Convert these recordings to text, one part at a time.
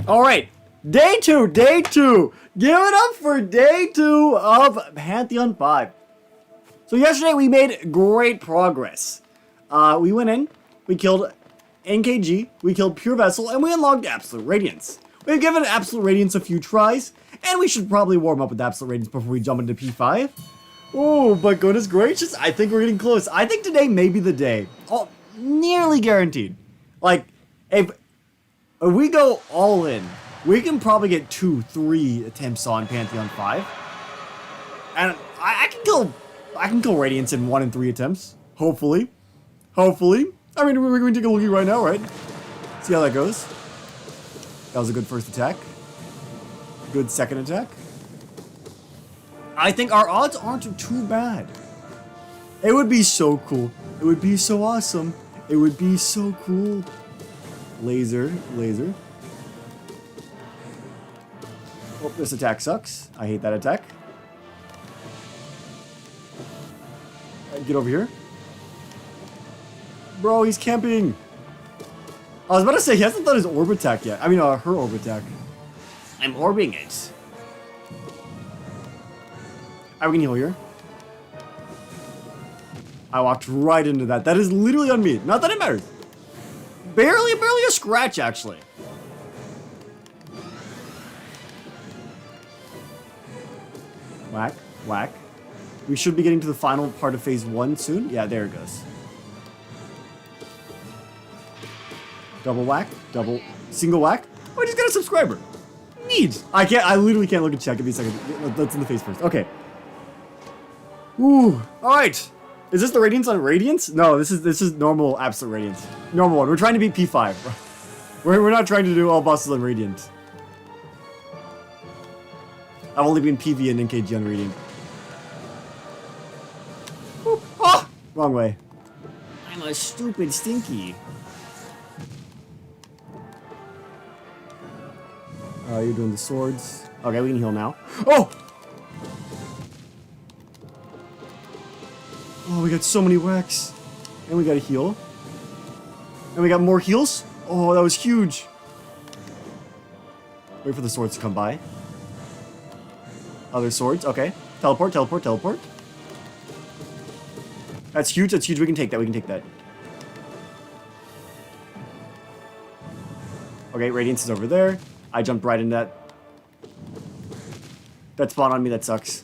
Alright, day two. Give it up for day 2 of Pantheon 5. So yesterday we made great progress. We went in, we killed NKG, we killed Pure Vessel, and we unlocked Absolute Radiance. We've given Absolute Radiance a few tries, and we should probably warm up with Absolute Radiance before we jump into P5. Oh, but goodness gracious, I think we're getting close. I think today may be the day. Oh, nearly guaranteed. Like, if we go all in, we can probably get 2-3 attempts on Pantheon 5. And I can kill Radiance in 1 and 3 attempts. Hopefully. I mean, we're going to take a look right now, right? See how that goes. That was a good first attack. Good second attack. I think our odds aren't too bad. It would be so cool. It would be so awesome. It would be so cool. Laser. Oh, this attack sucks. I hate that attack. Get over here. Bro, he's camping. I was about to say, he hasn't done his orb attack yet. I mean, her orb attack. I'm orbing it. We can heal here. I walked right into that. That is literally on me. Not that it matters. Barely a scratch, actually. Whack. We should be getting to the final part of phase 1 soon. Yeah, there it goes. Double whack. Single whack. Oh, I just got a subscriber. Neat. I literally can't look at chat. Give me a second. Let's in the face first. Okay. Ooh. Alright. Is this the Radiance on Radiance? No, this is normal Absolute Radiance. Normal one. We're trying to beat P5. We're not trying to do all bosses on Radiant. I've only been PV and NKG on Radiant. Ooh. Ah! Wrong way. I'm a stupid stinky. You're doing the swords. Okay, we can heal now. Oh! Oh, we got so many whacks. And we got a heal. And we got more heals. Oh, that was huge. Wait for the swords to come by. Other swords. Okay. Teleport. That's huge. We can take that. Okay, Radiance is over there. I jumped right into that. That spawned on me. That sucks.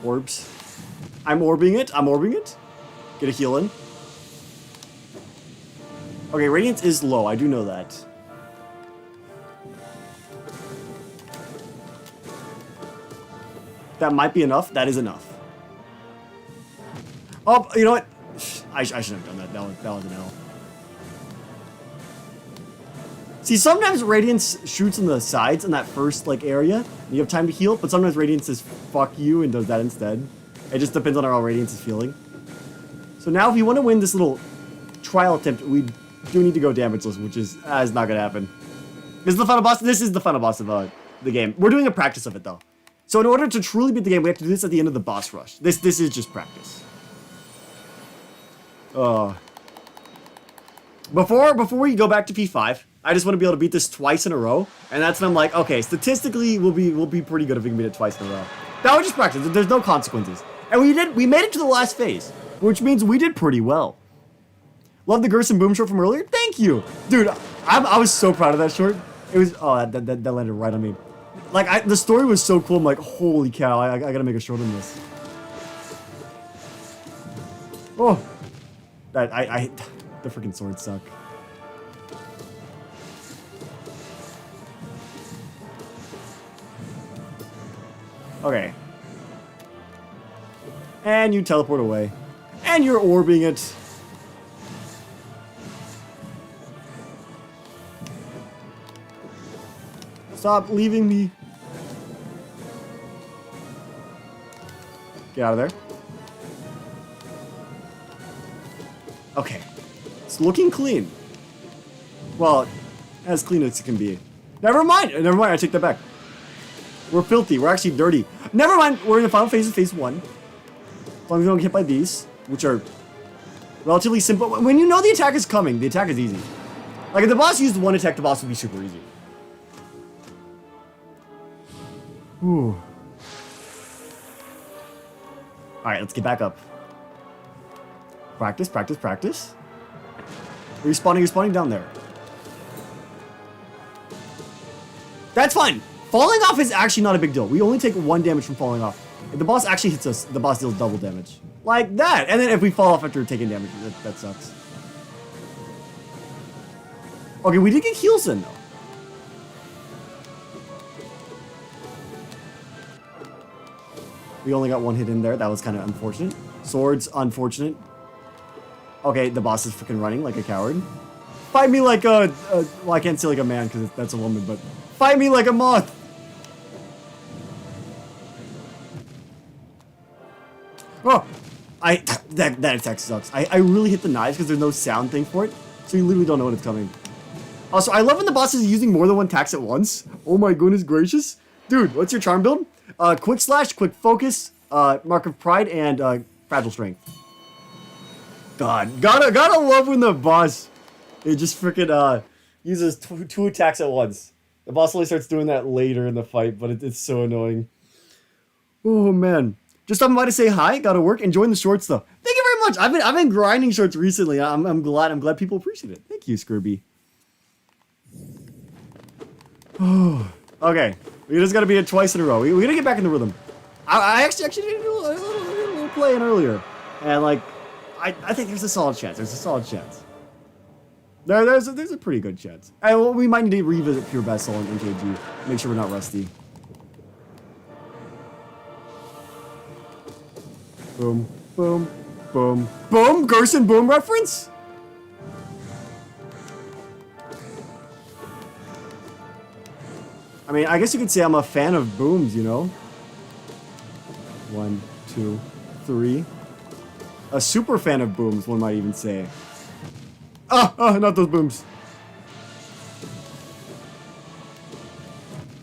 Orbs. I'm orbing it. Get a heal in. Okay, Radiance is low. I do know that. That might be enough. That is enough. Oh, you know what? I shouldn't have done that. That was an L. See, sometimes Radiance shoots on the sides in that first, area, and you have time to heal, but sometimes Radiance says, fuck you, and does that instead. It just depends on how Radiance is feeling. So now, if you want to win this little trial attempt, we do need to go damageless, which is not gonna happen. This is the final boss. This is the final boss of the game. We're doing a practice of it, though. So in order to truly beat the game, we have to do this at the end of the boss rush. This is just practice. Before we go back to P5, I just want to be able to beat this twice in a row, and that's when I'm like, okay, statistically, we'll be pretty good if we can beat it twice in a row. That was just practice. There's no consequences, and we made it to the last phase, which means we did pretty well. Love the Gerson Boom short from earlier. Thank you, dude. I was so proud of that short. It was that landed right on me. Like the story was so cool. I'm like, holy cow! I gotta make a short on this. Oh, the freaking swords suck. Okay. And you teleport away. And you're orbing it. Stop leaving me. Get out of there. Okay. It's looking clean. Well, as clean as it can be. Never mind, I take that back. We're filthy. We're actually dirty. Never mind. We're in the final phase of phase 1. As long as we don't get hit by these, which are relatively simple. When you know the attack is coming, the attack is easy. Like, if the boss used one attack, the boss would be super easy. Ooh. Alright, let's get back up. Practice, practice, practice. You're spawning down there. That's fine. Falling off is actually not a big deal. We only take 1 damage from falling off. If the boss actually hits us, the boss deals double damage. Like that. And then if we fall off after taking damage, that sucks. Okay, we did get heals in, though. We only got 1 hit in there. That was kind of unfortunate. Swords, unfortunate. Okay, the boss is freaking running like a coward. Fight me like a well, I can't say like a man because that's a woman, but fight me like a moth. Oh, that attack sucks. I really hit the knives because there's no sound thing for it, so you literally don't know when it's coming. Also, I love when the boss is using more than 1 tax at once. Oh my goodness gracious. Dude, what's your charm build? Quick slash, quick focus, mark of pride, and fragile strength. God, gotta love when the boss, it just freaking uses 2 attacks at once. The boss only starts doing that later in the fight, but it's so annoying. Oh man, just stopping by to say hi. Gotta work. Enjoying the shorts though. Thank you very much. I've been grinding shorts recently. I'm glad people appreciate it. Thank you, Skirby. Oh, okay. We just gotta beat it twice in a row. We gotta get back in the rhythm. I actually did a little play in earlier, and like, I think there's a solid chance. There's a solid chance. There's a pretty good chance. Well, we might need to revisit Pure Vessel and NKG. Make sure we're not rusty. Boom, boom, boom, boom. Gerson Boom reference. I mean, I guess you could say I'm a fan of booms, you know? 1, 2, 3. A super fan of booms, one might even say. Not those booms.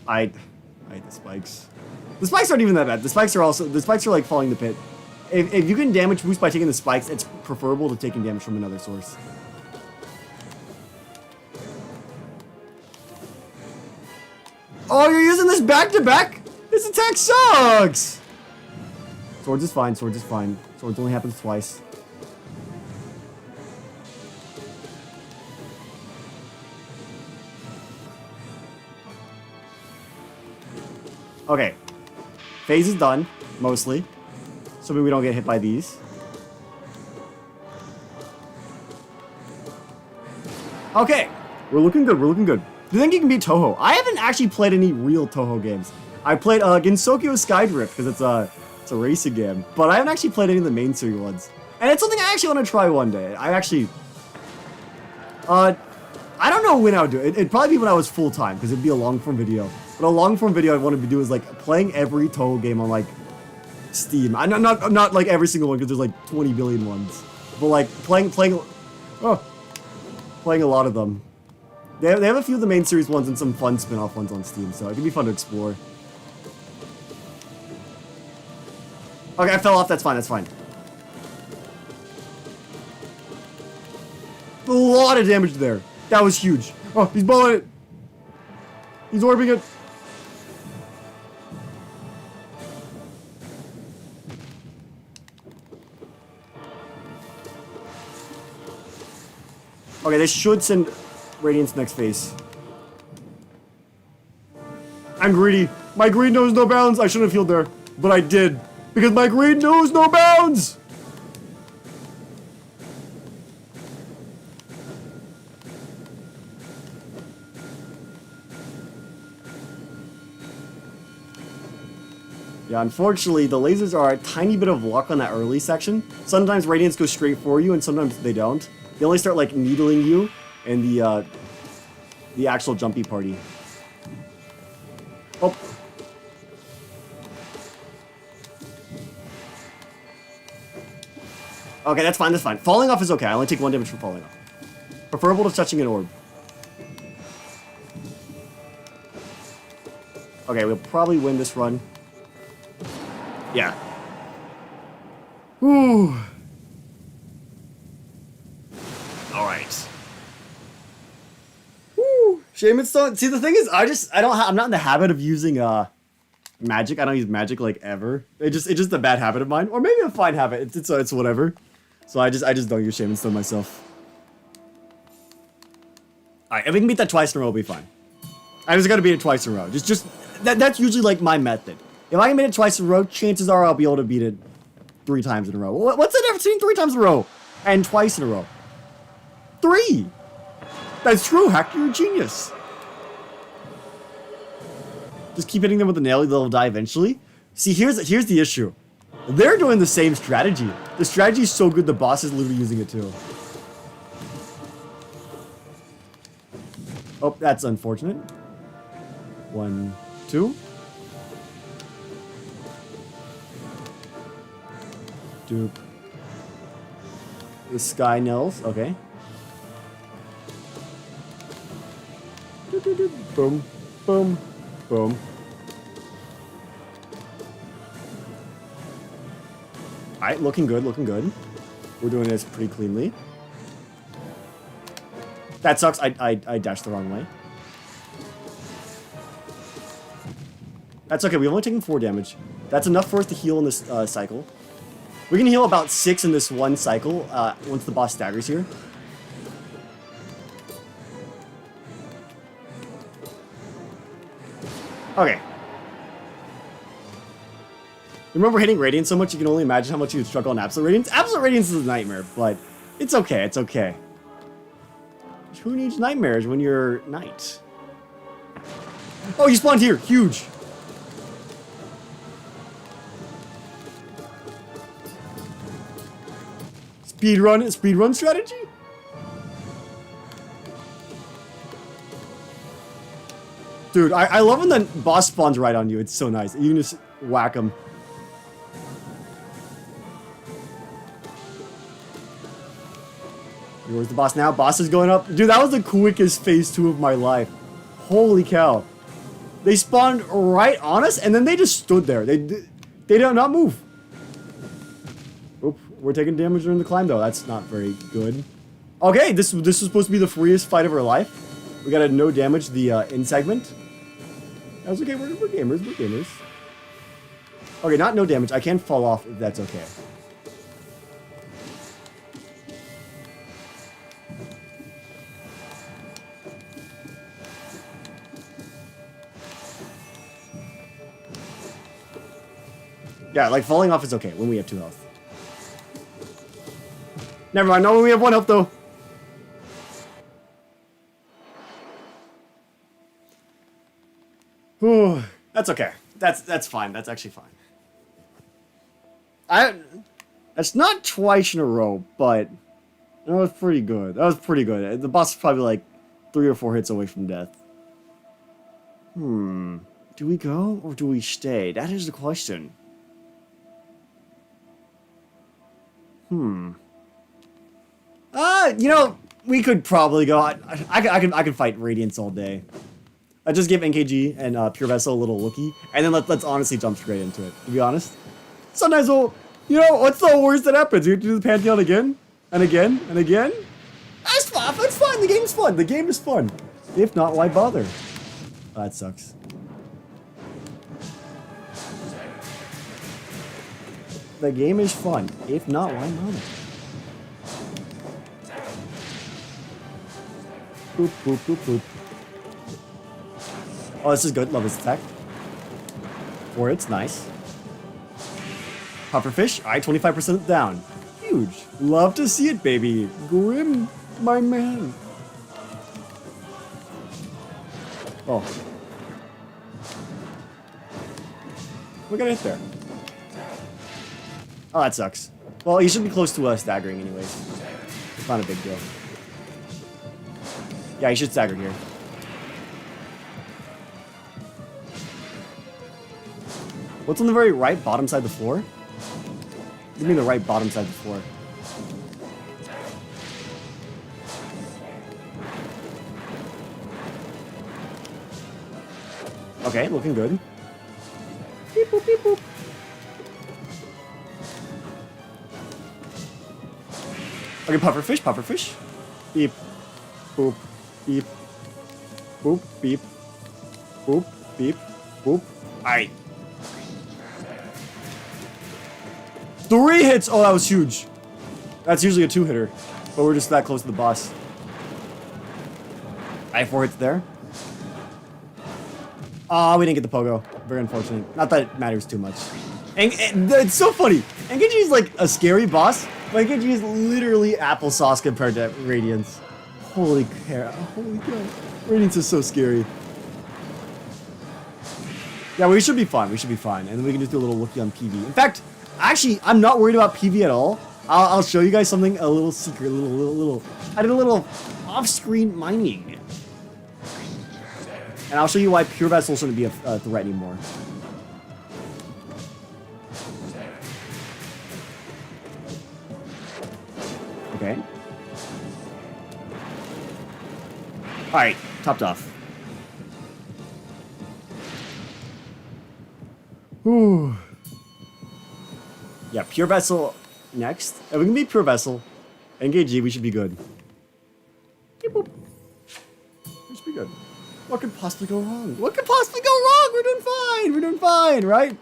I hate the spikes. The spikes aren't even that bad. The spikes are like falling the pit. If you can damage boost by taking the spikes, it's preferable to taking damage from another source. Oh, you're using this back-to-back? This attack sucks! Swords is fine, swords is fine. Swords only happens twice. Okay. Phase is done, mostly. So maybe we don't get hit by these. Okay. We're looking good, we're looking good. Do you think you can beat Touhou? I haven't actually played any real Touhou games. I played Gensokyo Skydrift because it's a racing game, but I haven't actually played any of the main series ones. And it's something I actually want to try one day. I don't know when I would do it. It'd probably be when I was full time because it'd be a long form video. But a long form video I'd want to do is like playing every Touhou game on like Steam. I'm not like every single one because there's like 20 billion ones, but like playing a lot of them. They have a few of the main series ones and some fun spin-off ones on Steam, so it can be fun to explore. Okay, I fell off. That's fine. That's fine. A lot of damage there. That was huge. Oh, he's balling it. He's orbing it. Okay, they should send Radiance next phase. I'm greedy. My greed knows no bounds. I shouldn't have healed there, but I did. Because my greed knows no bounds! Yeah, unfortunately, the lasers are a tiny bit of luck on that early section. Sometimes Radiance goes straight for you, and sometimes they don't. They only start, like, needling you in the actual jumpy party. Oh. Okay, that's fine, that's fine. Falling off is okay. I only take 1 damage from falling off. Preferable to touching an orb. Okay, we'll probably win this run. Yeah. Whew. Alright. Shaman Stone. See, the thing is, I'm not in the habit of using magic. I don't use magic like ever. It's just a bad habit of mine, or maybe a fine habit. It's whatever. So I just don't use Shaman Stone myself. All right, if we can beat that twice in a row, we'll be fine. I just gotta beat it twice in a row. That's usually like my method. If I can beat it twice in a row, chances are I'll be able to beat it 3 times in a row. What's the difference between 3 times in a row and twice in a row? 3. That's true, Hack. You're a genius. Just keep hitting them with the nail, they'll die eventually. See, here's the issue. They're doing the same strategy. The strategy is so good, the boss is literally using it too. Oh, that's unfortunate. 1, 2. Dupe. The Sky Nils, okay. Boom, boom, boom. Alright, looking good, looking good. We're doing this pretty cleanly. That sucks, I dashed the wrong way. That's okay, we've only taken 4 damage. That's enough for us to heal in this cycle. We can heal about 6 in this one cycle once the boss staggers here. Okay. Remember hitting Radiance so much you can only imagine how much you would struggle on Absolute Radiance? Absolute Radiance is a nightmare, but it's okay, it's okay. Who needs nightmares when you're Knight? Oh, you spawned here! Huge! Speedrun strategy? Dude, I love when the boss spawns right on you. It's so nice. You can just whack him. Where's the boss now? Boss is going up. Dude, that was the quickest phase 2 of my life. Holy cow. They spawned right on us, and then they just stood there. They did not move. Oop, we're taking damage during the climb, though. That's not very good. Okay, this was supposed to be the freest fight of our life. We got a no damage the in segment. That was okay. We're gamers. We're gamers. Okay, not no damage. I can fall off if that's okay. Yeah, like falling off is okay when we have 2 health. Never mind, no, when we have 1 health though. Whew, that's okay. That's fine. That's actually fine. That's not twice in a row, but that was pretty good. That was pretty good. The boss is probably like 3 or 4 hits away from death. Do we go or do we stay? That is the question. You know, we could probably go. I can fight Radiance all day. I just give NKG and Pure Vessel a little lookie, and then let's honestly jump straight into it. To be honest, sometimes we'll, you know, what's the worst that happens? We have to do the Pantheon again and again and again. That's fun. It's fun. The game's fun. The game is fun. If not, why bother? Oh, that sucks. The game is fun. If not, why not? Boop, boop, boop, boop. Oh, this is good. Love this attack. 4 hits. Nice. Pufferfish. Alright, 25% down. Huge. Love to see it, baby. Grim, my man. Oh. We got a hit there. Oh, that sucks. Well, he should be close to staggering anyways. It's not a big deal. Yeah, he should stagger here. What's on the very right bottom side of the floor? What do you mean the right bottom side of the floor? Okay, looking good. Beep boop, beep boop. Okay, pufferfish, pufferfish. Beep, boop, beep. Boop, beep. Boop, beep, boop. Alright. 3 hits! Oh, that was huge. That's usually a 2-hitter. But we're just that close to the boss. Alright, 4 hits there. Aw, we didn't get the pogo. Very unfortunate. Not that it matters too much. And it's so funny. Engeji is like a scary boss, but Engeji is literally applesauce compared to Radiance. Holy cow. Holy cow. Radiance is so scary. Yeah, we should be fine. We should be fine. And then we can just do a little looky on PV. In fact, actually, I'm not worried about PV at all. I'll show you guys something, a little secret, I did a little off-screen mining. And I'll show you why Pure Vessel shouldn't be a threat anymore. Okay. Alright, topped off. Whew. Yeah, Pure Vessel next. If we can beat Pure Vessel, engage G, we should be good. Beep, boop. We should be good. What could possibly go wrong? What could possibly go wrong? We're doing fine. We're doing fine, right?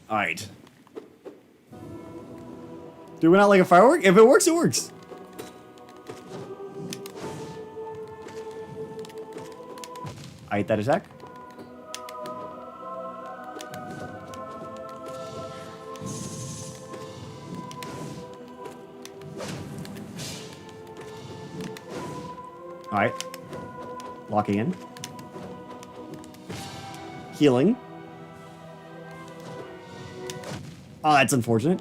Alright. Do we not like a firework? If it works, it works. Alright, that attack. Alright. Locking in. Healing. Oh, that's unfortunate.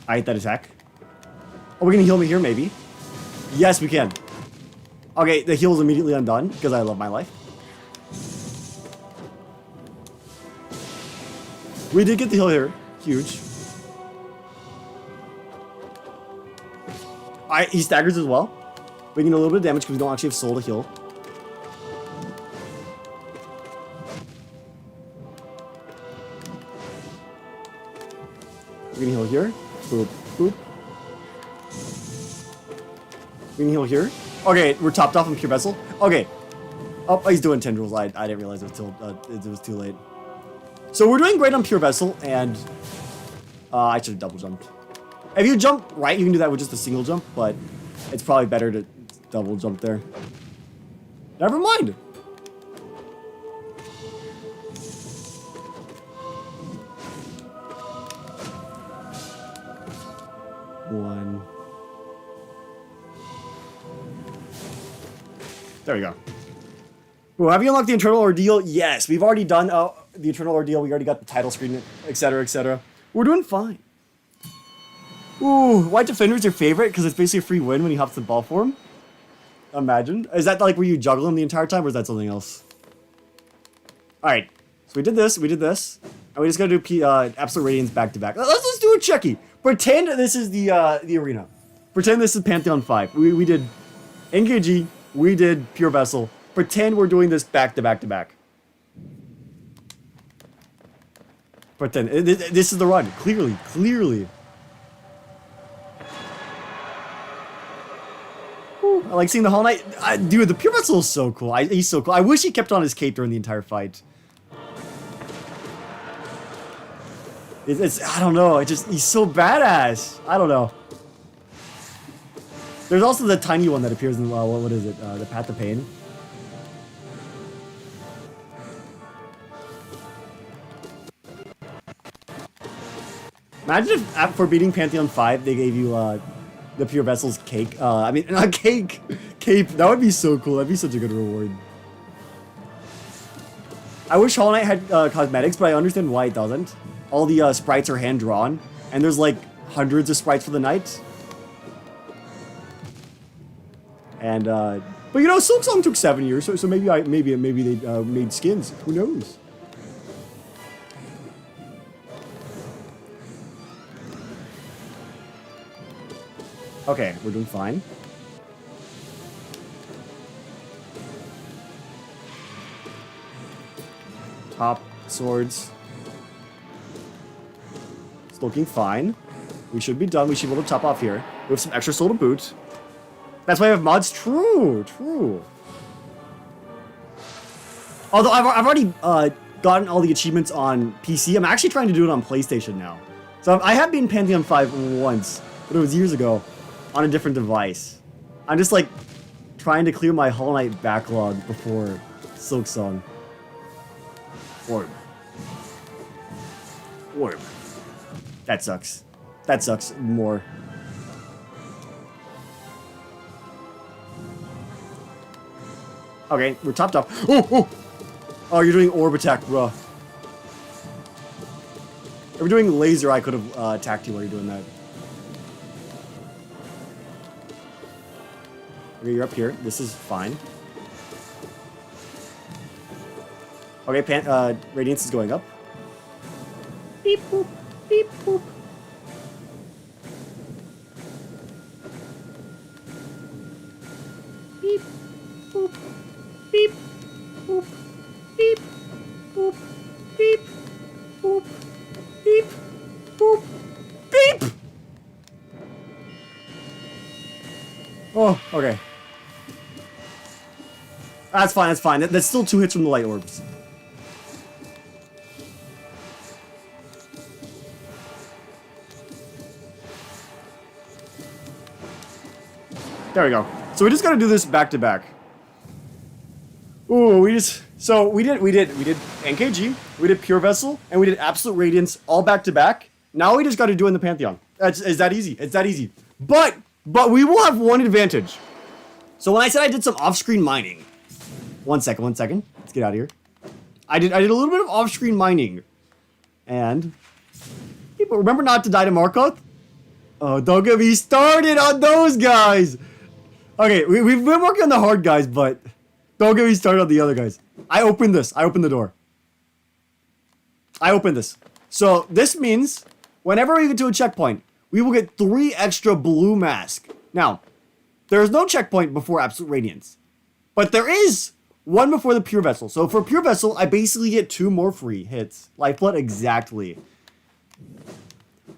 Alright, that attack. Oh, we're gonna heal me here, maybe. Yes, we can. Okay, the heal is immediately undone, because I love my life. We did get the heal here. Huge. Alright, he staggers as well. We can do a little bit of damage because we don't actually have soul to heal. We can heal here. Boop, boop. We can heal here. Okay, we're topped off on Pure Vessel. Okay. Oh, he's doing tendrils. I didn't realize it was too late. So we're doing great on Pure Vessel, and I should have double jumped. If you jump right, you can do that with just a single jump, but it's probably better to double jump there. Never mind. One. There we go. Well, have you unlocked the Eternal Ordeal? Yes, we've already done the Eternal Ordeal. We already got the title screen, etc., etc. We're doing fine. Ooh, White Defender's your favorite because it's basically a free win when he hops the ball for him. Imagine. Is that like where you juggle him the entire time, or is that something else? Alright, so we did this, and we just gotta do Absolute Radiance back to back. Let's do a checkie. Pretend this is the arena. Pretend this is Pantheon 5. We did NKG, we did Pure Vessel. Pretend we're doing this back to back to back. Pretend. This is the run. Clearly. Whew, I like seeing the Hollow Knight. Dude, the Pure Vessel is so cool. He's so cool. I wish he kept on his cape during the entire fight. I don't know. He's so badass. I don't know. There's also the tiny one that appears in, what is it? The Path of Pain. Imagine if, for beating Pantheon 5, they gave you, the Pure Vessel's cake. I mean, not cake. Cape. That would be so cool. That'd be such a good reward. I wish Hollow Knight had, cosmetics, but I understand why it doesn't. All the, sprites are hand-drawn, and there's, like, hundreds of sprites for the knight. And, but you know, Silksong took 7 years, so maybe they, made skins. Who knows? Okay, we're doing fine. Top swords. It's looking fine. We should be done. We should be able to top off here. We have some extra soul to boot. That's why I have mods. True, true. Although I've already gotten all the achievements on PC. I'm actually trying to do it on PlayStation now. So I have been Pantheon 5 once, but it was years ago on a different device. I'm just like trying to clear my Hollow Knight backlog before Silksong. Orb. Orb. That sucks. That sucks more. Okay, we're topped up. Oh, oh! Oh, you're doing orb attack, bruh. If we're doing laser, I could have attacked you while you're doing that. Okay, you're up here. This is fine. Okay, Radiance is going up. Beep, boop. Beep, boop. Beep, boop. Beep, boop. Beep, boop. Beep, boop. Beep, boop. Beep! Oh, okay. That's fine, that's fine. That's still 2 hits from the light orbs. There we go. So we just gotta do this back to back. Ooh, we did NKG, we did Pure Vessel, and we did Absolute Radiance all back to back. Now we just gotta do it in the Pantheon. It's that easy. It's that easy. But we will have one advantage. So when I said I did some off-screen mining, one second. Let's get out of here. I did a little bit of off-screen mining, and people remember not to die to Markoth. Oh, don't get me started on those guys. Okay, we've been working on the hard guys, but don't get me started on the other guys. I opened this. I opened the door. I opened this. So this means whenever we get to a checkpoint, we will get 3 extra blue mask. Now, there is no checkpoint before Absolute Radiance, but there is one before the Pure Vessel. So for Pure Vessel, I basically get 2 more free hits. Lifeblood, exactly.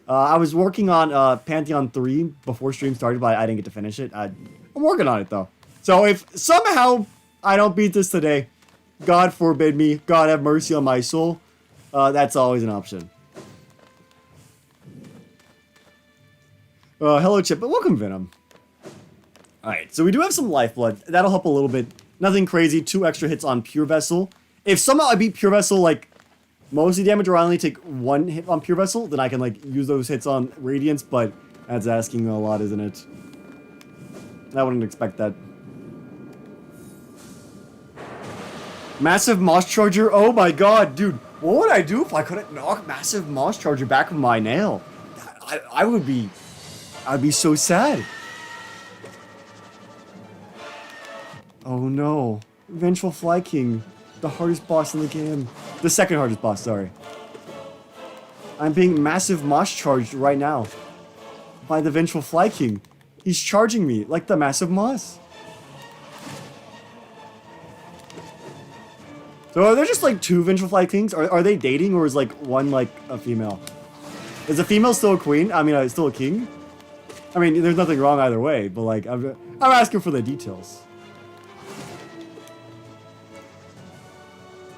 I was working on Pantheon 3 before stream started, but I didn't get to finish it. I'm working on it, though. So if somehow I don't beat this today, God forbid me, God have mercy on my soul, that's always an option. Hello, Chip, but welcome, Venom. Alright, so we do have some Lifeblood. That'll help a little bit. Nothing crazy, 2 extra hits on Pure Vessel. If somehow I beat Pure Vessel, like, mostly damage, or I only take 1 hit on Pure Vessel, then I can, like, use those hits on Radiance, but that's asking a lot, isn't it? I wouldn't expect that. Massive Moss Charger, oh my god, dude. What would I do if I couldn't knock Massive Moss Charger back with my nail? I'd be so sad. Oh no. Vengeful Fly King. The hardest boss in the game. The second hardest boss, sorry. I'm being Massive Moss charged right now. By the Vengeful Fly King. He's charging me like the Massive Moss. So are there just like 2 Vengeful Fly Kings? Are they dating, or is like one like a female? Is a female still a queen? I mean, still a king? I mean, there's nothing wrong either way, but like, I'm asking for the details.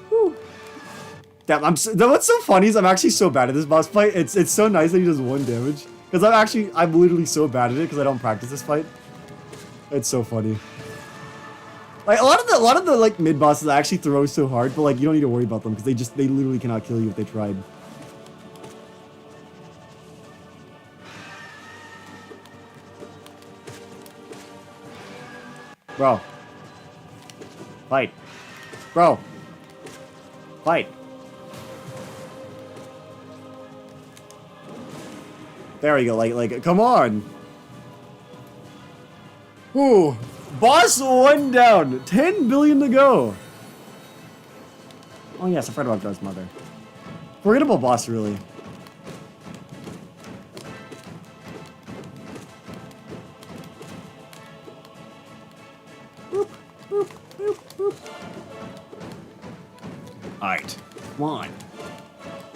Whew. Damn, what's so funny is I'm actually so bad at this boss fight. It's so nice that he does 1 damage. Because I'm literally so bad at it because I don't practice this fight. It's so funny. Like a lot of the like mid bosses I actually throw so hard, but like you don't need to worry about them because they literally cannot kill you if they tried. Bro. Fight. Bro. Fight. There we go, like, come on! Ooh, boss 1 down, 10 billion to go! Oh yes, I forgot about Darth's mother. Forgettable boss, really. Alright, Come on.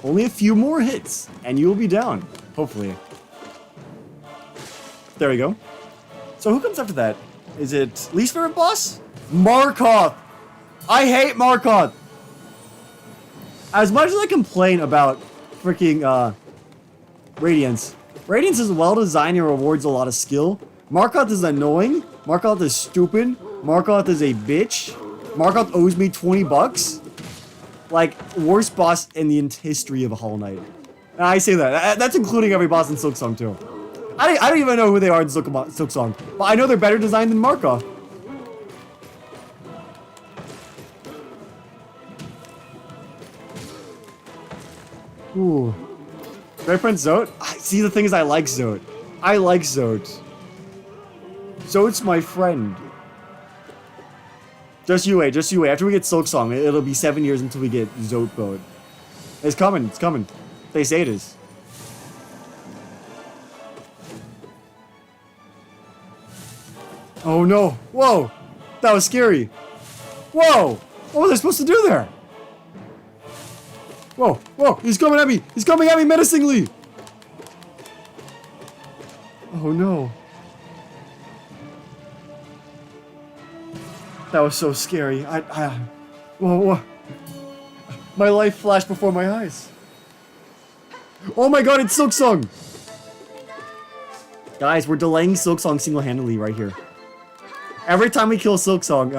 Only a few more hits, and you will be down. Hopefully. There we go. So who comes after that? Is it least favorite boss? Markoth! I hate Markoth! As much as I complain about freaking, Radiance. Radiance is well designed and rewards a lot of skill. Markoth is annoying. Markoth is stupid. Markoth is a bitch. Markoth owes me 20 bucks. Like, worst boss in the history of Hollow Knight. And I say that. That's including every boss in Silksong too. I don't even know who they are in Silksong. But I know they're better designed than Markoth. Ooh. My friend Zote? See, the thing is, I like Zote. I like Zote. Zote's my friend. Just you wait, just you wait. After we get Silksong, it'll be 7 years until we get Zote Boat. It's coming, it's coming. They say it is. Oh no. Whoa. That was scary. Whoa. What was I supposed to do there? Whoa, whoa, he's coming at me! He's coming at me menacingly! Oh no. That was so scary. Whoa, whoa. My life flashed before my eyes. Oh my god, it's Silksong! Guys, we're delaying Silksong single-handedly right here. Every time we kill Silksong,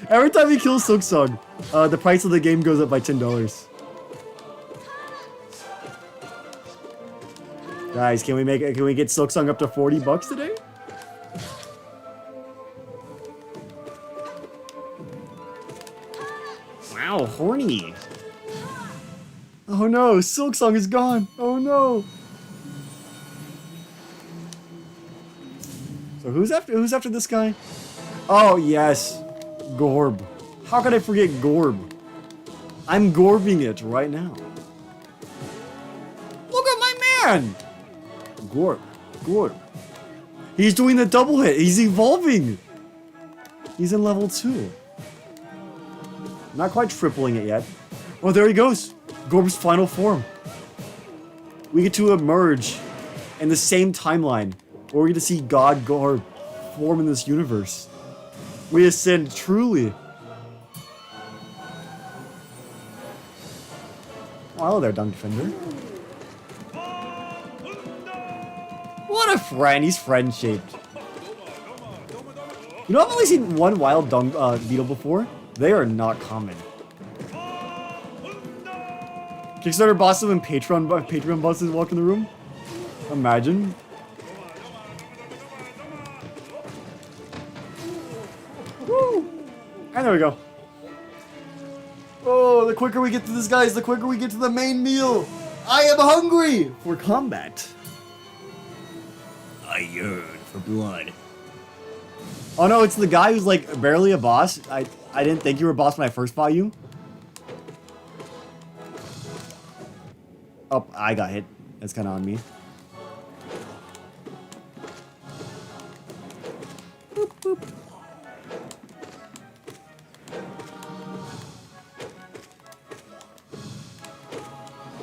every time we kill Silksong, the price of the game goes up by $10. Guys, can we get Silksong up to 40 bucks today? Wow, horny. Oh no, Silksong is gone. Oh no. So who's after this guy? Oh yes, Gorb. How could I forget Gorb? I'm Gorbing it right now. Look at my man! Gorb. Gorb. He's doing the double hit. He's evolving. He's in level 2. Not quite tripling it yet. Oh, there he goes. Gorb's final form. We get to emerge in the same timeline where we get to see God Gorb form in this universe. We ascend truly. Oh, hello there, Dung Defender. What a friend. He's friend-shaped. You know, I've only seen one wild Dung beetle before. They are not common. Kickstarter bosses and Patreon bosses walk in the room. Imagine. Woo! And there we go. Oh, the quicker we get to this, guys, the quicker we get to the main meal. I am hungry for combat. I yearn for blood. Oh no, it's the guy who's like barely a boss. I didn't think you were a boss when I first fought you. Oh, I got hit. That's kind of on me. Boop, boop.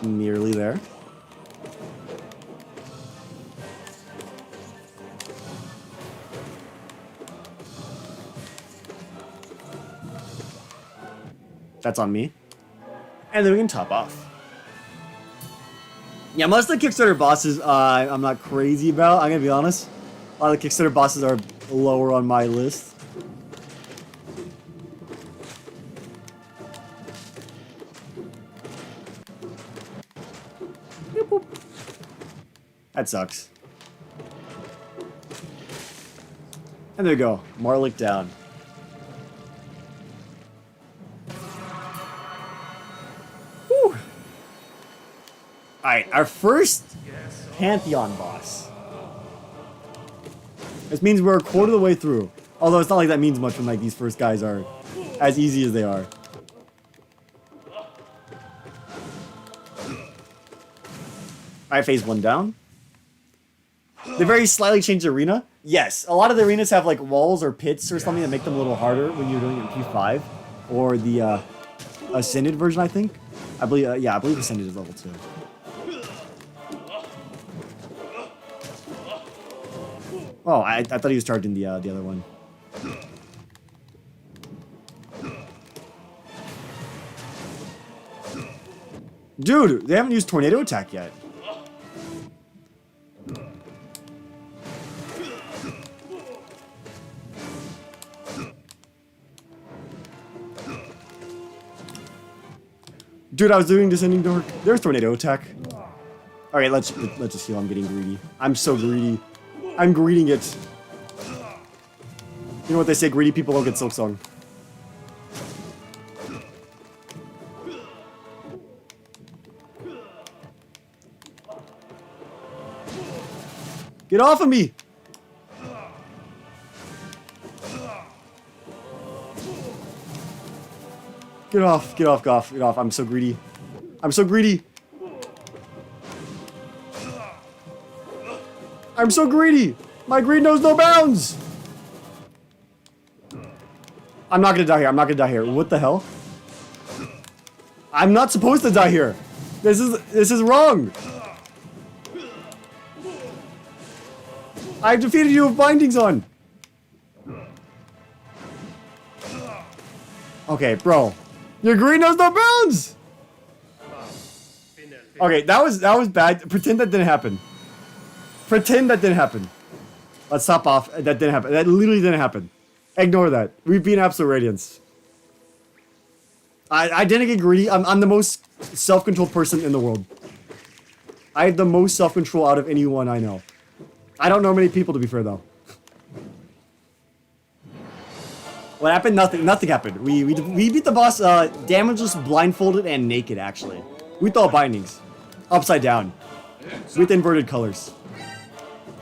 Nearly there. That's on me. And then we can top off. Yeah, most of the Kickstarter bosses, I'm not crazy about. I'm gonna be honest. A lot of the Kickstarter bosses are lower on my list. That sucks. And there we go. Marlick down. Whew. Alright, our first Pantheon boss. This means we're a quarter of the way through. Although it's not like that means much when like these first guys are as easy as they are. Alright, phase 1 down. They very slightly changed the arena. Yes, a lot of the arenas have like walls or pits or something that make them a little harder when you're doing it in P5. Or the Ascended version, I think. I believe, yeah, I believe Ascended is level 2. Oh, I thought he was charging the other one. Dude, they haven't used tornado attack yet. Dude, I was doing descending door. There's tornado attack. All right, let's just heal. I'm getting greedy. I'm so greedy. I'm greeting it. You know what they say? Greedy people don't get Silksong. Get off of me! Get off, get off, Goff, get off. I'm so greedy. I'm so greedy. I'm so greedy. My greed knows no bounds. I'm not gonna die here. I'm not gonna die here. What the hell? I'm not supposed to die here. This is wrong. I've defeated you with bindings on. Okay, bro. Your greed knows no bounds. Okay, that was bad. Pretend that didn't happen. Pretend that didn't happen. Let's top off. That didn't happen. That literally didn't happen. Ignore that. We've been absolute radiance. I didn't get greedy. I'm the most self-controlled person in the world. I have the most self-control out of anyone I know. I don't know many people, to be fair, though. What happened? Nothing happened. We beat the boss damageless, blindfolded, and naked, actually. With all bindings. Upside down. With inverted colors.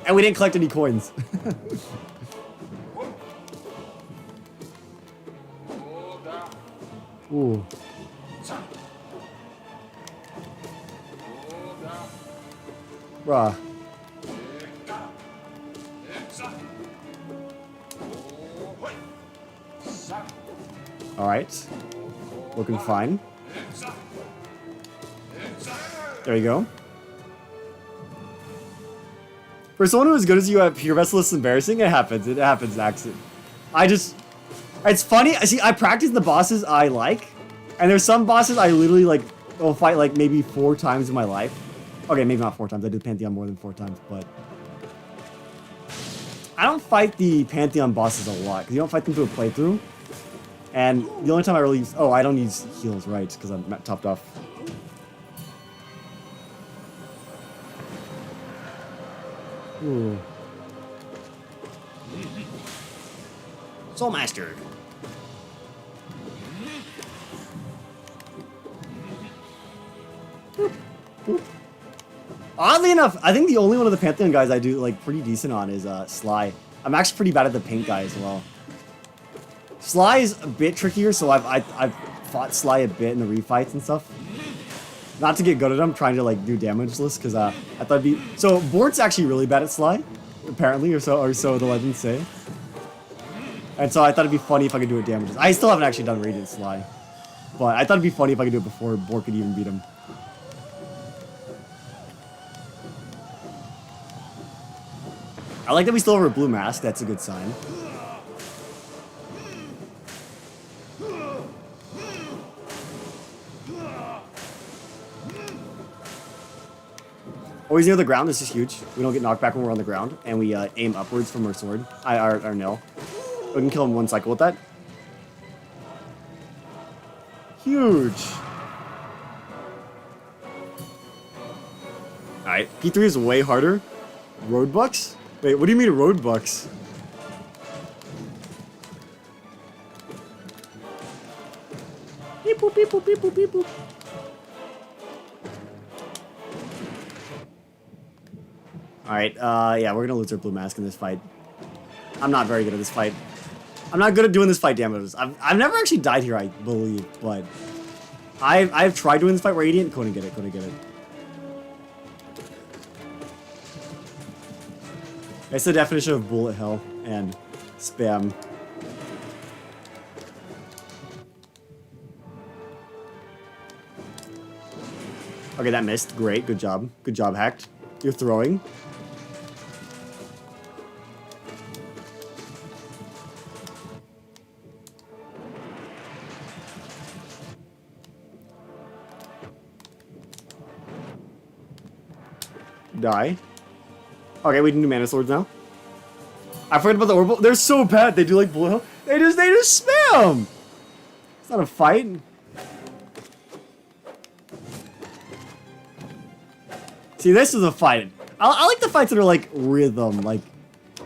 And we didn't collect any coins. Ooh. Bruh. Alright. Looking fine. There you go. For someone who is good as you at Pure Vessel, it's embarrassing. It happens. It happens, accident. It's funny. See, I practice the bosses I like. And there's some bosses I literally, like, will fight, like, maybe 4 times in my life. Okay, maybe not 4 times. I do Pantheon more than 4 times, but... I don't fight the Pantheon bosses a lot, because you don't fight them through a playthrough. And the only time I really use... Oh, I don't use heals, right, because I'm topped off. Ooh. Soul Master. Oddly enough, I think the only one of the Pantheon guys I do like pretty decent on is Sly. I'm actually pretty bad at the paint guy as well. Sly is a bit trickier, so I've fought Sly a bit in the refights and stuff. Not to get good at him, trying to like do damageless, because I thought it'd be... So Bort's actually really bad at Sly, apparently, or so the legends say. And so I thought it'd be funny if I could do it damages. I still haven't actually done Radiant Sly, but I thought it'd be funny if I could do it before Bort could even beat him. I like that we still have our blue mask. That's a good sign. Always near the ground. This is huge. We don't get knocked back when we're on the ground, and we aim upwards from our sword, our nail. We can kill him one cycle with that. Huge. All right, P3 is way harder. Roadbucks? Wait, what do you mean roadbucks? Beep boop, beep boop, beep boop, beep boop. Alright, yeah, we're gonna lose our blue mask in this fight. I'm not very good at this fight. I'm not good at doing this fight damages. I've never actually died here, I believe, but I've tried doing this fight Radiant, couldn't get it. That's the definition of bullet hell and spam. Okay, that missed. Great. Good job. Good job, Hacked. You're throwing. Die. Okay, we can do mana swords now. I forgot about the orbital. They're so bad. They do like blue. They just spam. It's not a fight. See, this is a fight. I like the fights that are like rhythm. Like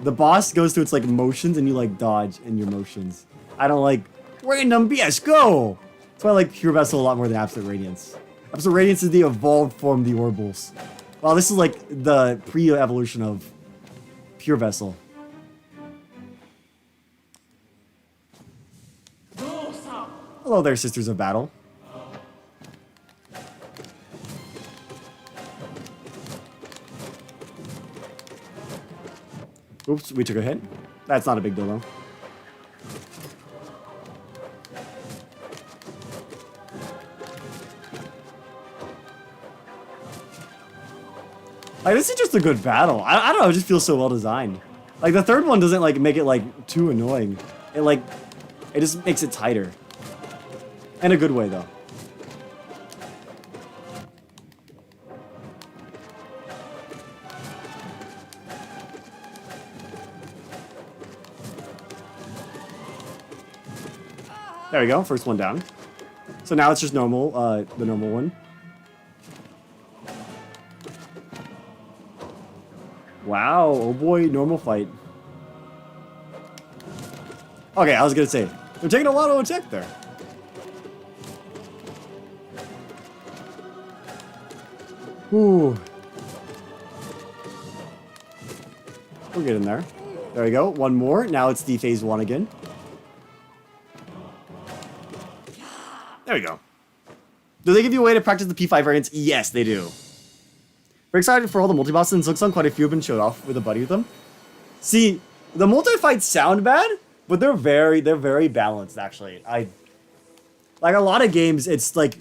the boss goes through its like motions and you like dodge in your motions. I don't like random BS. Go. That's why I like Pure Vessel a lot more than Absolute Radiance. Absolute Radiance is the evolved form of the Orbals. Well, this is like the pre-evolution of Pure Vessel. Hello there, Sisters of Battle. Oops, we took a hit. That's not a big deal, though. Like, this is just a good battle. I don't know, it just feels so well designed. Like, the third one doesn't, like, make it, like, too annoying. It just makes it tighter. In a good way, though. There we go, first one down. So now it's just normal, the normal one. Wow, oh boy, normal fight. Okay, I was gonna say, they're taking a while to attack there. Ooh. We'll get in there. There we go, one more. Now it's the phase 1 again. There we go. Do they give you a way to practice the P5 variants? Yes, they do. Very excited for all the multi-bosses in Silksong. Quite a few have been showed off with a buddy with them. See, the multi-fights sound bad, but they're very balanced, actually. Like a lot of games, it's like,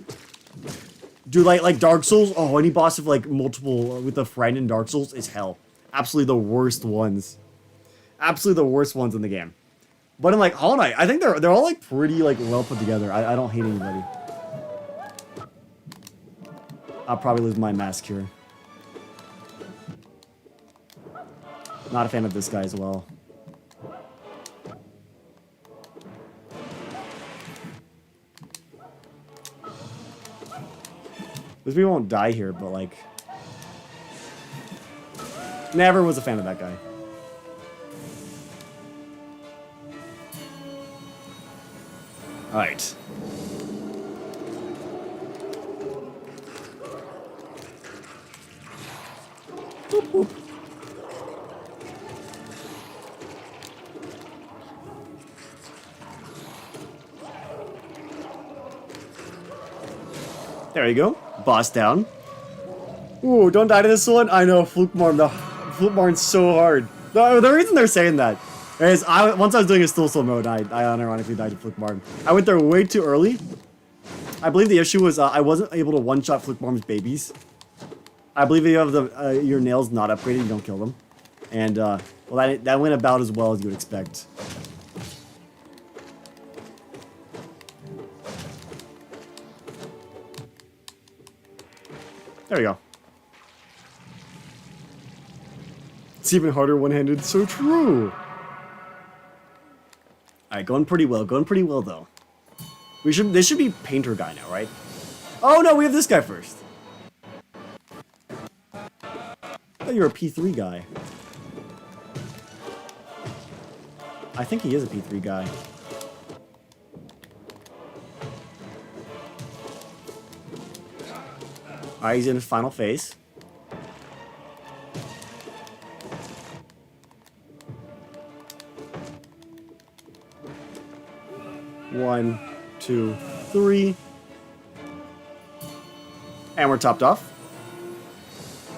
dude, like Dark Souls. Oh, any boss of like multiple with a friend in Dark Souls is hell. Absolutely the worst ones. Absolutely the worst ones in the game. But in like Hollow Knight, I think they're all like pretty like well put together. I don't hate anybody. I'll probably lose my mask here. Not a fan of this guy as well. This we won't die here, but like, never was a fan of that guy. All right. Boop, boop. There you go. Boss down. Ooh, don't die to this one. I know, Fluke Marn. The Fluke Marn's so hard. The reason they're saying that is once I was doing a Still Soul mode, I unironically died to Fluke Marn. I went there way too early. I believe the issue was I wasn't able to one-shot Fluke Marn's babies. I believe if you have your nails not upgraded, you don't kill them. And, well, that went about as well as you would expect. There we go. It's even harder one-handed. So true. Alright, going pretty well though. This should be Painter guy now, right? Oh no, we have this guy first. I thought you were a P3 guy. I think he is a P3 guy. Alright, he's in his final phase. One, two, three. And we're topped off.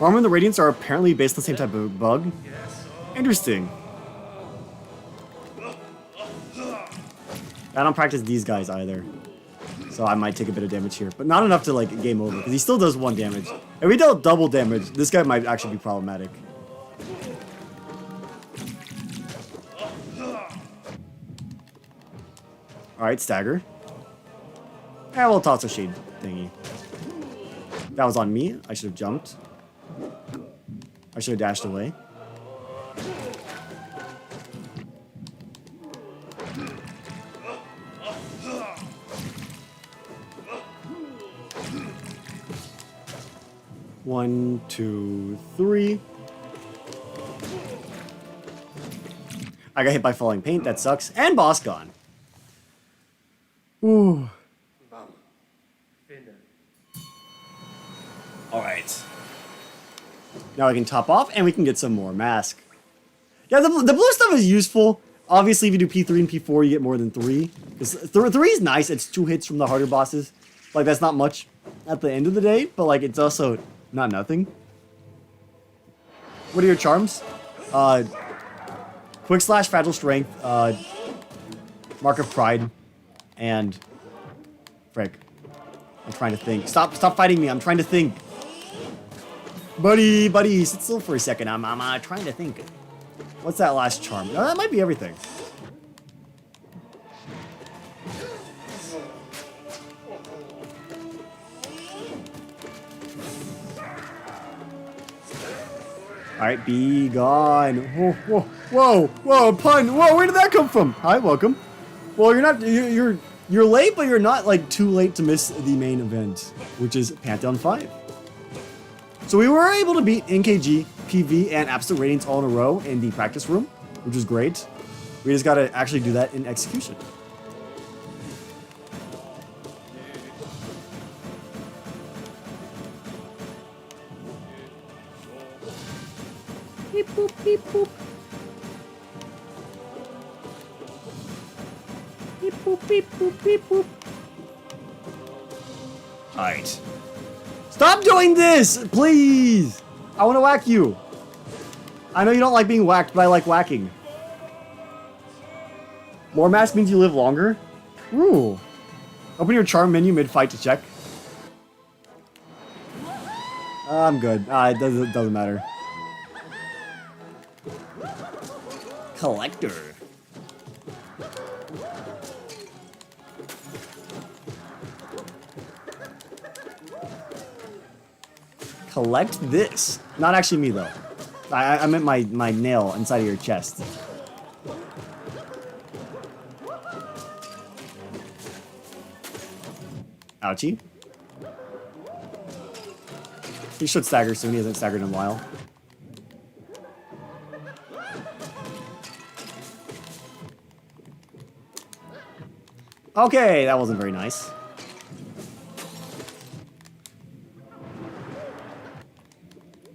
Armor and the Radiants are apparently based on the same type of bug. Interesting. I don't practice these guys either. So I might take a bit of damage here, but not enough to like game over because he still does 1 damage. If we dealt double damage, this guy might actually be problematic. Alright, stagger. And we'll toss a shade thingy. That was on me. I should have jumped. I should have dashed away. One, two, three. I got hit by falling paint. That sucks. And boss gone. Ooh. Alright. Now we can top off and we can get some more mask. Yeah, the blue stuff is useful. Obviously, if you do P3 and P4, you get more than 3. 3 is nice. It's 2 hits from the harder bosses. Like, that's not much at the end of the day, but, like, it's also not nothing. What are your charms? Quick Slash, Fragile Strength, Mark of Pride, and... Frick. I'm trying to think. Stop fighting me. I'm trying to think. Buddy, sit still for a second. I'm trying to think. What's that last charm? No, that might be everything. Alright, be gone. Whoa, pun. Whoa, where did that come from? Hi, welcome. Well, you're late, but you're not like too late to miss the main event, which is Pantheon 5. So we were able to beat NKG, PV, and absolute ratings all in a row in the practice room, which is great. We just gotta actually do that in execution. Beep boop, beep boop. Beep boop, beep boop, beep boop. Alright. Stop doing this, please! I want to whack you. I know you don't like being whacked, but I like whacking. More mask means you live longer? Ooh. Open your charm menu mid-fight to check. I'm good. It doesn't matter. Collector. Collect this. Not actually me, though. I meant my nail inside of your chest. Ouchie. He should stagger soon. He hasn't staggered in a while. Okay, that wasn't very nice.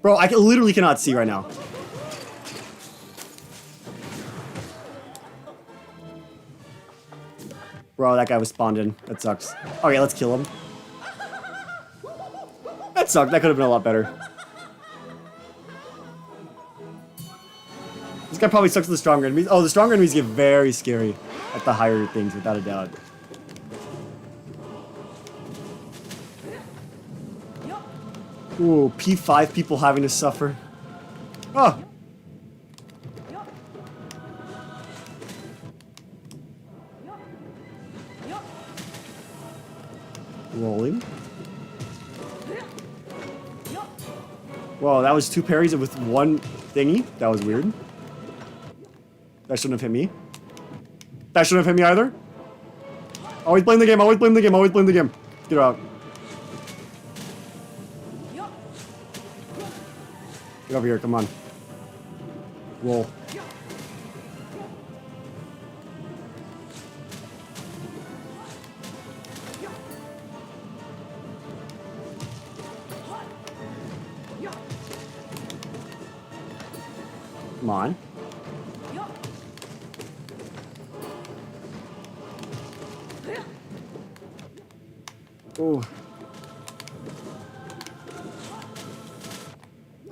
Bro, I literally cannot see right now. Bro, that guy was spawned in. That sucks. Okay, let's kill him. That sucked. That could have been a lot better. This guy probably sucks with the stronger enemies. Oh, the stronger enemies get very scary at the higher things, without a doubt. Ooh, P5 people having to suffer. Oh! Rolling. Whoa, that was 2 parries with 1 thingy. That was weird. That shouldn't have hit me. That shouldn't have hit me either. Always blame the game, always blame the game, always blame the game. Get out. Get over here, come on. Roll. Come on. Ooh.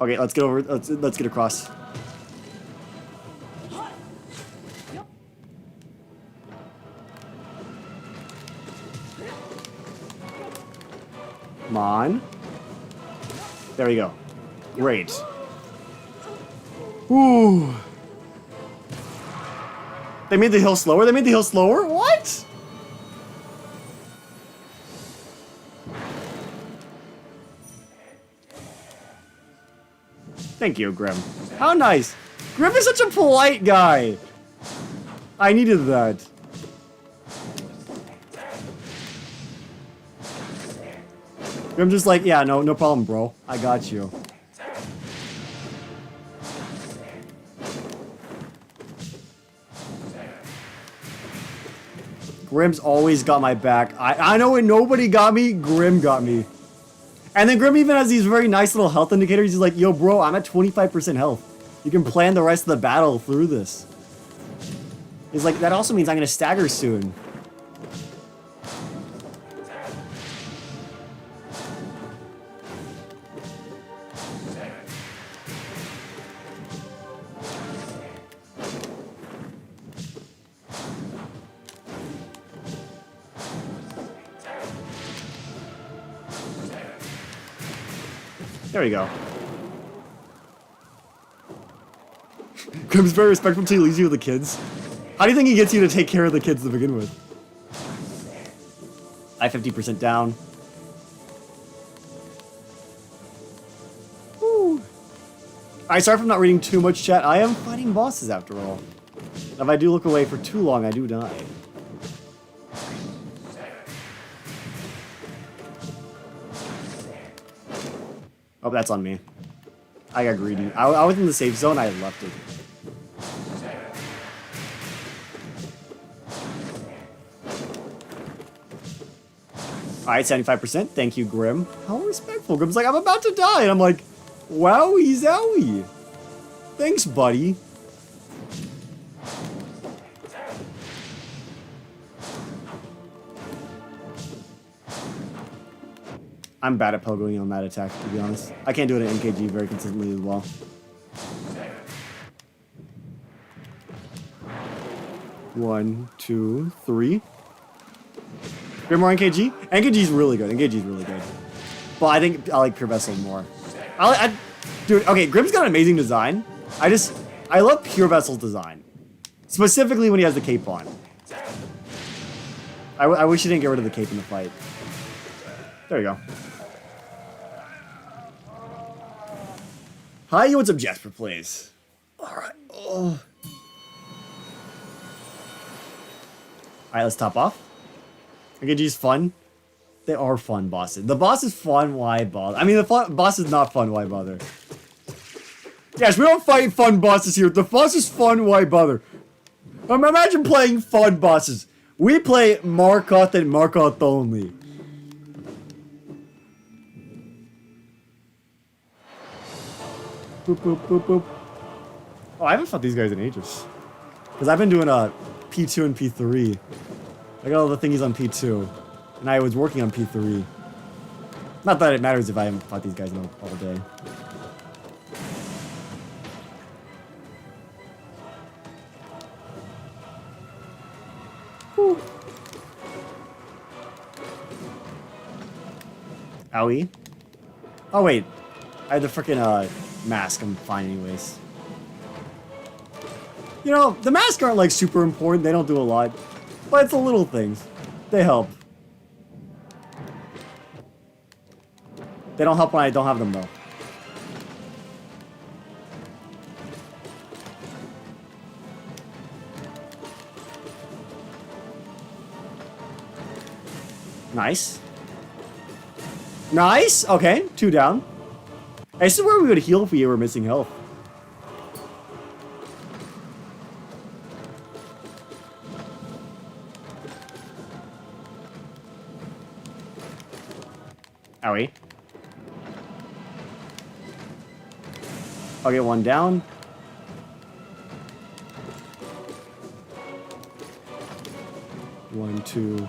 Okay, let's get over. Let's get across. Come on. There we go. Great. Ooh. They made the hill slower? They made the hill slower? What? Thank you, Grim. How nice. Grim is such a polite guy. I needed that. Grim's just like, yeah, no problem, bro. I got you. Grim's always got my back. I know when nobody got me, Grim got me. And then Grim even has these very nice little health indicators. He's like, yo, bro, I'm at 25% health. You can plan the rest of the battle through this. He's like, that also means I'm going to stagger soon. There we go. Grim's very respectful until he leaves you with the kids. How do you think he gets you to take care of the kids to begin with? I 50% down. Woo. Alright, sorry for not reading too much chat. I am fighting bosses after all. If I do look away for too long, I do die. Oh, that's on me. I got greedy. I was in the safe zone, I left it. Alright, 75%. Thank you, Grim. How respectful. Grim's like, I'm about to die. And I'm like, wowie zowie. Thanks, buddy. I'm bad at pogoing on that attack, to be honest. I can't do it at MKG very consistently as well. One, two, three. Grim or NKG? NKG's really good. NKG's really good. But I think I like Pure Vessel more. Dude, okay, Grim's got an amazing design. I love Pure Vessel's design. Specifically when he has the cape on. I wish he didn't get rid of the cape in the fight. There you go. Hi, what's up, Jasper, please? Alright. Oh. Alright, let's top off. NKG's fun. They are fun bosses. The boss is fun, why bother? I mean, the boss is not fun, why bother? Yes, we don't fight fun bosses here. The boss is fun, why bother? Imagine playing fun bosses. We play Markoth and Markoth only. Boop, boop, boop, boop. Oh, I haven't fought these guys in ages. Because I've been doing P2 and P3. I got all the thingies on P2. And I was working on P3. Not that it matters if I haven't fought these guys all day. Whew. Owie. Oh, wait. I had the frickin' mask. I'm fine anyways. You know, the masks aren't like super important. They don't do a lot. But it's the little things. They help. They don't help when I don't have them though. Nice. Nice! Okay, 2 down. This is where we would heal if we were missing health. Owie. I'll get 1 down. One, two.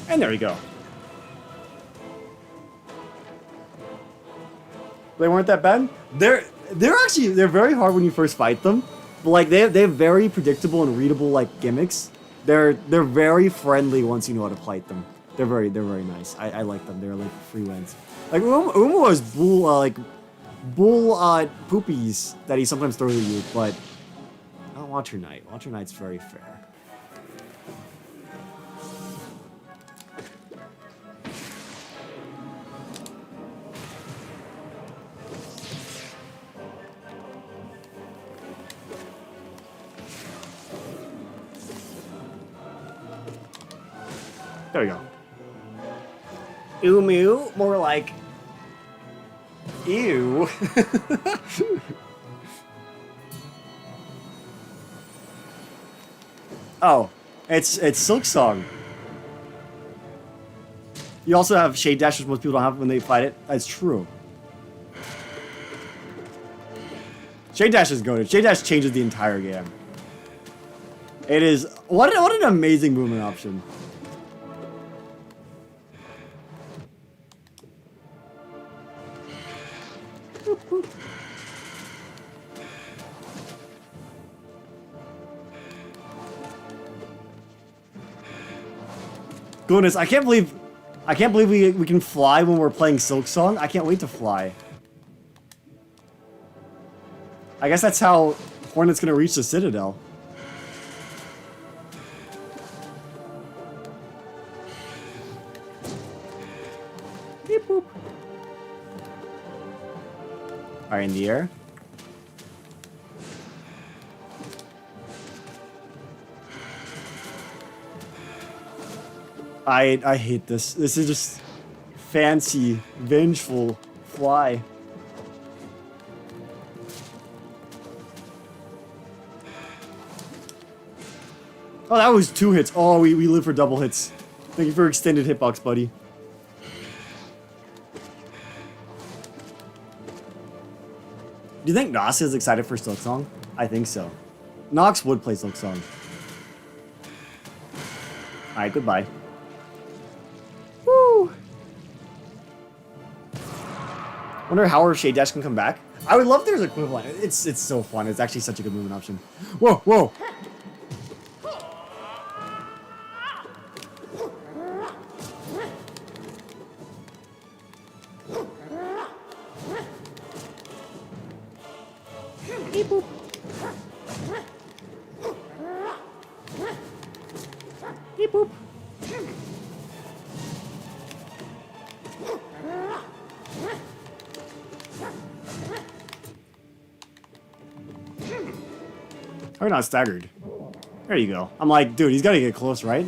And there we go. They weren't that bad. They're very hard when you first fight them. But like they have very predictable and readable like gimmicks. They're very friendly once you know how to fight them. They're very nice. I like them. They're like free wins. Like Uma was bull poopies that he sometimes throws at you, but I don't Watcher Knight. Watcher Knight's very fair. There we go. Umu, more like ew. Oh, it's Silksong. You also have Shade Dash, which most people don't have when they fight it. That's true. Shade Dash is goated. Shade Dash changes the entire game. It is what an amazing movement option. Goodness, I can't believe we can fly when we're playing Silksong. I can't wait to fly. I guess that's how Hornet's gonna reach the Citadel. Beep boop. Alright, in the air. I hate this. This is just fancy, vengeful fly. Oh, that was 2 hits. Oh, we live for double hits. Thank you for extended hitbox, buddy. Do you think Nox is excited for Silksong? I think so. Nox would play Silksong. Alright, goodbye. Woo! Wonder how our Shade Dash can come back. I would love if there's an equivalent. It's so fun. It's actually such a good movement option. Whoa, whoa! Beep boop. Beep boop. Or not staggered. There you go. I'm like, dude, he's gotta get close, right?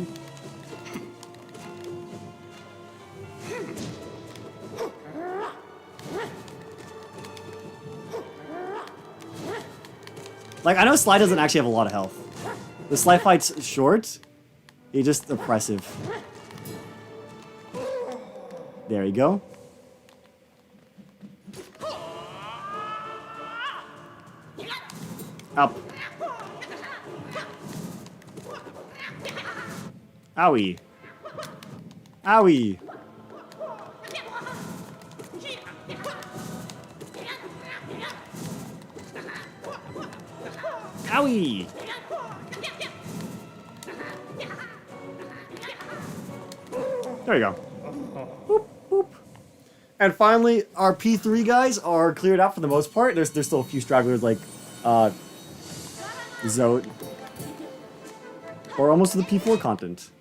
Like, I know Sly doesn't actually have a lot of health. The Sly fight's short. He's just oppressive. There you go. Up. Owie. Owie. Owie. There you go. Boop, boop. And finally, our P3 guys are cleared out for the most part. There's still a few stragglers like Zote. Or almost to the P4 content.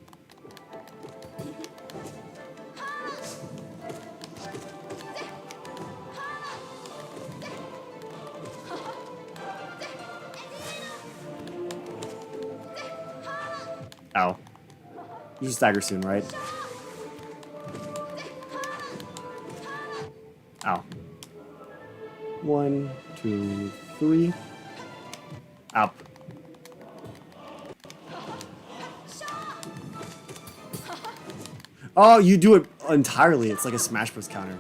Ow. You should stagger soon, right? Ow. 1, 2, 3. Up. Oh, you do it entirely. It's like a Smash Bros. Counter.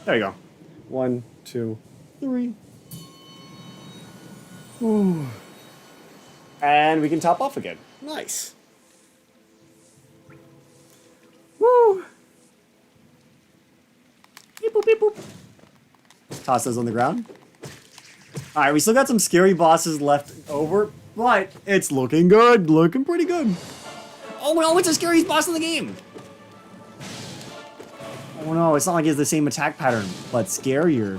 There you go. 1, 2, 3. Ooh. And we can top off again. Nice. Woo! Beep boop, beep boop. Toss those on the ground. Alright, we still got some scary bosses left over, but it's looking good. Looking pretty good. Oh no, it's the scariest boss in the game! Oh no, it's not like he has the same attack pattern, but scarier.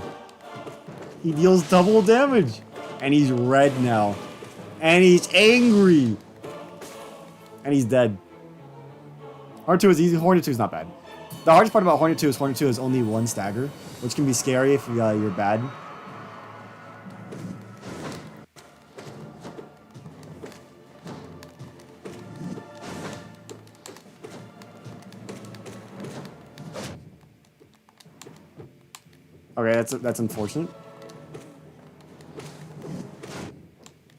He deals double damage. And he's red now. And he's angry. And he's dead. Hornet 2 is easy. Hornet 2 is not bad. The hardest part about Hornet 2 is only one stagger, which can be scary if you're bad. Okay, that's unfortunate.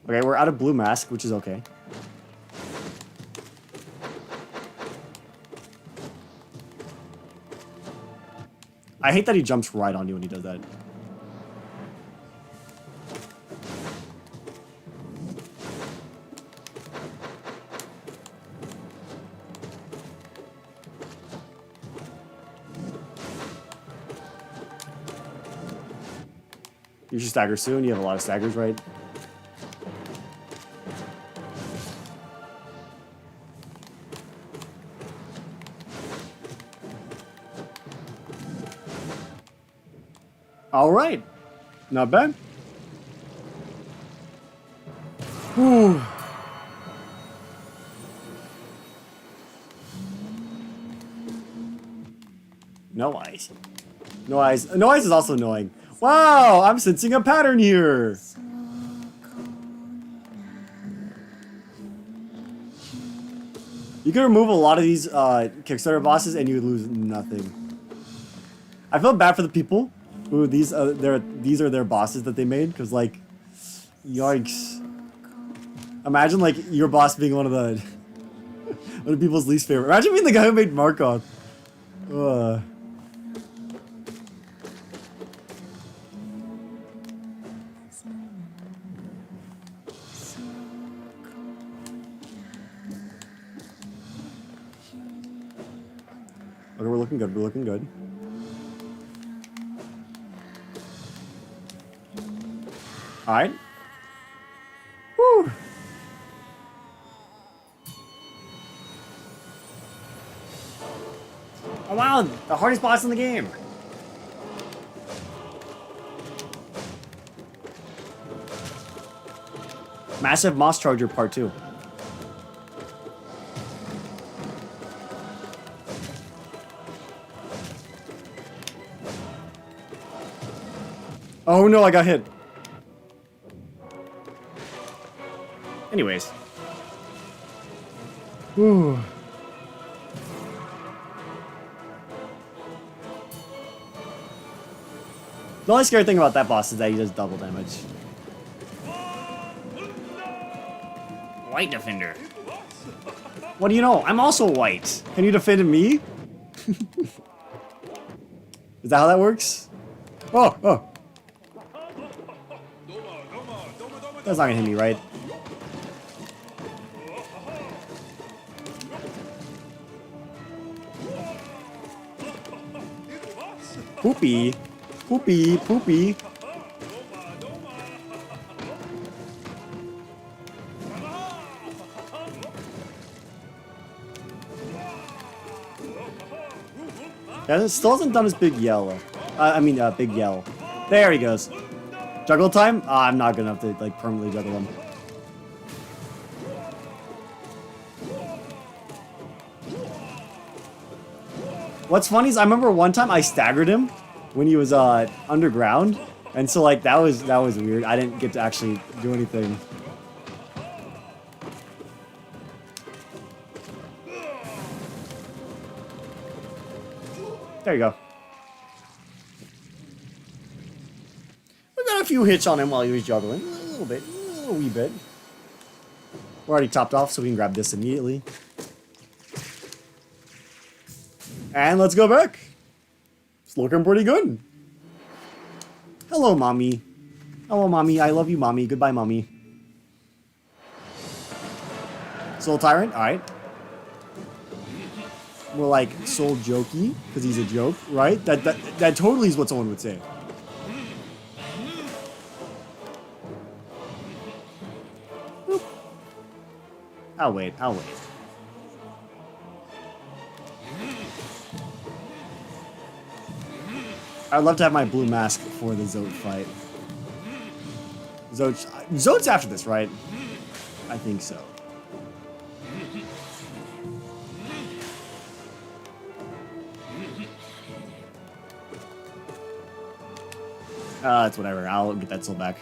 Okay, we're out of blue mask, which is okay. I hate that he jumps right on you when he does that. You should stagger soon. You have a lot of staggers, right? All right. Not bad. Whew. No eyes. No eyes. No eyes is also annoying. Wow, I'm sensing a pattern here. You can remove a lot of these Kickstarter bosses and you would lose nothing. I feel bad for the people who these are their bosses that they made, because like, yikes. Imagine like your boss being one of the people's least favorite. Imagine being the guy who made Markov. Okay, we're looking good. We're looking good. All right. Woo. Oh wow, the hardest boss in the game. Massive Moss Charger Part 2. Oh no, I got hit. Anyways. Ooh. The only scary thing about that boss is that he does double damage. White defender. What do you know? I'm also white. Can you defend me? Is that how that works? Oh. That's not gonna hit me, right? Poopy. Poopy, poopy. Yeah, it still hasn't done his big yell. Big yell. There he goes. Juggle time? I'm not gonna have to like permanently juggle him. What's funny is I remember one time I staggered him when he was underground, and so like that was weird. I didn't get to actually do anything. There you go. We got a few hits on him while he was juggling. A little wee bit. We're already topped off, so we can grab this immediately. And let's go back. It's looking pretty good. Hello, mommy. Hello, mommy. I love you, mommy. Goodbye, mommy. Soul Tyrant. All right. More like Soul Jokey, because he's a joke, right? That totally is what someone would say. I'll wait. I'd love to have my blue mask for the Zote fight. Zote's after this, right? I think so. It's whatever. I'll get that soul back.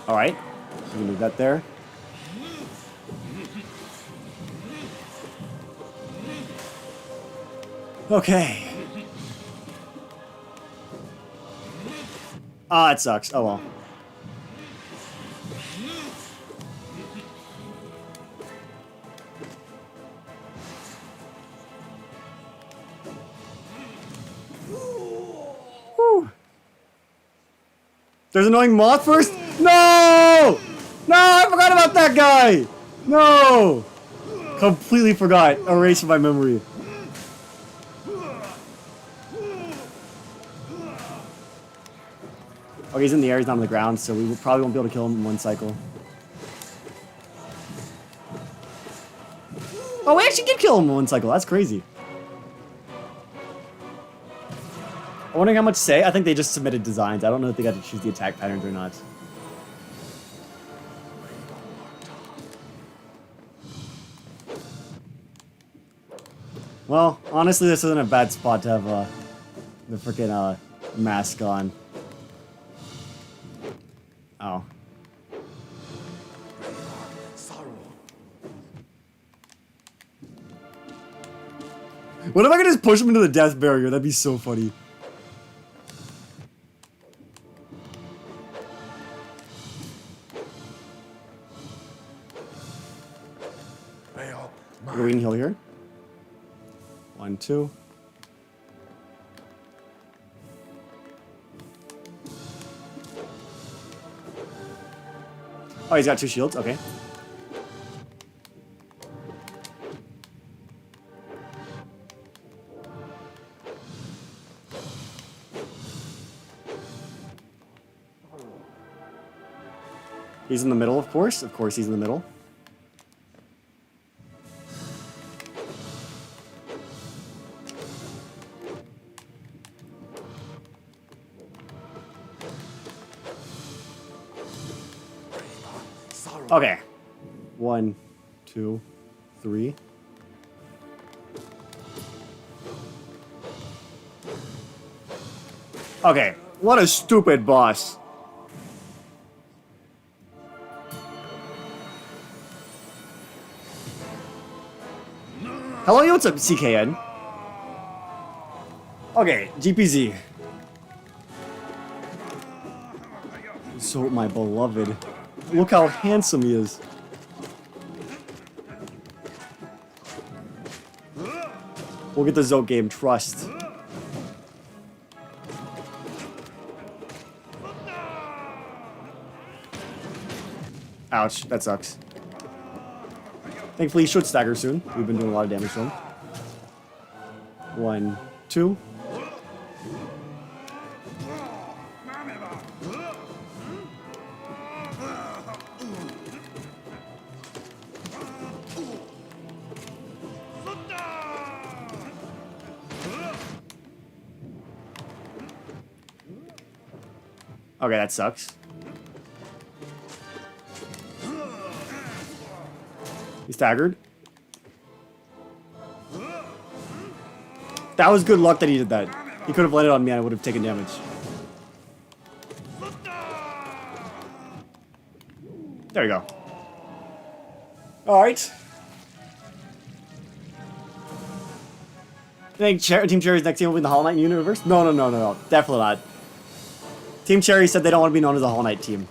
All right, we can leave that there. Okay. Ah, it sucks. Oh well. Whew. There's an annoying moth first? No! No, I forgot about that guy! No! Completely forgot. Erased from my memory. Okay, he's in the air, he's not on the ground, so we probably won't be able to kill him in one cycle. Oh, we actually did kill him in one cycle. That's crazy. I'm wondering how much say. I think they just submitted designs. I don't know if they got to choose the attack patterns or not. Well, honestly, this isn't a bad spot to have the freaking mask on. Oh. What if I could just push him into the death barrier? That'd be so funny. Green heal here. 1, 2. Oh, he's got 2 shields. Okay. He's in the middle, of course. Of course, he's in the middle. Okay. 1, 2, 3. Okay. What a stupid boss. Hello, what's up, CKN? Okay, GPZ. So, my beloved. Look how handsome he is. We'll get the Zote game, trust. Ouch, that sucks. Thankfully, he should stagger soon. We've been doing a lot of damage to him. 1, 2. Okay, that sucks. He's staggered. That was good luck that he did that. He could have landed on me and I would have taken damage. There we go. Alright. You think Team Cherry's next team will be in the Hollow Knight universe? No. Definitely not. Team Cherry said they don't want to be known as a Hollow Knight team.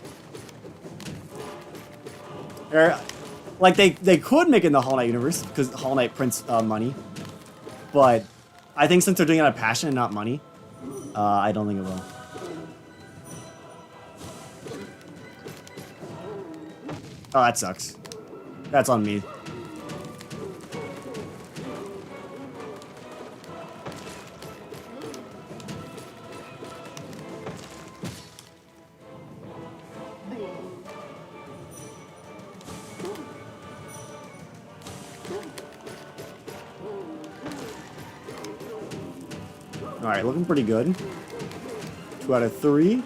Like, they could make it in the Hollow Knight universe, because Hollow Knight prints money. But I think since they're doing it out of passion and not money, I don't think it will. Oh, that sucks. That's on me. Alright, looking pretty good. 2 out of 3.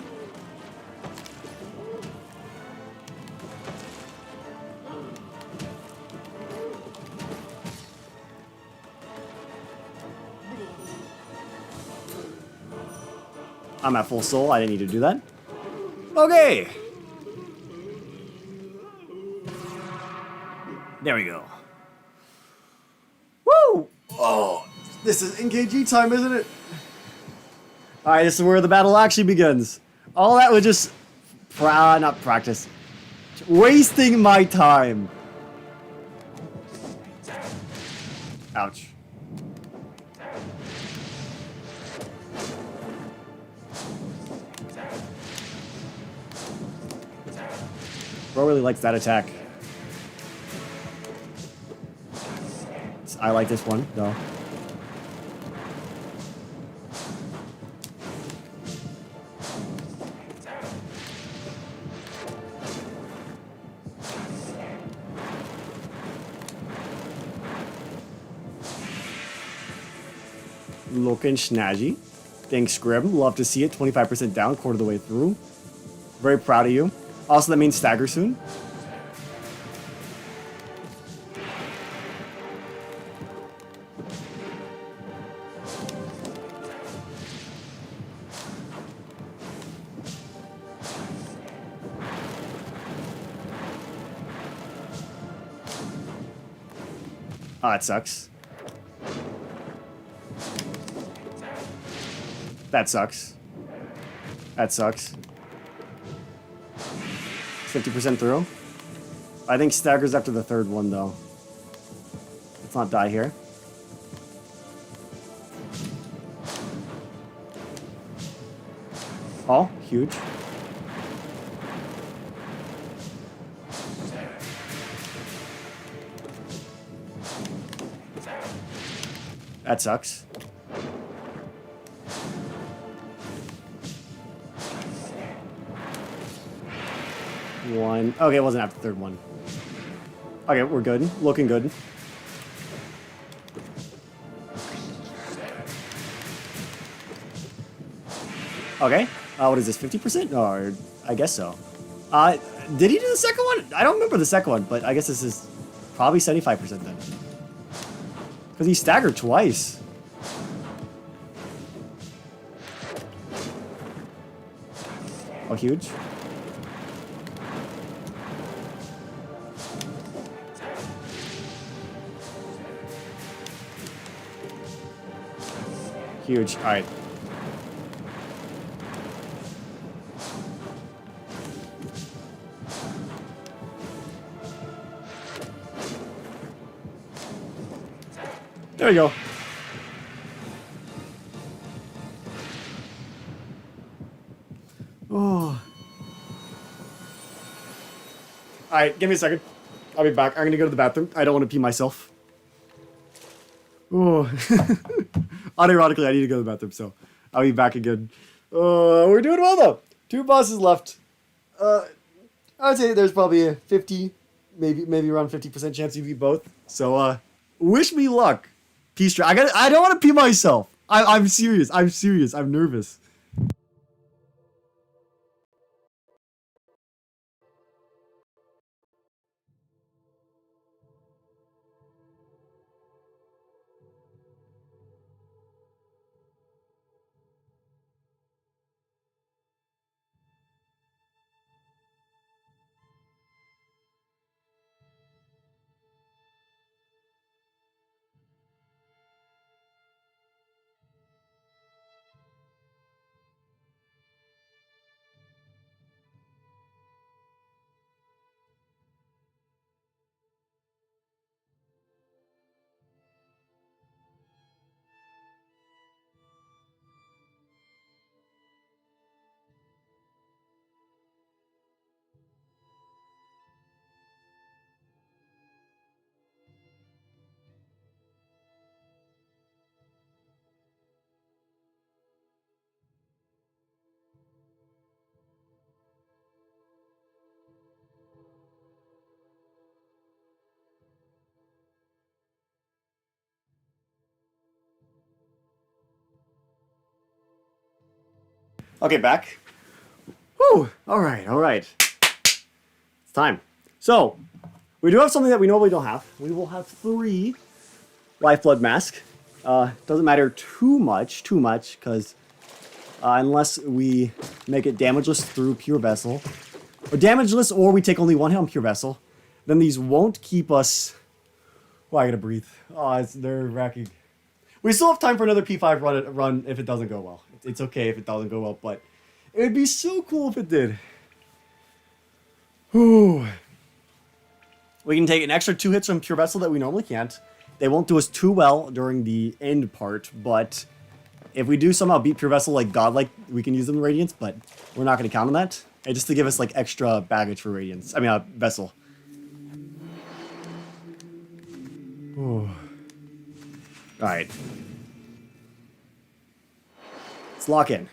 I'm at full soul. I didn't need to do that. Okay. There we go. Woo! Oh, this is NKG time, isn't it? Alright, this is where the battle actually begins. All that was just... not practice. Wasting my time. Ouch. Bro really likes that attack. I like this one, though. Looking snazzy. Thanks, Grim. Love to see it. 25% down, quarter of the way through. Very proud of you. Also, that means stagger soon. Ah, that sucks. That sucks. That sucks. 50% through. I think staggers after the third one, though. Let's not die here. Oh, huge. That sucks. One. Okay, it wasn't after the third one. Okay, we're good. Looking good. Okay. What is this? 50%? Or I guess so. Did he do the second one? I don't remember the second one, but I guess this is probably 75% then. Because he staggered twice. Oh, huge. Huge. All right. There we go. Oh. Alright, give me a second. I'll be back. I'm gonna go to the bathroom. I don't want to pee myself. Oh. Unironically, I need to go to the bathroom, so I'll be back again. We're doing well, though. 2 bosses left. I would say there's probably a 50, maybe around 50% chance you beat both. So, wish me luck. Peace. I don't want to pee myself. I'm serious. I'm serious. I'm nervous. Okay, back. Whew. All right, all right. It's time. So, we do have something that we normally don't have. We will have 3 Lifeblood Mask. Doesn't matter too much, because unless we make it damageless through Pure Vessel, or damageless, or we take only 1 hit on Pure Vessel, then these won't keep us... Oh, I gotta breathe. Oh, they're wracking. We still have time for another P5 run if it doesn't go well. It's okay if it doesn't go well, but it would be so cool if it did. Whew. We can take an extra 2 hits from Pure Vessel that we normally can't. They won't do us too well during the end part, but if we do somehow beat Pure Vessel like godlike, we can use them in Radiance, but we're not going to count on that. And just to give us like extra baggage for Radiance. I mean, Vessel. Alright. Let's lock in.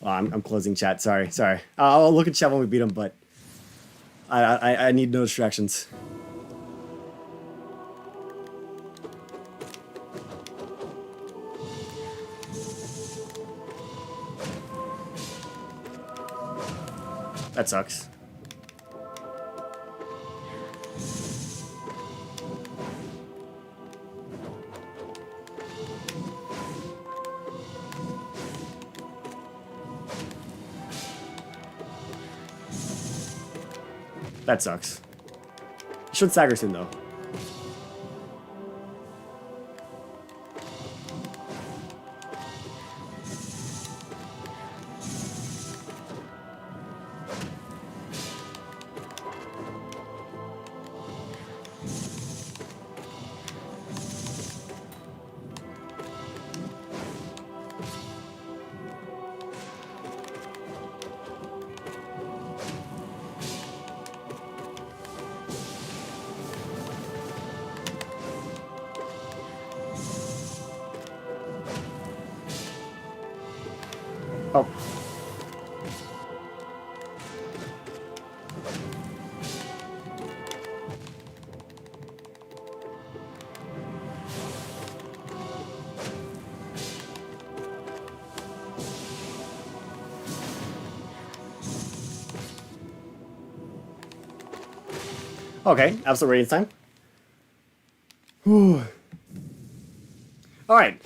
Oh, I'm closing chat. Sorry. I'll look at chat when we beat him, but I need no distractions. That sucks. That sucks. Should stagger soon, though. Oh. Okay, absolute radiance time. Whew. Alright.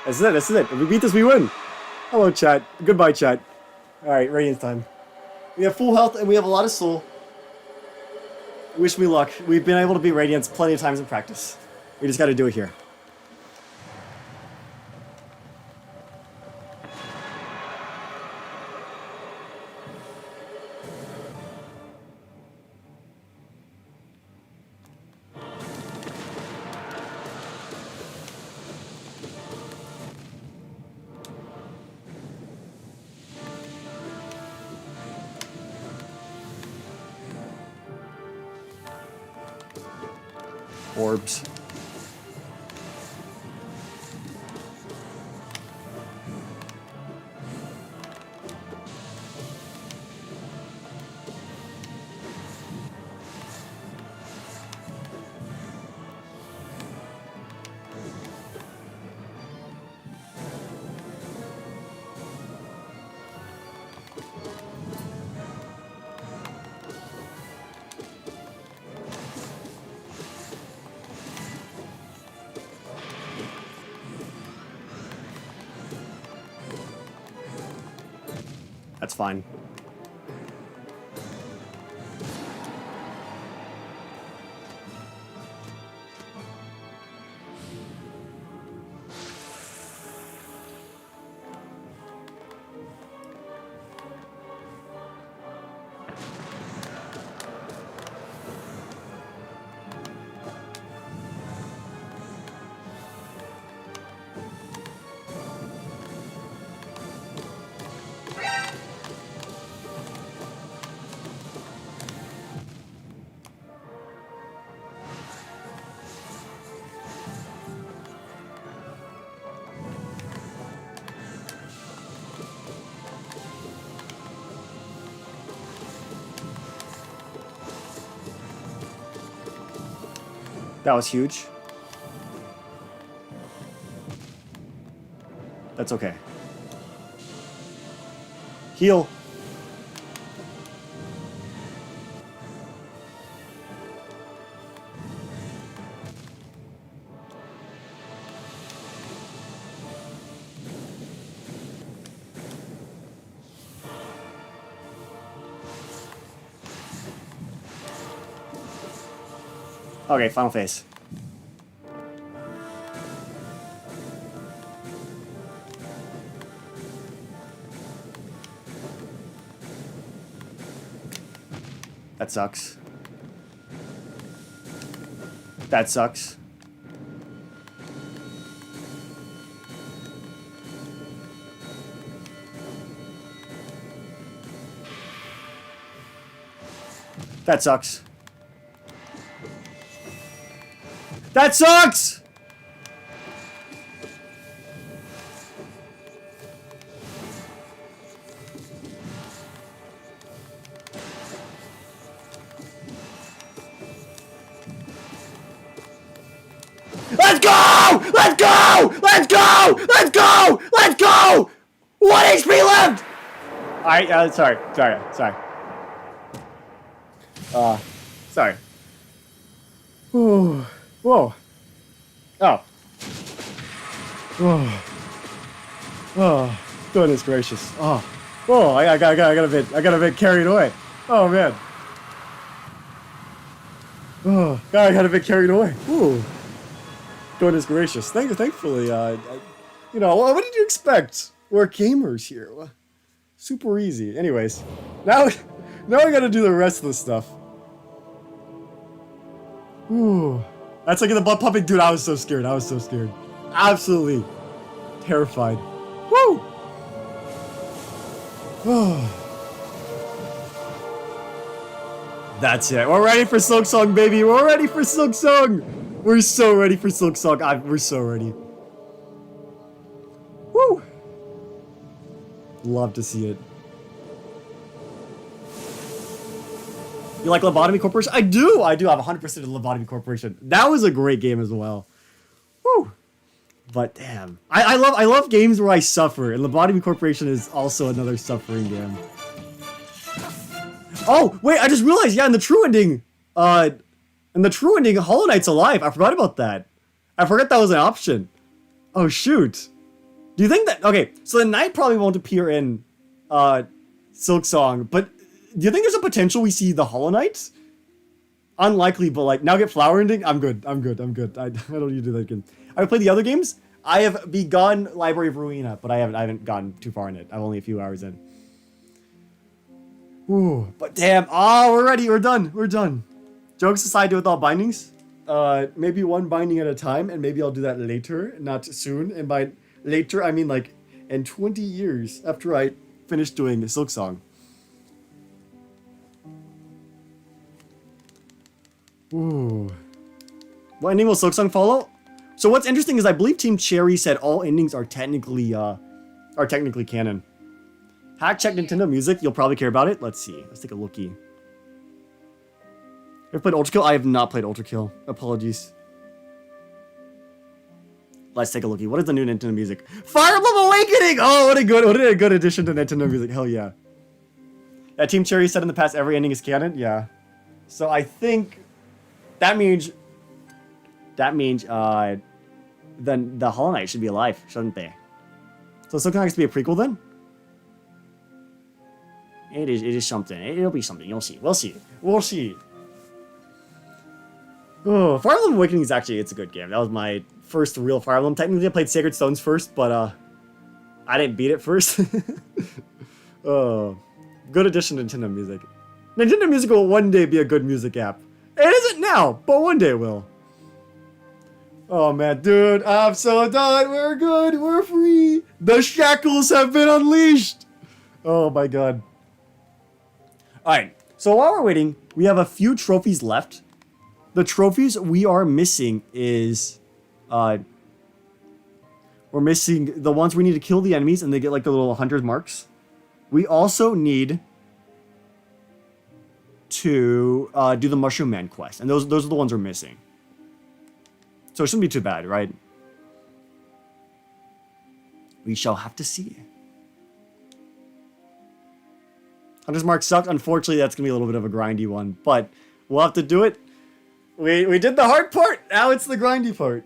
This is it. If we beat this, we win. Hello, chat. Goodbye, chat. Alright, radiance time. We have full health and we have a lot of soul. Wish me luck. We've been able to beat Radiance plenty of times in practice. We just gotta do it here. Orbs. That's fine. That was huge. That's okay. Heal. Okay, final phase. That sucks. That sucks. That sucks. That sucks! Let's go! Let's go! Let's go! Let's go! Let's go! 1 HP left! Alright, sorry. Sorry. Whoa. Whoa. Oh. Oh. Oh. Goodness gracious. Oh. Whoa, I got a bit carried away. Oh man. Oh, God, I got a bit carried away. Ooh. Goodness gracious. Thankfully, you know, what did you expect? We're gamers here. Super easy. Anyways, now I gotta do the rest of the stuff. Ooh. That's like in the butt pumping. Dude, I was so scared. Absolutely terrified. Woo! That's it. We're ready for Silksong, baby. We're ready for Silksong. We're so ready for Silksong. We're so ready. Woo! Love to see it. You like Lobotomy Corporation? I do. I have 100% of Lobotomy Corporation. That was a great game as well. Woo! But damn, I love games where I suffer, and Lobotomy Corporation is also another suffering game. Oh wait, I just realized. Yeah, in the true ending, Hollow Knight's alive. I forgot about that. I forgot that was an option. Oh shoot. Do you think that? Okay, so the knight probably won't appear in Silksong, but do you think there's a potential we see the Hollow Knight? Unlikely, but like now get flower ending. I'm good. I don't need to do that again. I've played the other games. I have begun Library of Ruina, but I haven't gotten too far in it. I'm only a few hours in. Ooh, but damn. Oh, we're ready. We're done. Jokes aside, with all bindings. Maybe one binding at a time, and maybe I'll do that later, not soon. And by later, I mean like in 20 years after I finish doing Silksong. Ooh. What ending will Silksong follow? So what's interesting is I believe Team Cherry said all endings are technically canon. Hack check Nintendo Music. You'll probably care about it. Let's see. Let's take a lookie. Ever played Ultra Kill? I have not played Ultra Kill. Apologies. Let's take a lookie. What is the new Nintendo Music? Fire Emblem Awakening! Oh, what a good addition to Nintendo Music. Hell yeah. Yeah, Team Cherry said in the past every ending is canon. Yeah. So I think that means then the Hollow Knight should be alive, shouldn't they? So Silksong has to be a prequel then? It is something. It'll be something. You'll see. We'll see. Oh, Fire Emblem Awakening is actually, it's a good game. That was my first real Fire Emblem. Technically I played Sacred Stones first, but I didn't beat it first. Oh, good addition to Nintendo Music. Nintendo Music will one day be a good music app. It isn't now, but one day it will. Oh man, dude, I'm so done. We're good. We're free. The shackles have been unleashed. Oh my god. Alright, so while we're waiting, we have a few trophies left. The trophies we are missing is... we're missing the ones we need to kill the enemies and they get like the little 100 marks. We also need to do the Mushroom Man quest. And those are the ones we're missing. So it shouldn't be too bad, right? We shall have to see. Hunter's Mark sucked. Unfortunately, that's going to be a little bit of a grindy one. But we'll have to do it. We did the hard part. Now it's the grindy part.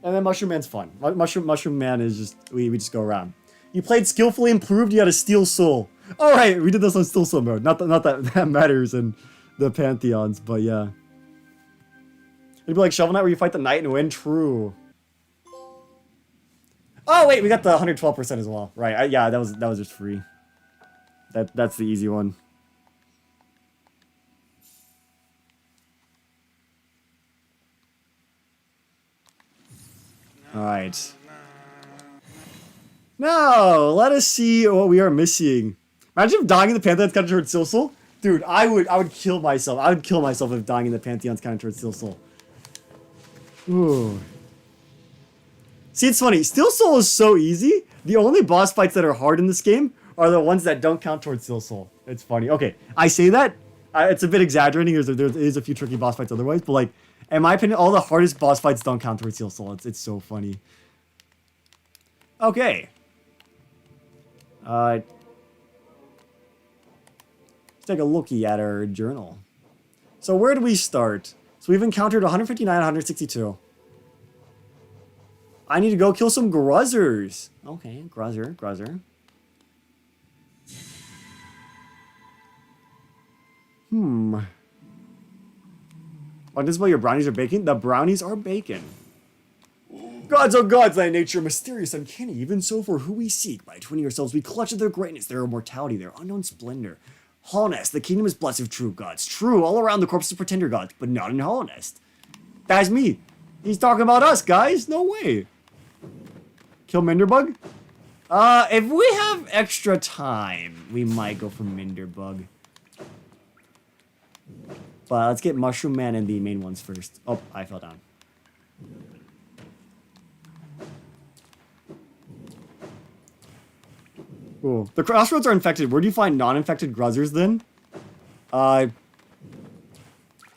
And then Mushroom Man's fun. Mushroom Man is just... We just go around. You played skillfully improved. You had a Steel Soul. Alright, we did this on Steel Soul mode. Not that matters in the Pantheons. But yeah. It'd be like Shovel Knight where you fight the knight and win. True. Oh, wait. We got the 112% as well. Right. Yeah, that was just free. That's the easy one. Alright. Now, let us see what we are missing. Imagine if dying in the Pantheon's counted towards Silksong. Dude, I would kill myself. I would kill myself if dying in the Pantheon's counted towards Silksong. Ooh. See, it's funny. Silksong is so easy. The only boss fights that are hard in this game are the ones that don't count towards Silksong. It's funny. Okay, I say that. It's a bit exaggerating. There is a few tricky boss fights otherwise, but like, in my opinion, all the hardest boss fights don't count towards Silksong. It's so funny. Okay. Let's take a looky at our journal. So where do we start? So we've encountered 159, 162. I need to go kill some Gruzzers. Okay, Gruzzer. Oh, this is why your brownies are baking? The brownies are baking. Gods, oh gods, thy nature mysterious, uncanny. Even so, for who we seek, by twinning ourselves, we clutch at their greatness, their immortality, their unknown splendor. Hollownest, the kingdom is blessed with true gods. True, all around the corpses of pretender gods, but not in Hollownest. That's me. He's talking about us, guys. No way. Kill Minderbug? If we have extra time, we might go for Minderbug. But let's get Mushroom Man and the main ones first. Oh, I fell down. Cool. The crossroads are infected. Where do you find non-infected Gruzzers then?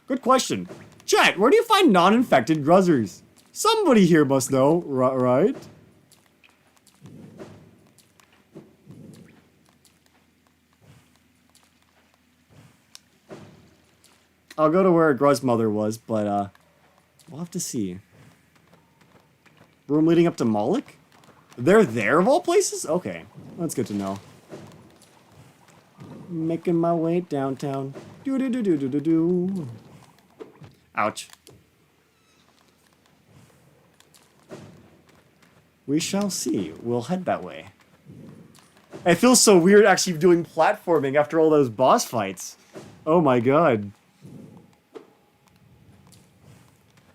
Good question. Chat, where do you find non-infected Gruzzers? Somebody here must know, right? I'll go to where Gruz's mother was, but we'll have to see. Room leading up to Moloch? They're there of all places? Okay, that's good to know. Making my way downtown. Do. Ouch. We shall see. We'll head that way. It feels so weird actually doing platforming after all those boss fights. Oh my god.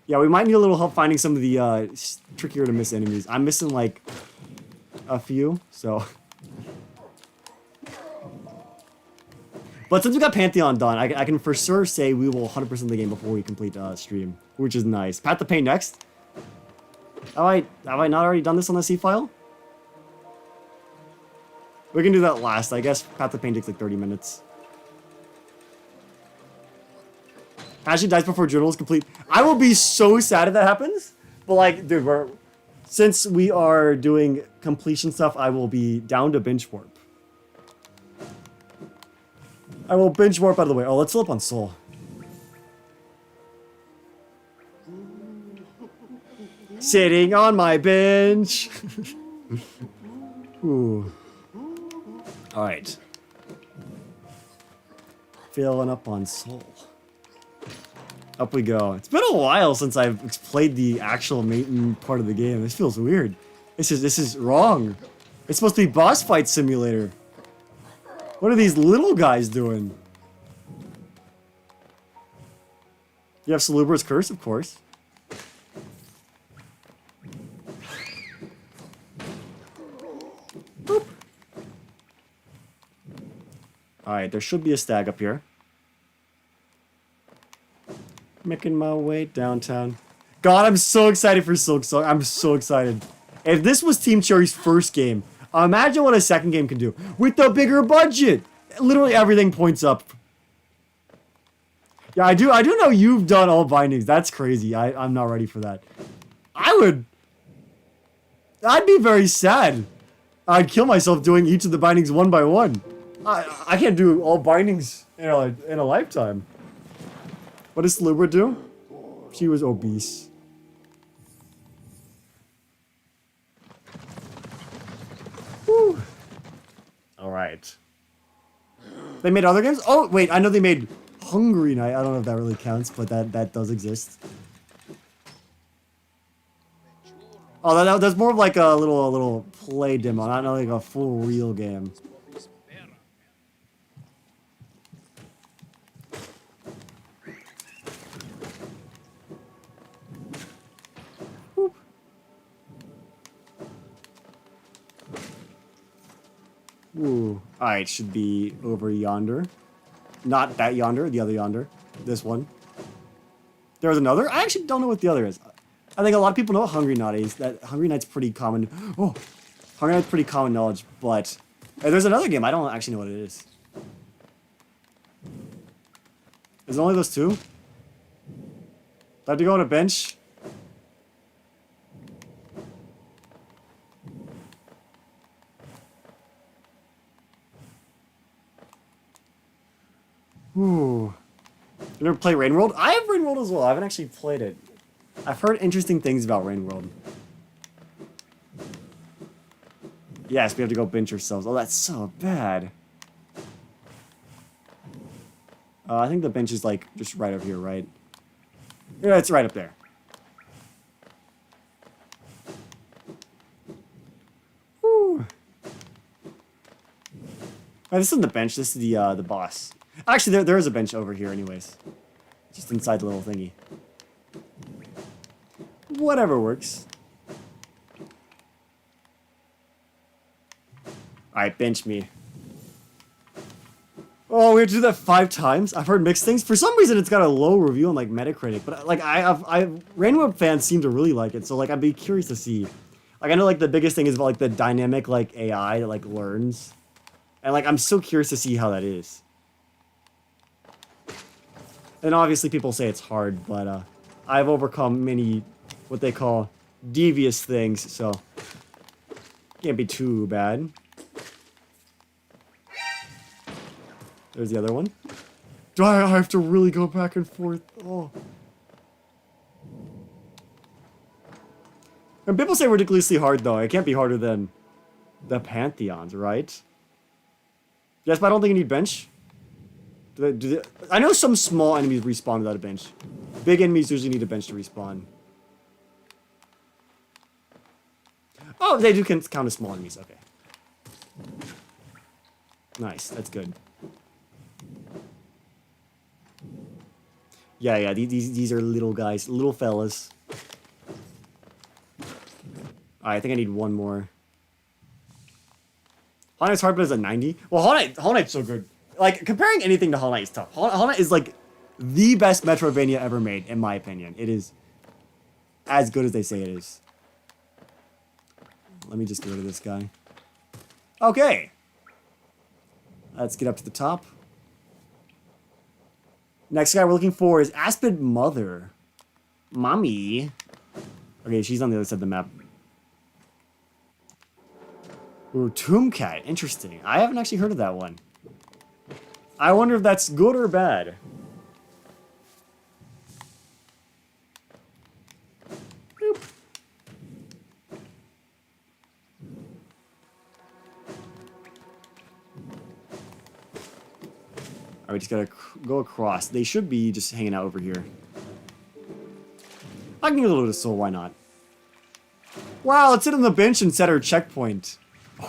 Yeah, we might need a little help finding some of the trickier to miss enemies. I'm missing like a few, so. But since we got Pantheon done, I can for sure say we will 100% the game before we complete stream, which is nice. Path to Pain next. Have I not already done this on the C file? We can do that last, I guess. Path to Pain takes like 30 minutes. Ashley dies before journal is complete. I will be so sad if that happens. But like, dude, since we are doing completion stuff, I will be down to binge warp. I will binge warp out of the way. Oh, let's fill up on soul. Sitting on my bench. Ooh. All right. Filling up on soul. Up we go. It's been a while since I've played the actual main part of the game. This feels weird. This is wrong. It's supposed to be boss fight simulator. What are these little guys doing? You have Salubra's Curse, of course. Boop. Alright, there should be a stag up here. Making my way downtown. God, I'm so excited for Silksong. I'm so excited. If this was Team Cherry's first game, imagine what a second game can do. With the bigger budget. Literally everything points up. Yeah, I do know you've done all bindings. That's crazy. I'm not ready for that. I would... I'd be very sad. I'd kill myself doing each of the bindings one by one. I can't do all bindings in a lifetime. What does Slubra do? She was obese. Whew. Alright. They made other games? Oh, wait, I know they made Hungry Night. I don't know if that really counts, but that does exist. Oh, that's more of like a little play demo, not like a full real game. Whoop. Ooh. Alright, should be over yonder. Not that yonder, the other yonder. This one. There was another? I actually don't know what the other is. I think a lot of people know what Hungry Night is. That Hungry Night's pretty common. Oh, Hungry Night's pretty common knowledge, but there's another game. I don't actually know what it is. Is it only those two? Do I have to go on a bench? Ooh. You never play Rain World? I have Rain World as well. I haven't actually played it. I've heard interesting things about Rain World. Yes, we have to go bench ourselves. Oh, that's so bad. I think the bench is like just right over here, right? Yeah, it's right up there. Whew. Oh, this isn't the bench. This is the boss. Actually, there is a bench over here, anyways. Just inside the little thingy. Whatever works. Alright, bench me. Oh, we have to do that 5 times? I've heard mixed things. For some reason, it's got a low review on, like, Metacritic. But, like, Rain World fans seem to really like it. So, like, I'd be curious to see. Like, I know, like, the biggest thing is about, like, the dynamic, like, AI that, like, learns. And, like, I'm so curious to see how that is. And obviously, people say it's hard. But, I've overcome many, what they call, devious things. So, can't be too bad. There's the other one. Do I have to really go back and forth? Oh. And people say ridiculously hard, though. It can't be harder than the Pantheons, right? Yes, but I don't think you need bench. Do they, I know some small enemies respawn without a bench. Big enemies usually need a bench to respawn. Oh, they do count as small enemies. Okay. Nice. That's good. Yeah, these are little guys, little fellas. Alright, I think I need one more. Hollow Knight's hard, but it's a 90? Well, Hollow Knight's so good. Like, comparing anything to Hollow Knight is tough. Hollow Knight is, like, the best Metroidvania ever made, in my opinion. It is as good as they say it is. Let me just get rid of this guy. Okay. Let's get up to the top. Next guy we're looking for is Aspid Mother. Mommy. Okay, she's on the other side of the map. Ooh, Tomb Cat. Interesting. I haven't actually heard of that one. I wonder if that's good or bad. Boop. Alright, we just gotta go across. They should be just hanging out over here. I can get a little bit of soul, why not? Wow, let's sit on the bench and set our checkpoint.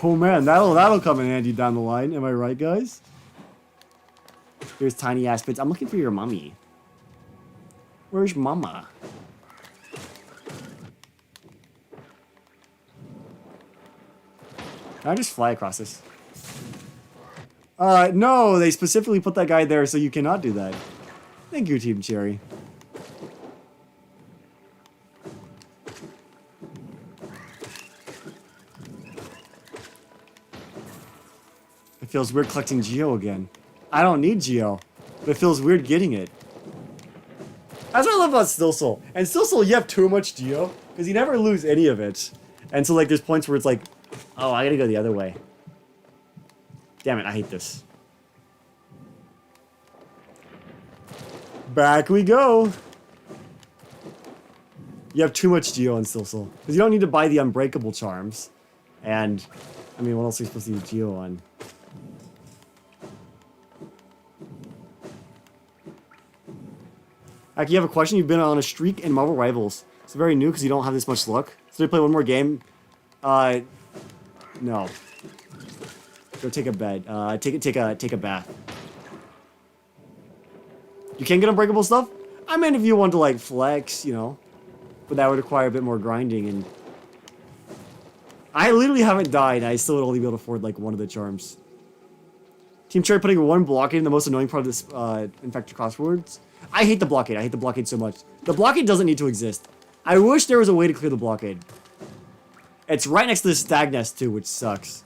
Oh man, that'll come in handy down the line. Am I right, guys? Here's tiny aspids. I'm looking for your mommy. Where's mama? Can I just fly across this? No, they specifically put that guy there so you cannot do that. Thank you, Team Cherry. It feels weird collecting Geo again. I don't need Geo, but it feels weird getting it. That's what I love about Silksong. And Silksong, you have too much Geo, because you never lose any of it. And so, like, there's points where it's like, oh, I gotta go the other way. Damn it, I hate this. Back we go. You have too much geo on Silksong. Because you don't need to buy the unbreakable charms. And, I mean, what else are you supposed to use geo on? Aki, you have a question? You've been on a streak in Marvel Rivals. It's very new because you don't have this much luck. So you play one more game? No. Go take a bed. Take a bath. You can get unbreakable stuff? I mean, if you want to, like, flex, you know. But that would require a bit more grinding, and... I literally haven't died, and I still would only be able to afford, like, one of the charms. Team Cherry putting one blockade in the most annoying part of this, Infector crosswords. I hate the blockade. I hate the blockade so much. The blockade doesn't need to exist. I wish there was a way to clear the blockade. It's right next to the stag nest, too, which sucks.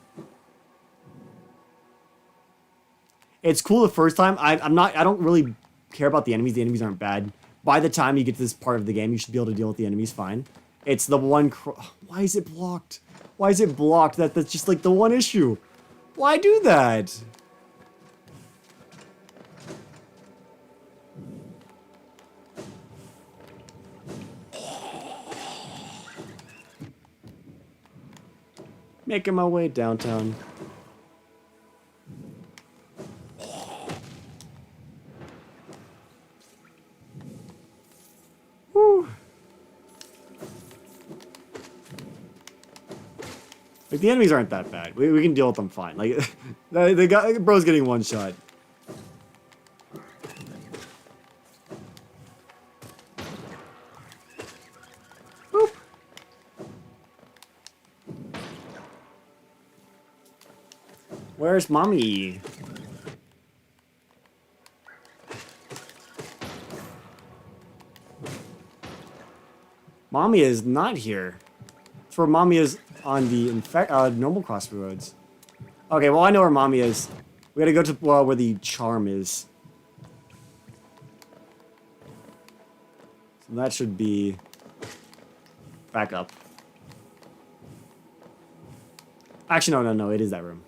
It's cool the first time. I don't really care about the enemies. The enemies aren't bad. By the time you get to this part of the game, you should be able to deal with the enemies fine. It's the one... Why is it blocked? Why is it blocked? That's just, like, the one issue. Why do that? Making my way downtown. Woo. Like, the enemies aren't that bad. We can deal with them fine. Like, bro's getting one shot. Boop. Where's mommy? Mommy is not here. It's where mommy is on the normal crossroads. Okay, well, I know where mommy is. We gotta go to where the charm is. So that should be back up. Actually, no, it is that room.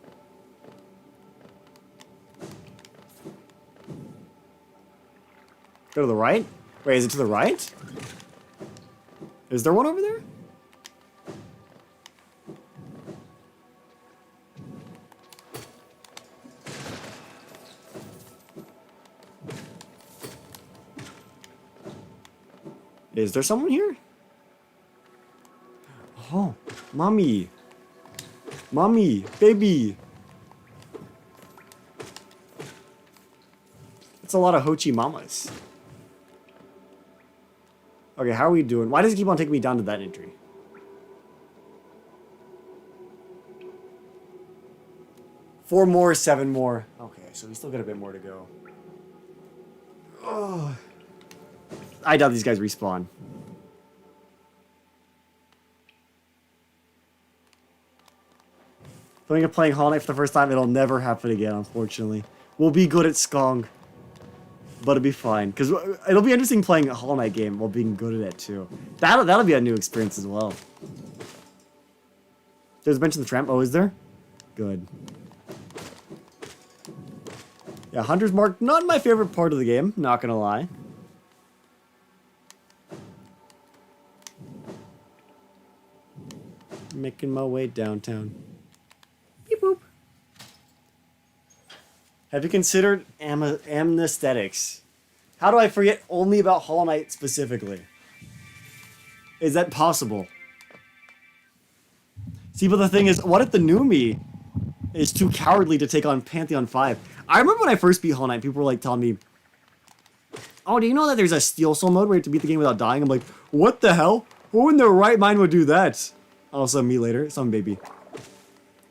Go to the right? Wait, is it to the right? Is there one over there? Is there someone here? Oh, mommy. Mommy, baby. That's a lot of Hochi mamas. Okay, how are we doing? Why does it keep on taking me down to that entry? Four more, 7 more. Okay, so we still got a bit more to go. Oh. I doubt these guys respawn. Thinking of playing Hollow Knight for the first time, it'll never happen again, unfortunately. We'll be good at Skong. But it'll be fine, because it'll be interesting playing a Hollow Knight game while being good at it, too. That'll be a new experience as well. There's a bench in the tram. Oh, is there? Good. Yeah, Hunter's Mark, not my favorite part of the game, not gonna lie. Making my way downtown. Beep boop. Have you considered anesthetics? How do I forget only about Hollow Knight specifically? Is that possible? See, but the thing is, what if the new me is too cowardly to take on Pantheon 5? I remember when I first beat Hollow Knight, people were like telling me, oh, do you know that there's a Steel Soul mode where you have to beat the game without dying? I'm like, what the hell? Who in their right mind would do that? Also, me later. Summon baby.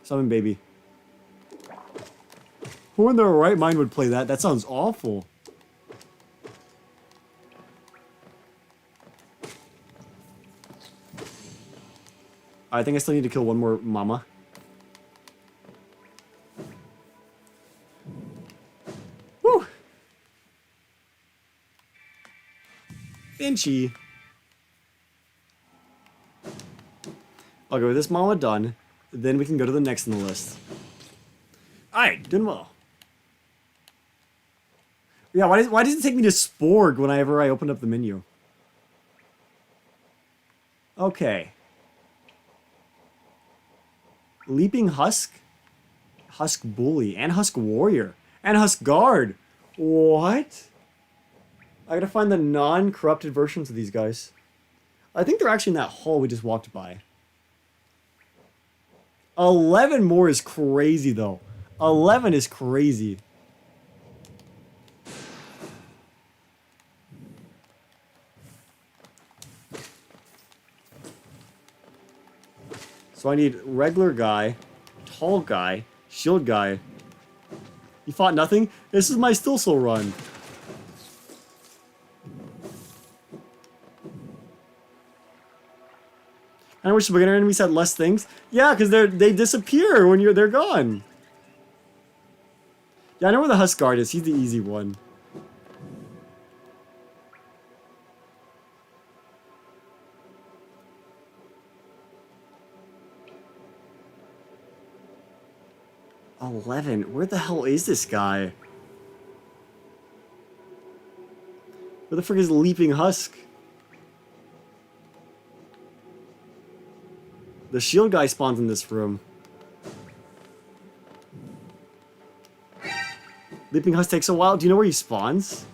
Summon baby. Who in their right mind would play that? That sounds awful. I think I still need to kill one more mama. Woo! Benchy. Okay, with this mama done, then we can go to the next on the list. Alright, doing well. Yeah, why does it take me to Sporg whenever I open up the menu? Okay. Leaping Husk? Husk Bully, and Husk Warrior, and Husk Guard. What? I gotta find the non-corrupted versions of these guys. I think they're actually in that hall we just walked by. 11 more is crazy, though. 11 is crazy. So I need regular guy, tall guy, shield guy. You fought nothing? This is my Still Soul run. I wish the beginner enemies had less things. Yeah, because they disappear when they're gone. Yeah, I know where the Husk Guard is. He's the easy one. $11. Where the hell is this guy? Where the frick is Leaping Husk? The shield guy spawns in this room. Leaping Husk takes a while. Do you know where he spawns?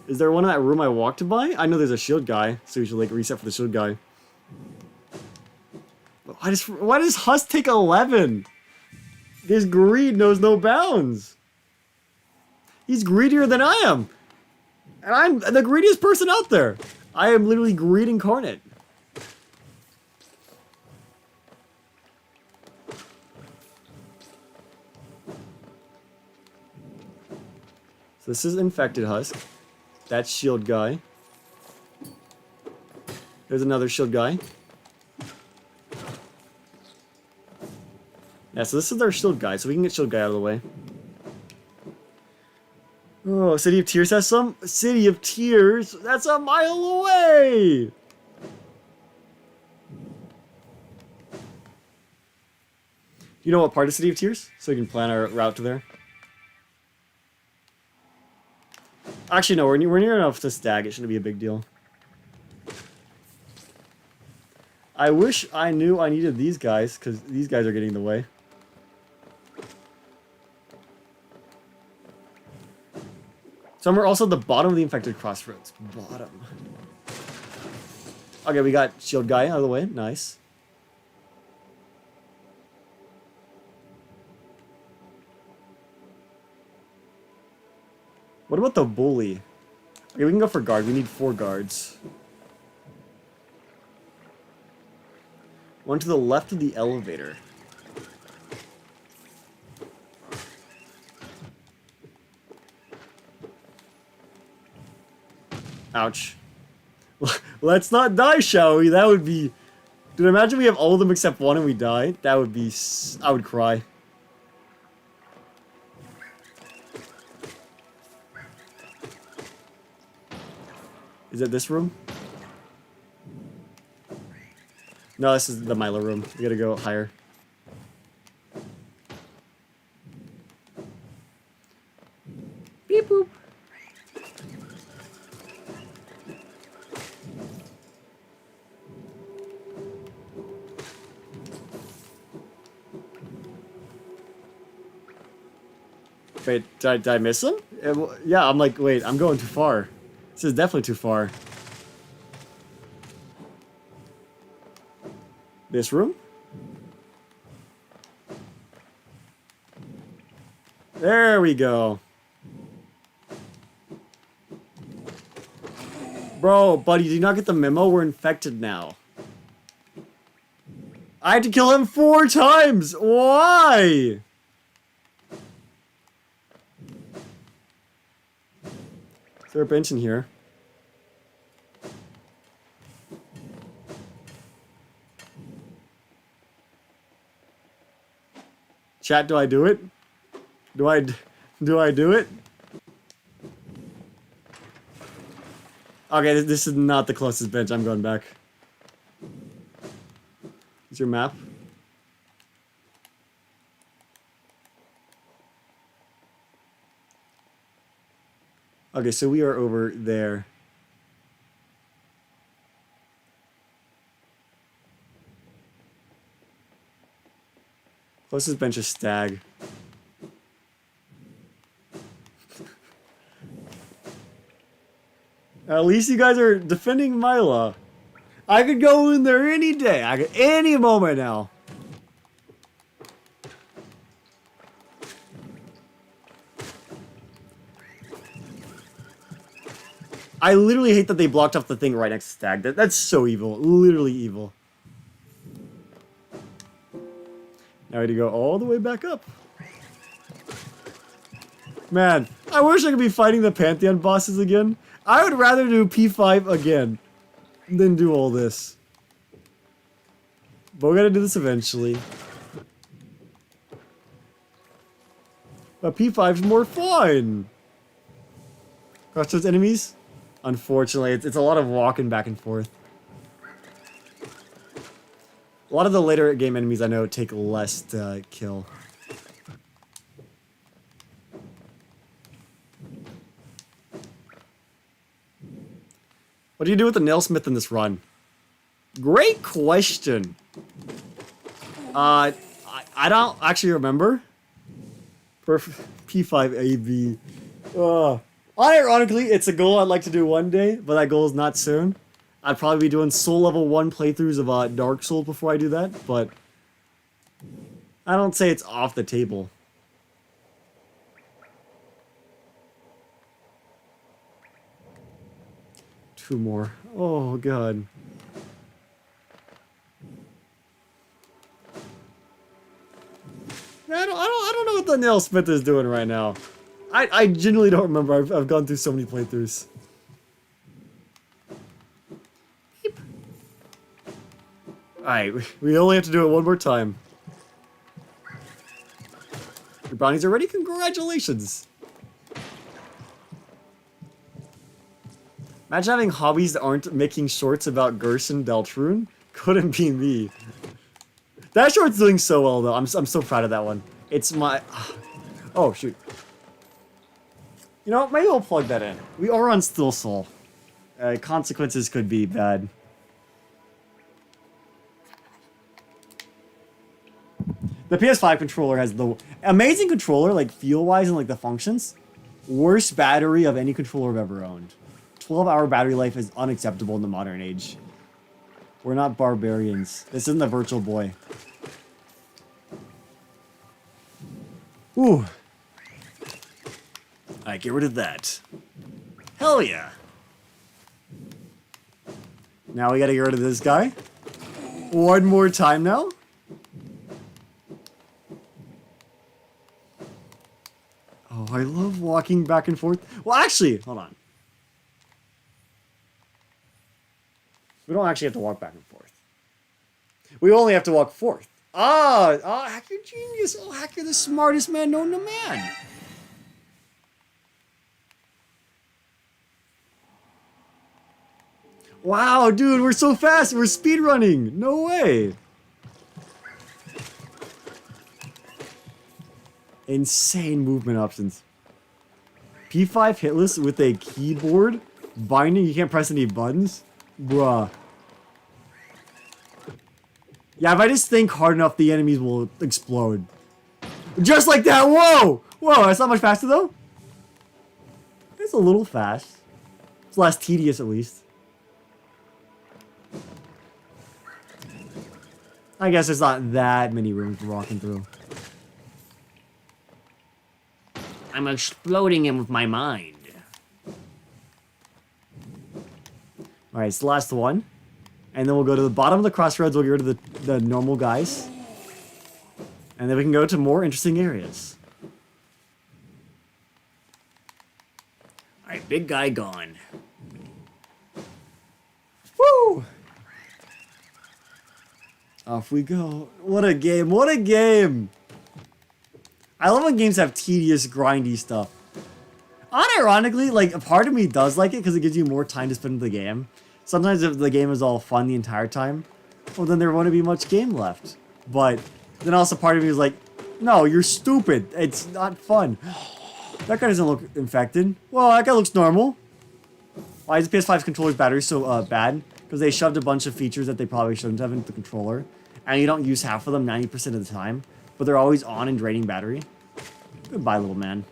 Is there one in that room I walked by? I know there's a shield guy, so we should like reset for the shield guy. But why does Husk take 11? His greed knows no bounds. He's greedier than I am. And I'm the greediest person out there. I am literally greed incarnate. So this is Infected Husk. That's Shield Guy. There's another Shield Guy. Yeah, so this is our Shield Guy, so we can get Shield Guy out of the way. Oh, City of Tears has some? City of Tears? That's a mile away! You know what part of City of Tears? So we can plan our route to there. Actually, no, we're near enough to Stag. It shouldn't be a big deal. I wish I knew I needed these guys, because these guys are getting in the way. So we're also at the bottom of the Infected Crossroads. Bottom. Okay, we got Shield Guy out of the way. Nice. What about the Bully? Okay, we can go for guard. We need 4 guards. One to the left of the elevator. Ouch. Let's not die, shall we? That would be... Dude, imagine we have all of them except one and we die. That would be... I would cry. Is it this room? No, this is the Milo room. We gotta go higher. Beep boop. Wait, did I miss him? Yeah, I'm like, wait, I'm going too far. This is definitely too far. This room? There we go. Bro, buddy, did you not get the memo? We're infected now. I had to kill him 4 times! Why? Is there a bench in here? Chat, do I do it? Do I do it? Okay, this is not the closest bench. I'm going back. Is your map? Okay, so we are over there. Closest bench is Stag. At least you guys are defending Mila. I could go in there any day. I could any moment now. I literally hate that they blocked off the thing right next to Stag. That's so evil. Literally evil. Now I had to go all the way back up. Man, I wish I could be fighting the Pantheon bosses again. I would rather do P5 again than do all this. But we're gonna do this eventually. But P5's more fun. Crush those enemies? Unfortunately, it's a lot of walking back and forth. A lot of the later game enemies I know take less to kill. What do you do with the nailsmith in this run? Great question. I don't actually remember. P5AB. Unironically, it's a goal I'd like to do one day, but that goal is not soon. I'd probably be doing Soul Level 1 playthroughs of Dark Souls before I do that, but I don't say it's off the table. Two more. Oh, God. I don't know what the nailsmith is doing right now. I genuinely don't remember. I've gone through so many playthroughs. Alright, we only have to do it one more time. Your brownies are ready? Congratulations! Imagine having hobbies that aren't making shorts about Gerson Deltrune. Couldn't be me. That short's doing so well, though. I'm so proud of that one. It's my... Oh, shoot. You know, maybe I'll plug that in. We are on Still Soul. Consequences could be bad. The PS5 controller has the amazing controller, like feel-wise and like the functions. Worst battery of any controller I've ever owned. 12-hour battery life is unacceptable in the modern age. We're not barbarians. This isn't the Virtual Boy. Ooh. Alright, get rid of that. Hell yeah. Now we gotta get rid of this guy. One more time now. Oh, I love walking back and forth. Well, actually, hold on. We don't actually have to walk back and forth. We only have to walk forth. Hacker genius. Oh, Hacker, the smartest man known to man. Wow, dude, we're so fast. We're speedrunning. No way. Insane movement options. P5 hitless with a keyboard binding. You can't press any buttons. Bruh. Yeah, if I just think hard enough, the enemies will explode. Just like that. Whoa! Whoa, that's not much faster, though. It's a little fast. It's less tedious, at least. I guess there's not that many rooms we're walking through. I'm exploding him with my mind. Alright, it's the last one. And then we'll go to the bottom of the crossroads, we'll get rid of the normal guys. And then we can go to more interesting areas. Alright, big guy gone. Woo! Off we go. What a game, what a game! I love when games have tedious, grindy stuff. Unironically, like, a part of me does like it because it gives you more time to spend in the game. Sometimes if the game is all fun the entire time, well, then there wouldn't be much game left. But then also part of me was like, no, you're stupid. It's not fun. That guy doesn't look infected. Well, that guy looks normal. Why is the PS5's controller's battery so bad? Because they shoved a bunch of features that they probably shouldn't have into the controller. And you don't use half of them 90% of the time. But they're always on and draining battery. Goodbye, little man.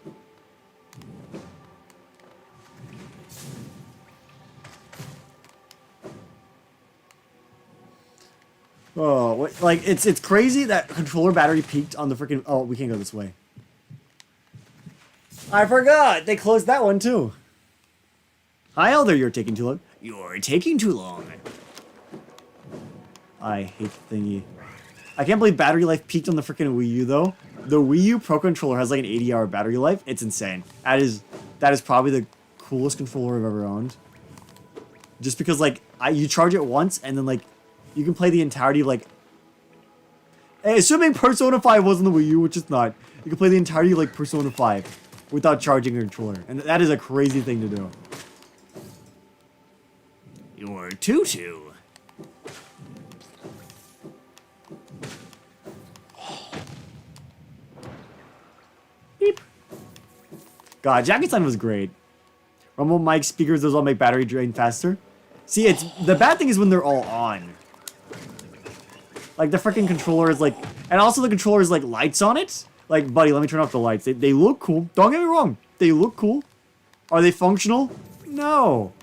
Oh, what, like, it's crazy that controller battery peaked on the freaking... Oh, we can't go this way. I forgot! They closed that one, too. Hi, Elder, you're taking too long. You're taking too long. I hate the thingy. I can't believe battery life peaked on the freaking Wii U, though. The Wii U Pro Controller has like an 80-hour battery life. It's insane. That is probably the coolest controller I've ever owned. Just because, like, you charge it once, and then, like, you can play the entirety of, like... Assuming Persona 5 wasn't the Wii U, which it's not, you can play the entirety of, like, Persona 5 without charging your controller. And that is a crazy thing to do. Your tutu. Beep. God, Jackie-san was great. Rumble mic speakers, those all make battery drain faster. See, it's the bad thing is when they're all on. Like, the freaking controller is like... And also the controller is like lights on it. Like, buddy, let me turn off the lights. They look cool. Don't get me wrong. They look cool. Are they functional? No.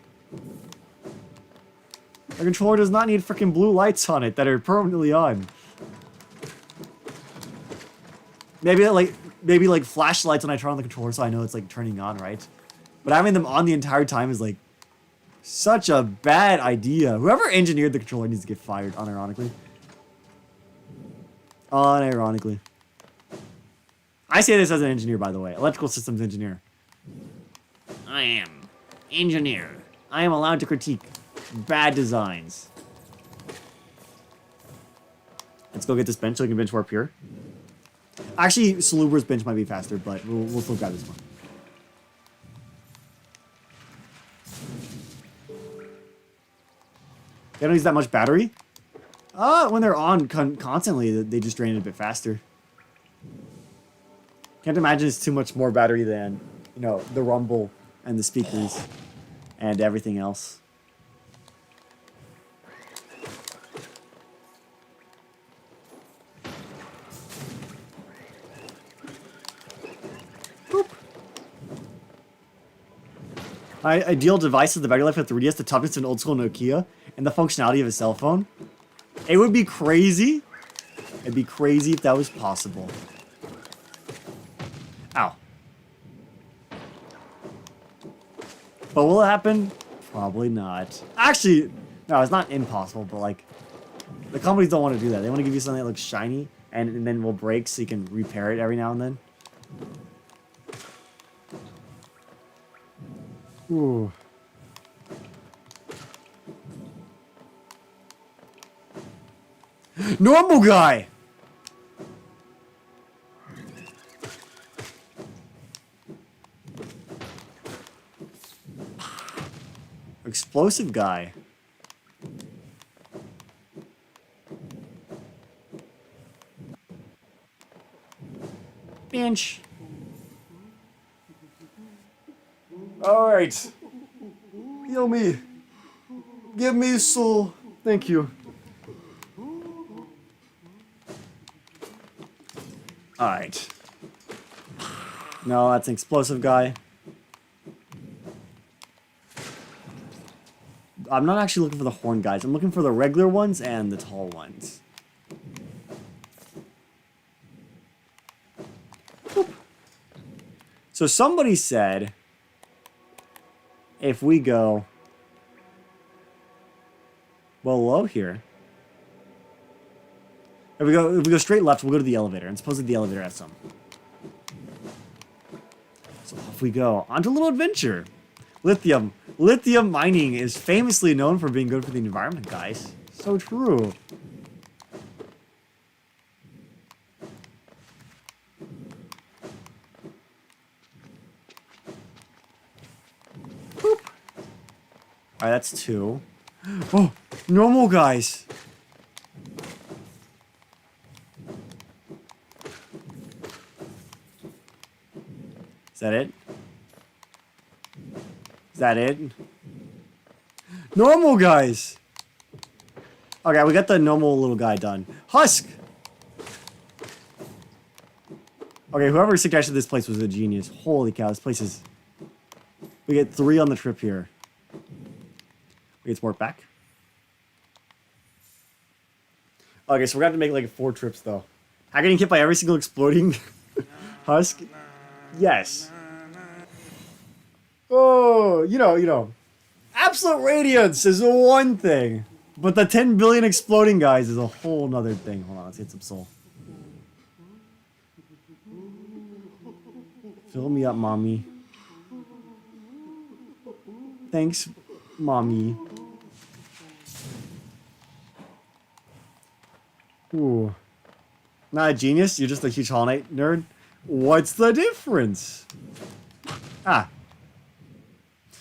The controller does not need freaking blue lights on it that are permanently on. Maybe like flashlights when I turn on the controller so I know it's like turning on, right? But having them on the entire time is like such a bad idea. Whoever engineered the controller needs to get fired, unironically. Unironically. I say this as an engineer, by the way. Electrical systems engineer. I am. Engineer. I am allowed to critique bad designs. Let's go get this bench so we can bench warp here. Actually, Salubra's bench might be faster, but we'll still grab this one. They don't use that much battery? When they're on constantly, they just drain it a bit faster. Can't imagine it's too much more battery than, you know, the rumble and the speakers and everything else. Boop. My ideal device is the battery life of 3DS, the toughness of an old school Nokia, and the functionality of a cell phone. It would be crazy. It'd be crazy if that was possible. Ow. But will it happen? Probably not. Actually, no, it's not impossible, but like, the companies don't want to do that. They want to give you something that looks shiny, and then will break so you can repair it every now and then. Ooh. Normal guy! Explosive guy. Bench. Alright. Heal me. Give me soul. Thank you. Alright. No, that's an explosive guy. I'm not actually looking for the horn guys. I'm looking for the regular ones and the tall ones. Boop. So somebody said, if we go below here, if we go straight left, we'll go to the elevator, and supposedly the elevator has some. So off we go onto a little adventure. Lithium. Lithium mining is famously known for being good for the environment, guys. So true. Boop. Alright, that's 2. Oh, normal guys. Is that it? Is that it? Normal guys! Okay, we got the normal little guy done. Husk! Okay, whoever suggested this place was a genius. Holy cow, this place is... We get 3 on the trip here. We get work back. Okay, so we're gonna have to make like 4 trips though. How getting hit by every single exploding husk? Yes. Oh, you know. Absolute radiance is one thing. But the 10 billion exploding guys is a whole nother thing. Hold on, let's get some soul. Fill me up, mommy. Thanks, mommy. Ooh. Not a genius? You're just a huge Hollow Knight nerd? What's the difference? Ah.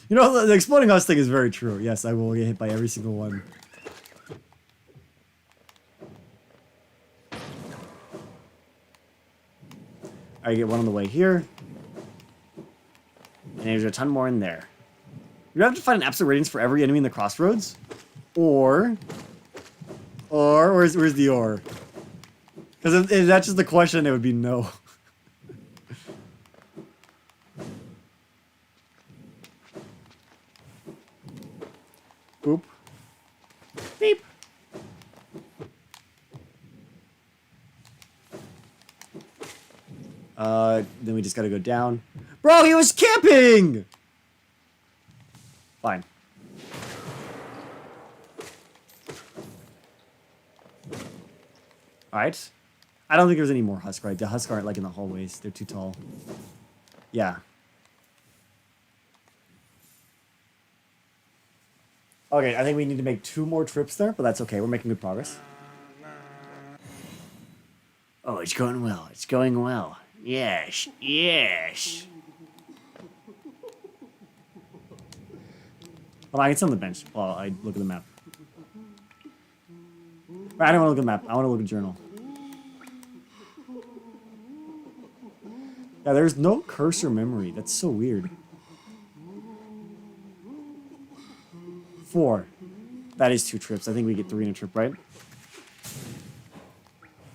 You know, the exploding husk thing is very true. Yes, I will get hit by every single one. I get one on the way here. And there's a ton more in there. You have to find an absolute radiance for every enemy in the crossroads? Where's the or? Because if that's just the question, it would be no. Boop. Beep. Then we just gotta go down. Bro, he was camping! Fine. Alright. I don't think there's any more husk, right? The husk aren't like in the hallways. They're too tall. Yeah. Okay, I think we need to make 2 more trips there, but that's okay. We're making good progress. Oh, it's going well. It's going well. Yes, yes. Hold on, I can sit on the bench while I look at the map. I don't want to look at the map. I want to look at the journal. Yeah, there's no cursor memory. That's so weird. 4. That is 2 trips. I think we get 3 in a trip, right?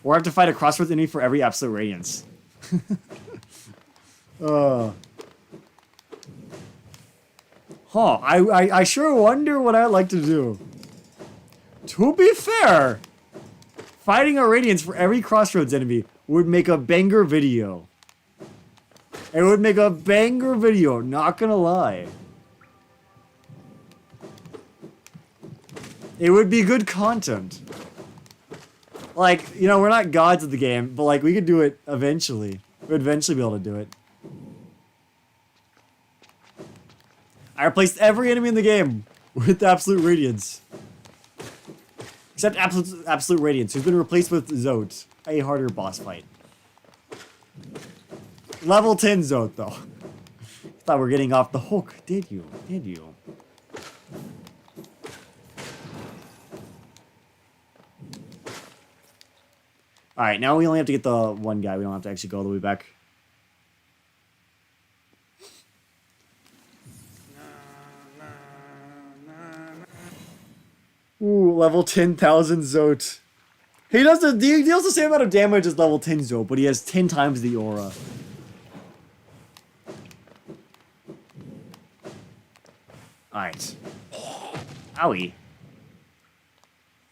Or I have to fight a crossroads enemy for every absolute radiance. I sure wonder what I'd like to do. To be fair, fighting a radiance for every crossroads enemy would make a banger video. It would make a banger video, not gonna lie. It would be good content. Like, you know, we're not gods of the game, but like we could do it eventually. We'd eventually be able to do it. I replaced every enemy in the game with Absolute Radiance. Except Absolute Radiance, who's been replaced with Zote, a harder boss fight. Level 10 Zote, though. Thought we were getting off the hook, did you? Did you? Alright, now we only have to get the one guy. We don't have to actually go all the way back. Ooh, level 10,000 Zote. He deals the same amount of damage as level 10 Zote, but he has 10 times the aura. Alright. Owie.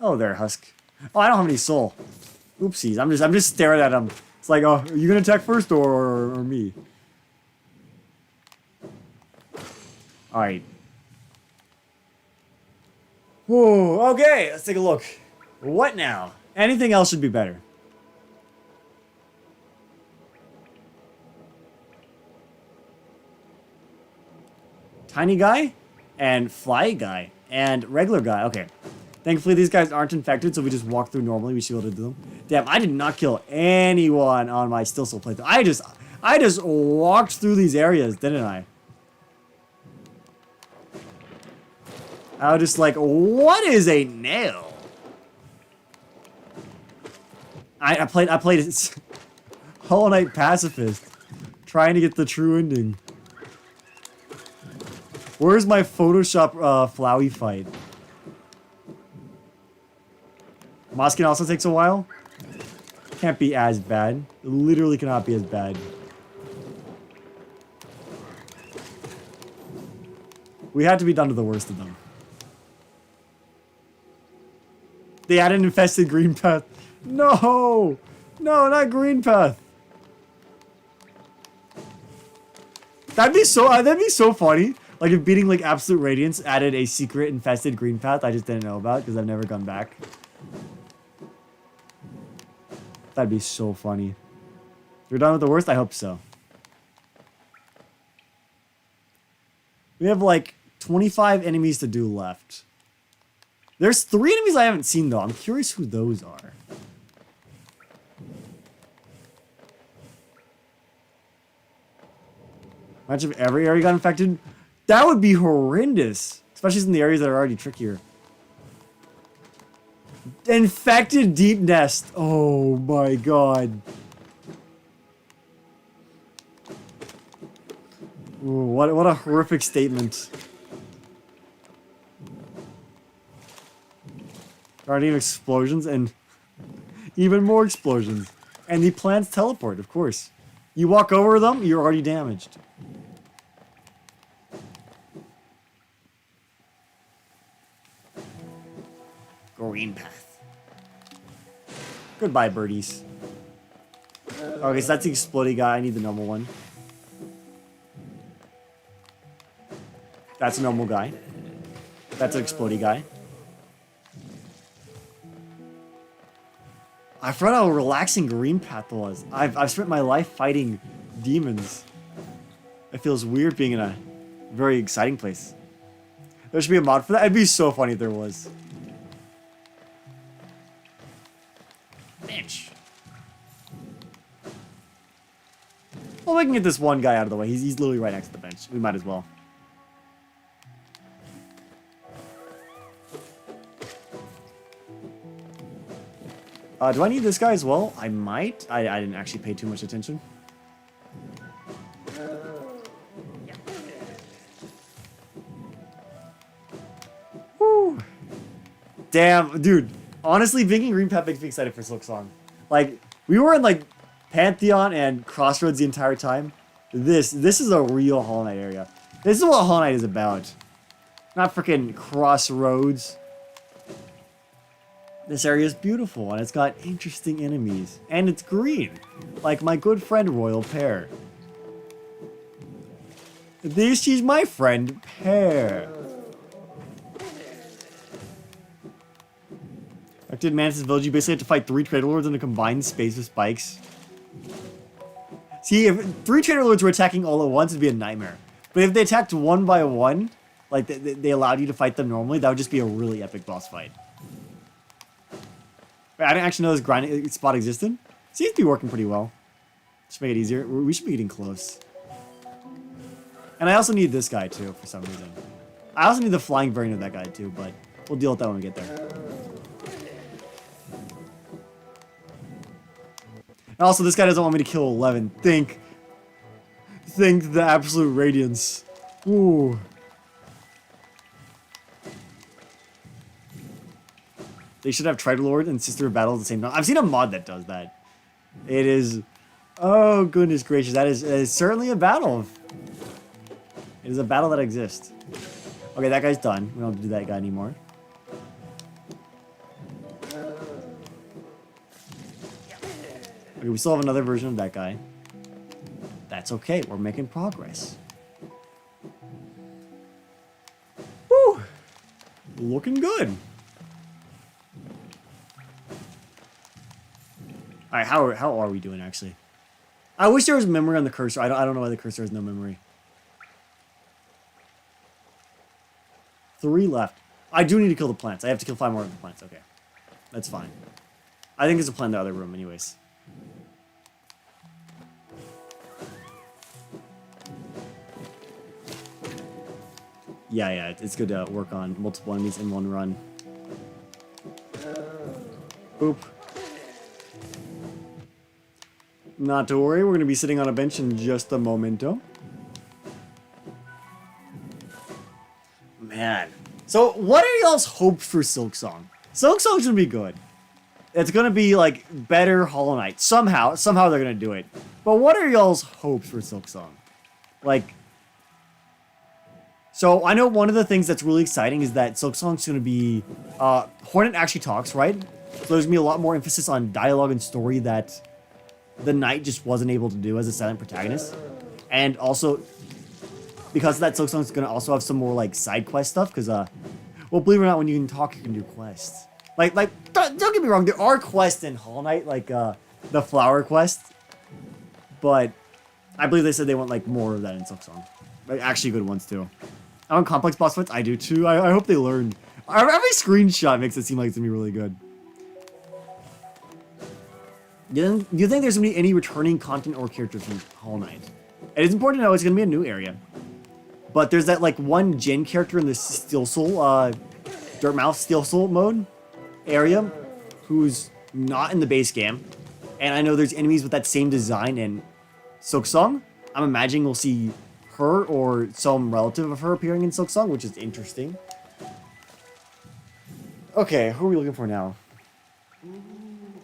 Oh, there, Husk. Oh, I don't have any soul. Oopsies, I'm just staring at him. It's like, oh, are you gonna attack first or me? Alright. Whoa, okay, let's take a look. What now? Anything else should be better. Tiny guy? And fly guy? And regular guy, okay. Thankfully, these guys aren't infected, so we just walk through normally. We should be able to do them. Damn, I did not kill anyone on my Still Soul playthrough. I just walked through these areas, didn't I? I was just like, what is a nail? I played Hollow Knight Pacifist, Trying to get the true ending. Where's my Photoshop Flowey fight? Moskin also takes a while. Can't be as bad. It literally cannot be as bad. We had to be done to the worst of them. They had an infested green path. No! No, not green path. That'd be so funny. Like if beating like Absolute Radiance added a secret infested green path I just didn't know about because I've never gone back. That'd be so funny. We're done with the worst? I hope so. We have like 25 enemies to do left. There's 3 enemies I haven't seen though. I'm curious who those are. Imagine if every area got infected. That would be horrendous. Especially in the areas that are already trickier. Infected deep nest. Oh my god. Ooh, what a horrific statement. Guardian explosions and even more explosions. And the plants teleport, of course. You walk over them, you're already damaged. Green path. Goodbye, birdies. Okay, so that's the exploding guy. I need the normal one. That's a normal guy. That's an exploding guy. I forgot how relaxing green path was. I've spent my life fighting demons. It feels weird being in a very exciting place. There should be a mod for that. It'd be so funny if there was. Bitch. Well, we can get this one guy out of the way. He's literally right next to the bench. We might as well. Do I need this guy as well? I might. I didn't actually pay too much attention. Woo. Damn, dude. Honestly, Vinking Green Path makes me excited for Silksong. Like, we were in, like, Pantheon and Crossroads the entire time. This is a real Hollow Knight area. This is what Hollow Knight is about. Not freaking Crossroads. This area is beautiful, and it's got interesting enemies. And it's green, like my good friend Royal Pear. This is my friend Pear. Active Mantis Village, you basically have to fight 3 Trader Lords in a combined space with spikes. See, if 3 Trader Lords were attacking all at once, it'd be a nightmare. But if they attacked one by one, like they allowed you to fight them normally, that would just be a really epic boss fight. Wait, I didn't actually know this grinding spot existed. Seems to be working pretty well. Just make it easier. We should be getting close. And I also need this guy too, for some reason. I also need the flying variant of that guy too, but we'll deal with that when we get there. And also, this guy doesn't want me to kill 11. Think the absolute radiance. Ooh. They should have Trader Lord and Sister of Battle at the same time. I've seen a mod that does that. It is... Oh, goodness gracious. That is certainly a battle. It is a battle that exists. Okay, that guy's done. We don't have to do that guy anymore. Okay, we still have another version of that guy. That's okay. We're making progress. Woo! Looking good. Alright, how are we doing, actually? I wish there was memory on the cursor. I don't know why the cursor has no memory. 3 left. I do need to kill the plants. I have to kill 5 more of the plants. Okay. That's fine. I think there's a plan in the other room anyways. Yeah, it's good to work on multiple enemies in one run. Boop. Not to worry, we're going to be sitting on a bench in just a momento. Man. So, what are y'all's hopes for Silksong? Silksong's gonna be good. It's gonna be, like, better Hollow Knight. Somehow they're gonna do it. But what are y'all's hopes for Silksong? Like... So, I know one of the things that's really exciting is that Silksong's gonna be... Hornet actually talks, right? So there's gonna be a lot more emphasis on dialogue and story that the Knight just wasn't able to do as a silent protagonist. And also... Because of that, Silksong's gonna also have some more, like, side quest stuff, because, well, believe it or not, when you can talk, you can do quests. Like, don't get me wrong, there are quests in Hollow Knight, like, the flower quest. But, I believe they said they want, like, more of that in Silksong. Like, actually good ones, too. I want complex boss fights, I do, too. I hope they learn. Every screenshot makes it seem like it's gonna be really good. Do you think there's gonna be any returning content or characters from Hollow Knight? It is important to know it's gonna be a new area. But there's that, like, one Jin character in the Steel Soul, Dirtmouth Steel Soul mode area who's not in the base game. And I know there's enemies with that same design in Silksong. I'm imagining we'll see her or some relative of her appearing in Silksong, which is interesting. Okay, who are we looking for now?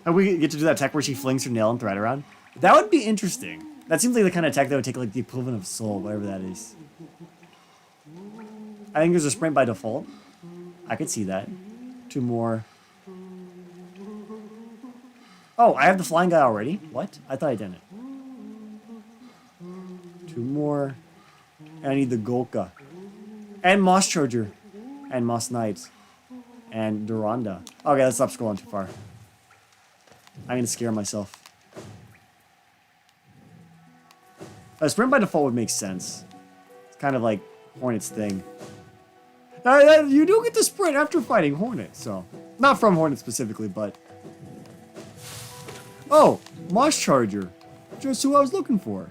How we get to do that tech where she flings her nail and thread around? That would be interesting. That seems like the kind of tech that would take, like, the equivalent of Soul, whatever that is. I think there's a sprint by default. I could see that. 2 more. Oh, I have the flying guy already? What? I thought I didn't. 2 more. And I need the Golka. And Moss Charger. And Moss Knight. And Duranda. Okay, let's stop scrolling too far. I'm gonna scare myself. A sprint by default would make sense. It's kind of like Hornet's thing. You do get to sprint after fighting Hornet, so... Not from Hornet specifically, but... Oh! Moss Charger! Just who I was looking for.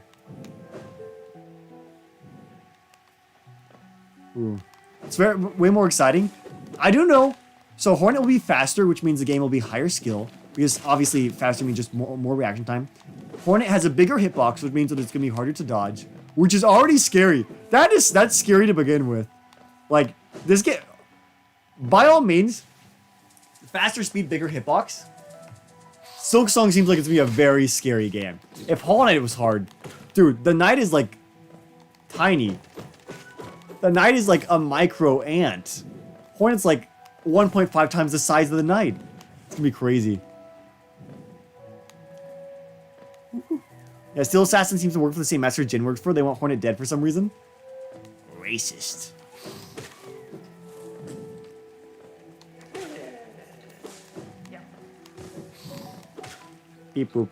Ooh. It's way more exciting. I do know. So Hornet will be faster, which means the game will be higher skill. Because obviously faster means just more reaction time. Hornet has a bigger hitbox, which means that it's going to be harder to dodge. Which is already scary. That's scary to begin with. Like... This game, by all means, faster speed, bigger hitbox. Silksong seems like it's gonna be a very scary game. If Hollow Knight was hard, dude, the Knight is like tiny. The Knight is like a micro ant. Hornet's like 1.5 times the size of the Knight. It's gonna be crazy. Yeah, Steel Assassin seems to work for the same master Jin works for. They want Hornet dead for some reason. Racist. Beep boop.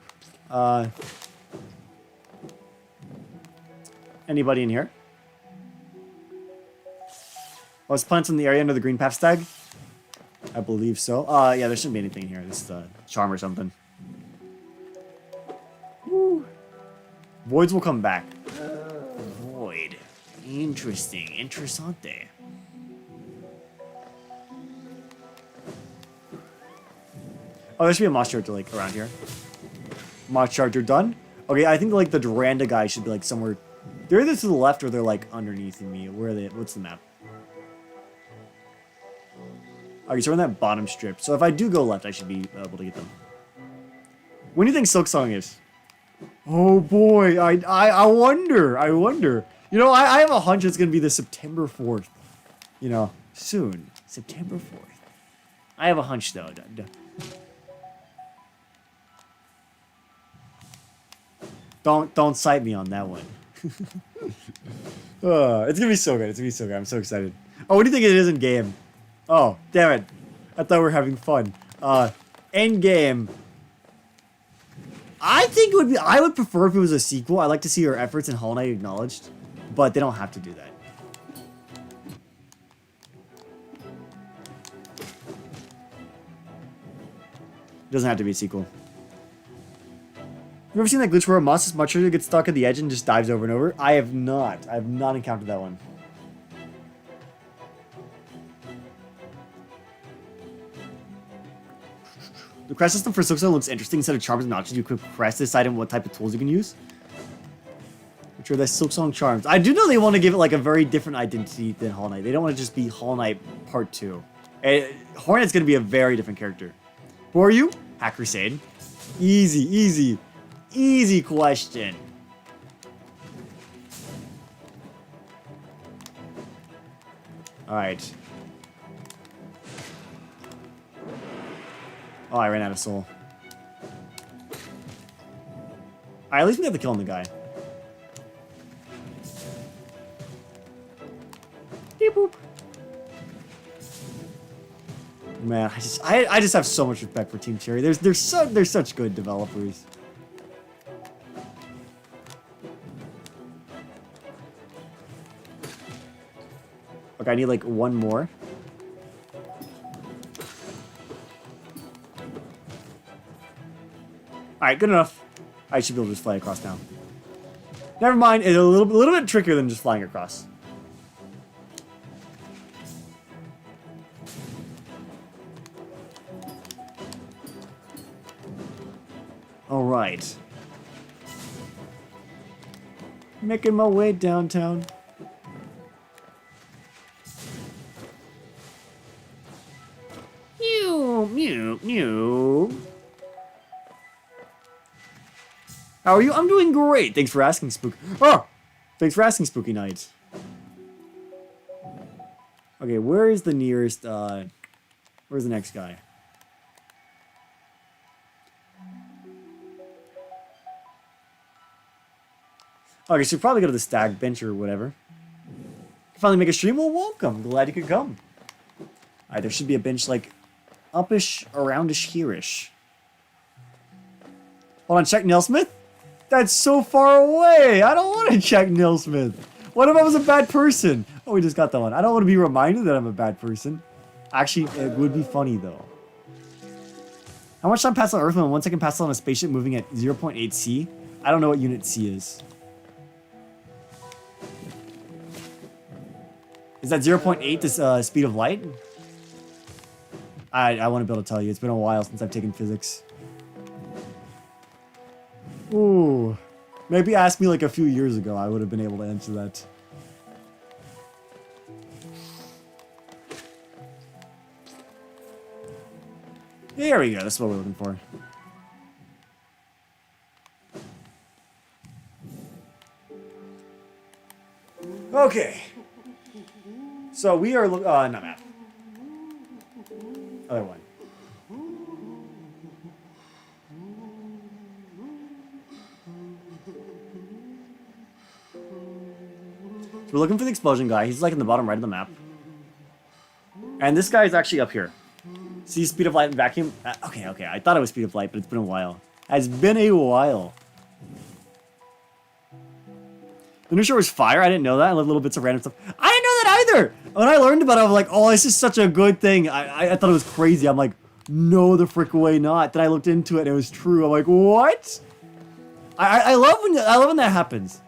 Anybody in here? Oh, it's plants in the area under the green path stag? I believe so. Yeah, there shouldn't be anything here. This is a charm or something. Woo. Voids will come back. Void. Interesting. Interessante. Oh, there should be a Moss Charger, like, around here. Moss Charger done. Okay, I think, like, the Duranda guy should be, like, somewhere... They're either to the left or they're, like, underneath me. Where are they? What's the map? Okay, so we're in that bottom strip. So if I do go left, I should be able to get them. When do you think Silksong is? Oh, boy. I wonder. I wonder. You know, I have a hunch it's going to be the September 4th. You know, soon. September 4th. I have a hunch, though. Don't cite me on that one. It's gonna be so good. It's gonna be so good. I'm so excited. Oh, what do you think it is in game? Oh, damn it. I thought we were having fun. End game. I think it would be. I would prefer if it was a sequel. I'd like to see her efforts in Hollow Knight acknowledged, but they don't have to do that. It doesn't have to be a sequel. You ever seen that glitch where a Moss's Charger gets stuck at the edge and just dives over and over? I have not. I have not encountered that one. The crest system for Silksong looks interesting. Instead of charms and notches, you could crest to decide on what type of tools you can use. Which are the Silksong charms. I do know they want to give it like a very different identity than Hollow Knight. They don't want to just be Hollow Knight Part 2. Hornet's going to be a very different character. Who are you? HackedCrusade. Easy question. Alright. Oh, I ran out of soul. Alright, at least we have to kill the guy. Beep boop. Man, I just have so much respect for Team Cherry. They're such good developers. Okay, I need like one more. Alright, good enough. I should be able to just fly across now. Never mind, it's a little bit trickier than just flying across. Alright. Making my way downtown. Mew. How are you? I'm doing great. Thanks for asking, Spook. Oh! Thanks for asking, Spooky Knight. Okay, where is the nearest, where's the next guy? Okay, so probably go to the stag bench or whatever. Finally make a stream? Well, welcome. Glad you could come. Alright, there should be a bench like upish, aroundish, here-ish. Hold on, check Nailsmith? That's so far away! I don't want to check Nailsmith. What if I was a bad person? Oh, we just got that one. I don't want to be reminded that I'm a bad person. Actually, it would be funny though. How much time passed on Earth when 1 second passed on a spaceship moving at 0.8 C? I don't know what unit C is. Is that 0.8 the speed of light? I want to be able to tell you. It's been a while since I've taken physics. Ooh. Maybe ask me like a few years ago. I would have been able to answer that. There we go. That's what we're looking for. Okay. So we are not map. Other one. So we're looking for the explosion guy. He's like in the bottom right of the map. And this guy is actually up here. See speed of light and vacuum? Okay. I thought it was speed of light, but it's been a while. It's been a while. The new show was fire. I didn't know that. I love little bits of random stuff. I didn't know that either. When I learned about it, I was like, oh, this is such a good thing. I thought it was crazy. I'm like, no, the frick way not. Then I looked into it and it was true. I'm like, what? I love when that happens.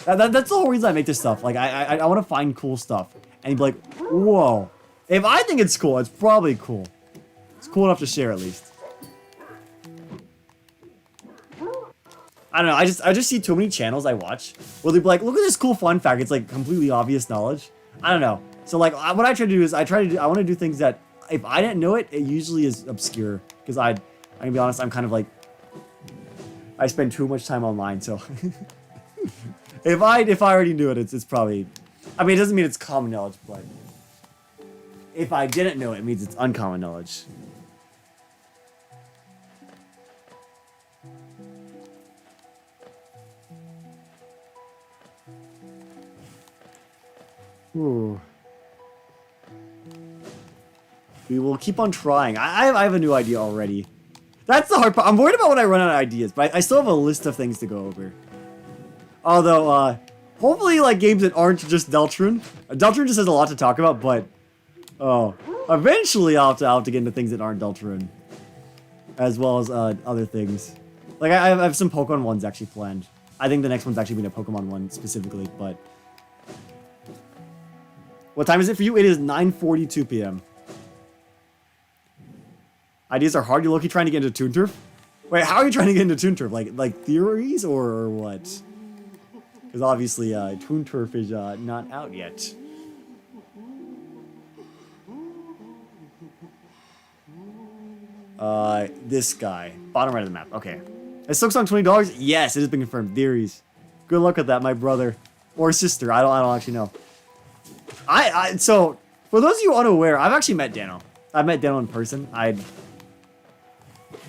That's the whole reason I make this stuff. Like, I want to find cool stuff. And be like, whoa. If I think it's cool, it's probably cool. It's cool enough to share at least. I don't know, I just see too many channels I watch where they'll be like, look at this cool fun fact. It's like completely obvious knowledge. I don't know. So like, what I try to do is I want to do things that if I didn't know it, it usually is obscure. Because I'm gonna be honest, I'm kind of like, I spend too much time online, so if I already knew it, it's probably, I mean, it doesn't mean it's common knowledge, but if I didn't know it, it means it's uncommon knowledge. Ooh. We will keep on trying. I have a new idea already. That's the hard part. I'm worried about when I run out of ideas, but I still have a list of things to go over. Although, hopefully, like, games that aren't just Deltarune. Deltarune just has a lot to talk about, but, eventually I'll have to get into things that aren't Deltarune. As well as, other things. Like, I have some Pokemon ones actually planned. I think the next one's actually being a Pokemon one specifically, but... What time is it for you? It is 9:42 p.m. Ideas are hard. You low-key trying to get into Toon Turf? Wait, how are you trying to get into Toon Turf? Like theories or what? Because obviously, Toon Turf is not out yet. This guy. Bottom right of the map. Okay. Is Silksong $20? Yes, it has been confirmed. Theories. Good luck with that, my brother. Or sister. I don't actually know. So, for those of you unaware, I've actually met Dano. I've met Dano in person. For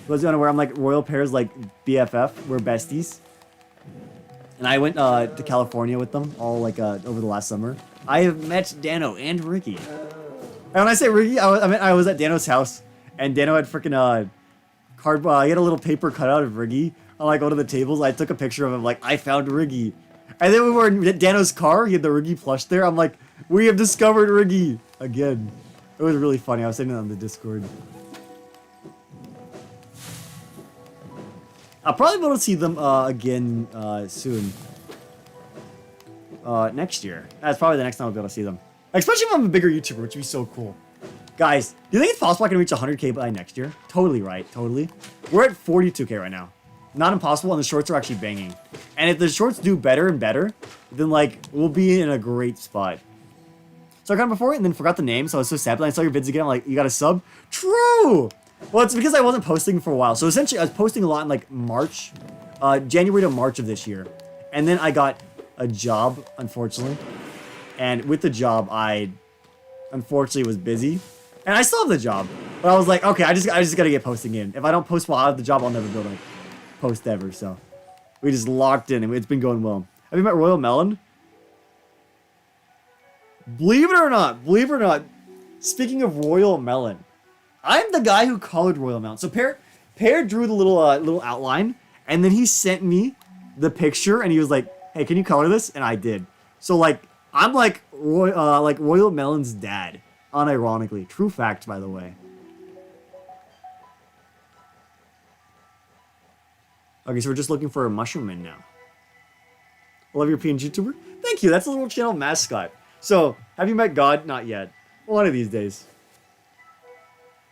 those of you unaware, I'm like Royal Pair's like BFF. We're besties. And I went to California with them all like over the last summer. I have met Dano and Ricky. And when I say Ricky, I was at Dano's house. And Dano had freaking cardboard. He had a little paper cutout of Riggy on like one of the tables. I took a picture of him, like I found Riggy. And then we were in Dano's car. He had the Riggy plush there. I'm like, we have discovered Riggy again. It was really funny. I was saying it on the Discord. I'll probably be able to see them again soon. Next year. That's probably the next time I'll be able to see them. Especially if I'm a bigger YouTuber, which would be so cool. Guys, do you think it's possible I can reach 100K by next year? Totally right, totally. We're at 42K right now. Not impossible, and the shorts are actually banging. And if the shorts do better and better, then like, we'll be in a great spot. So I got him before and then forgot the name, so I was so sad. But I saw your vids again, I'm like, you got a sub? True! Well, it's because I wasn't posting for a while. So essentially, I was posting a lot in like March, January to March of this year. And then I got a job, unfortunately. And with the job, I unfortunately was busy. And I still have the job. But I was like, okay, I just gotta get posting in. If I don't post while I have the job, I'll never be able to post ever. So we just locked in and it's been going well. Have you met Royal Melon? Believe it or not, speaking of Royal Melon, I'm the guy who colored Royal Melon. So Pear drew the little outline, and then he sent me the picture, and he was like, "Hey, can you color this?" And I did. So like, I'm like Royal Melon's dad, unironically. True fact, by the way. Okay, so we're just looking for a mushroom man now. I love your PNG YouTuber. Thank you. That's a little channel mascot. So, have you met God? Not yet. One of these days.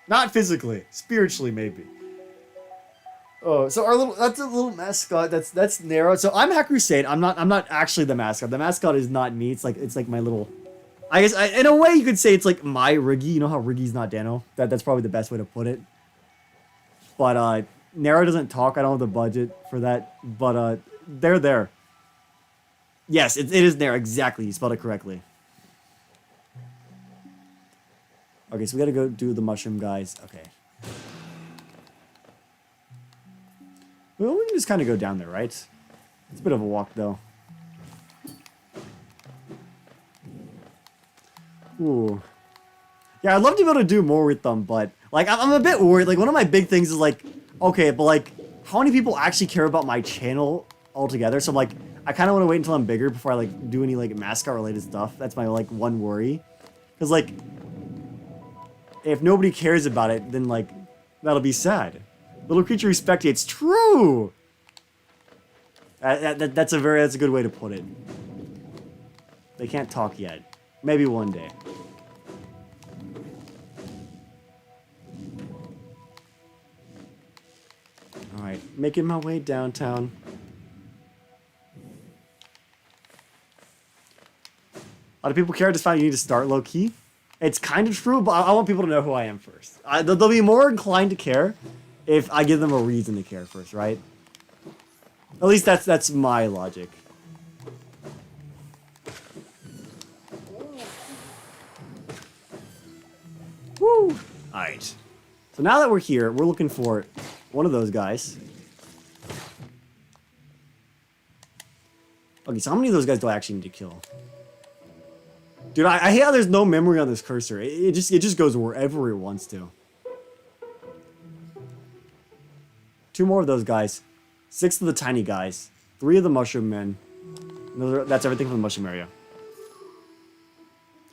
Not physically, spiritually maybe. Oh, so that's a little mascot. That's narrow. So I'm HackedCrusade. I'm not actually the mascot. The mascot is not me. It's like my little. I guess in a way you could say it's like my Riggy. You know how Riggy's not Dano. That's probably the best way to put it. But Nero doesn't talk. I don't have the budget for that. But they're there. Yes, it is there exactly. You spelled it correctly. Okay, so we gotta go do the mushroom guys. Okay. Well, we can just kind of go down there, right? It's a bit of a walk, though. Ooh. Yeah, I'd love to be able to do more with them, but, like, I'm a bit worried. Like, one of my big things is, like, okay, but, like, how many people actually care about my channel altogether? So, like, I kind of want to wait until I'm bigger before I, like, do any, like, mascot-related stuff. That's my, like, one worry. Because, like, if nobody cares about it, then, like, that'll be sad. Little creature spectates. True! That's a good way to put it. They can't talk yet. Maybe one day. Alright, making my way downtown. A lot of people care. I just found you need to start low-key. It's kind of true, but I want people to know who I am first. They'll be more inclined to care if I give them a reason to care first, right? At least that's my logic. Woo! Alright. So now that we're here, we're looking for one of those guys. Okay, so how many of those guys do I actually need to kill? Dude, I hate how there's no memory on this cursor. It just goes wherever it wants to. 2 more of those guys. 6 of the tiny guys. 3 of the mushroom men. That's everything from the mushroom area.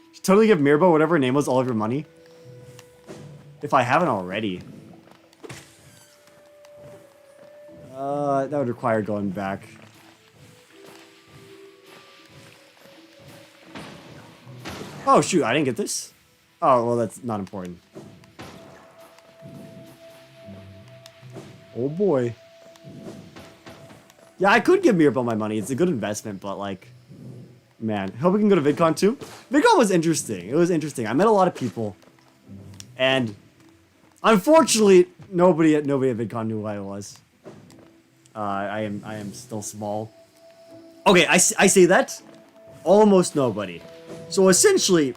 You should totally give Mirbo, whatever her name was, all of your money. If I haven't already. That would require going back. Oh, shoot, I didn't get this? Oh, well, that's not important. Oh boy. Yeah, I could give Mirabelle my money. It's a good investment, but like, man, hope we can go to VidCon too. VidCon was interesting. It was interesting. I met a lot of people, and unfortunately, nobody at VidCon knew who I was. I am still small. Okay, I say that. Almost nobody. So essentially,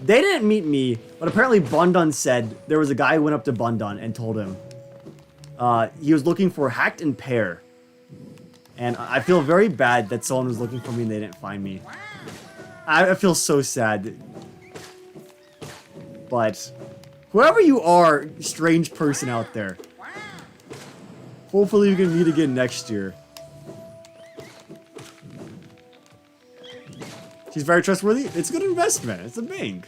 they didn't meet me, but apparently Bundun said there was a guy who went up to Bundun and told him he was looking for Hacked and Pear. And I feel very bad that someone was looking for me and they didn't find me. I feel so sad. But whoever you are, strange person out there, hopefully we can meet again next year. She's very trustworthy. It's a good investment. It's a bank.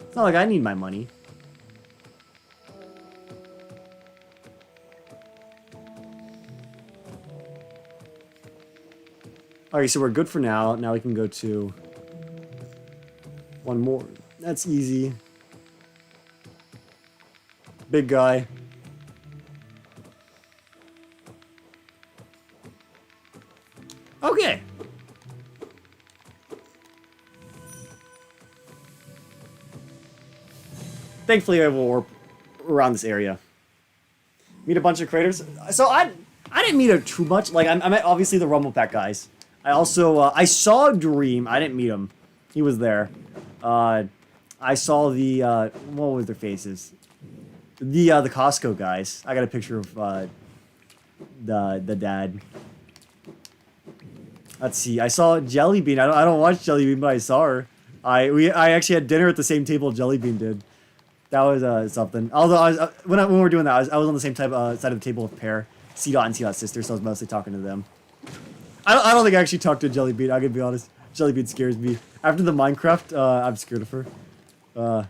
It's not like I need my money. Alright, so we're good for now. Now we can go to one more. That's easy. Big guy. Okay. Thankfully, I will warp around this area. Meet a bunch of creators. So I didn't meet her too much. Like I met obviously the Rumble Pack guys. I also I saw Dream. I didn't meet him. He was there. I saw the what was their faces? The Costco guys. I got a picture of the dad. Let's see. I saw Jellybean. I don't watch Jellybean, but I saw her. I actually had dinner at the same table Jellybean did. That was something. Although I was when we were doing that, I was on the same side of the table with Pear, C-Dot, and C-Dot's sister, so I was mostly talking to them. I don't think I actually talked to Jellybean. I can be honest. Jellybean scares me. After the Minecraft, I'm scared of her.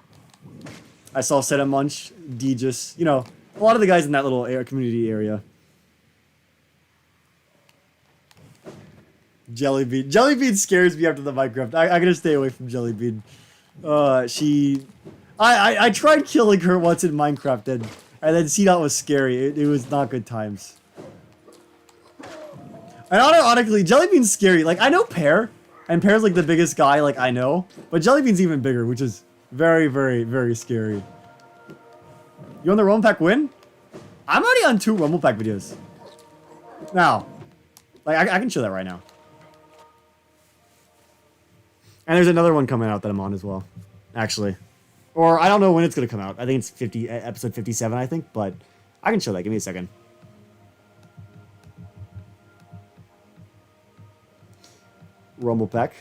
I saw Seta Munch, Deegis, you know, a lot of the guys in that little community area. Jellybean. Jellybean scares me after the Minecraft. I gotta stay away from Jellybean. I tried killing her once in Minecraft, and then C-Dot was scary. It was not good times. And ironically, Jellybean's scary. Like, I know Pear, and Pear's like the biggest guy, like, I know. But Jellybean's even bigger, which is very, very, very scary. You on the Rumble Pack win? I'm already on 2 Rumble Pack videos. Now, like, I can show that right now. And there's another one coming out that I'm on as well, actually. Or I don't know when it's going to come out. I think it's episode 57, I think. But I can show that. Give me a second. Rumble Pack.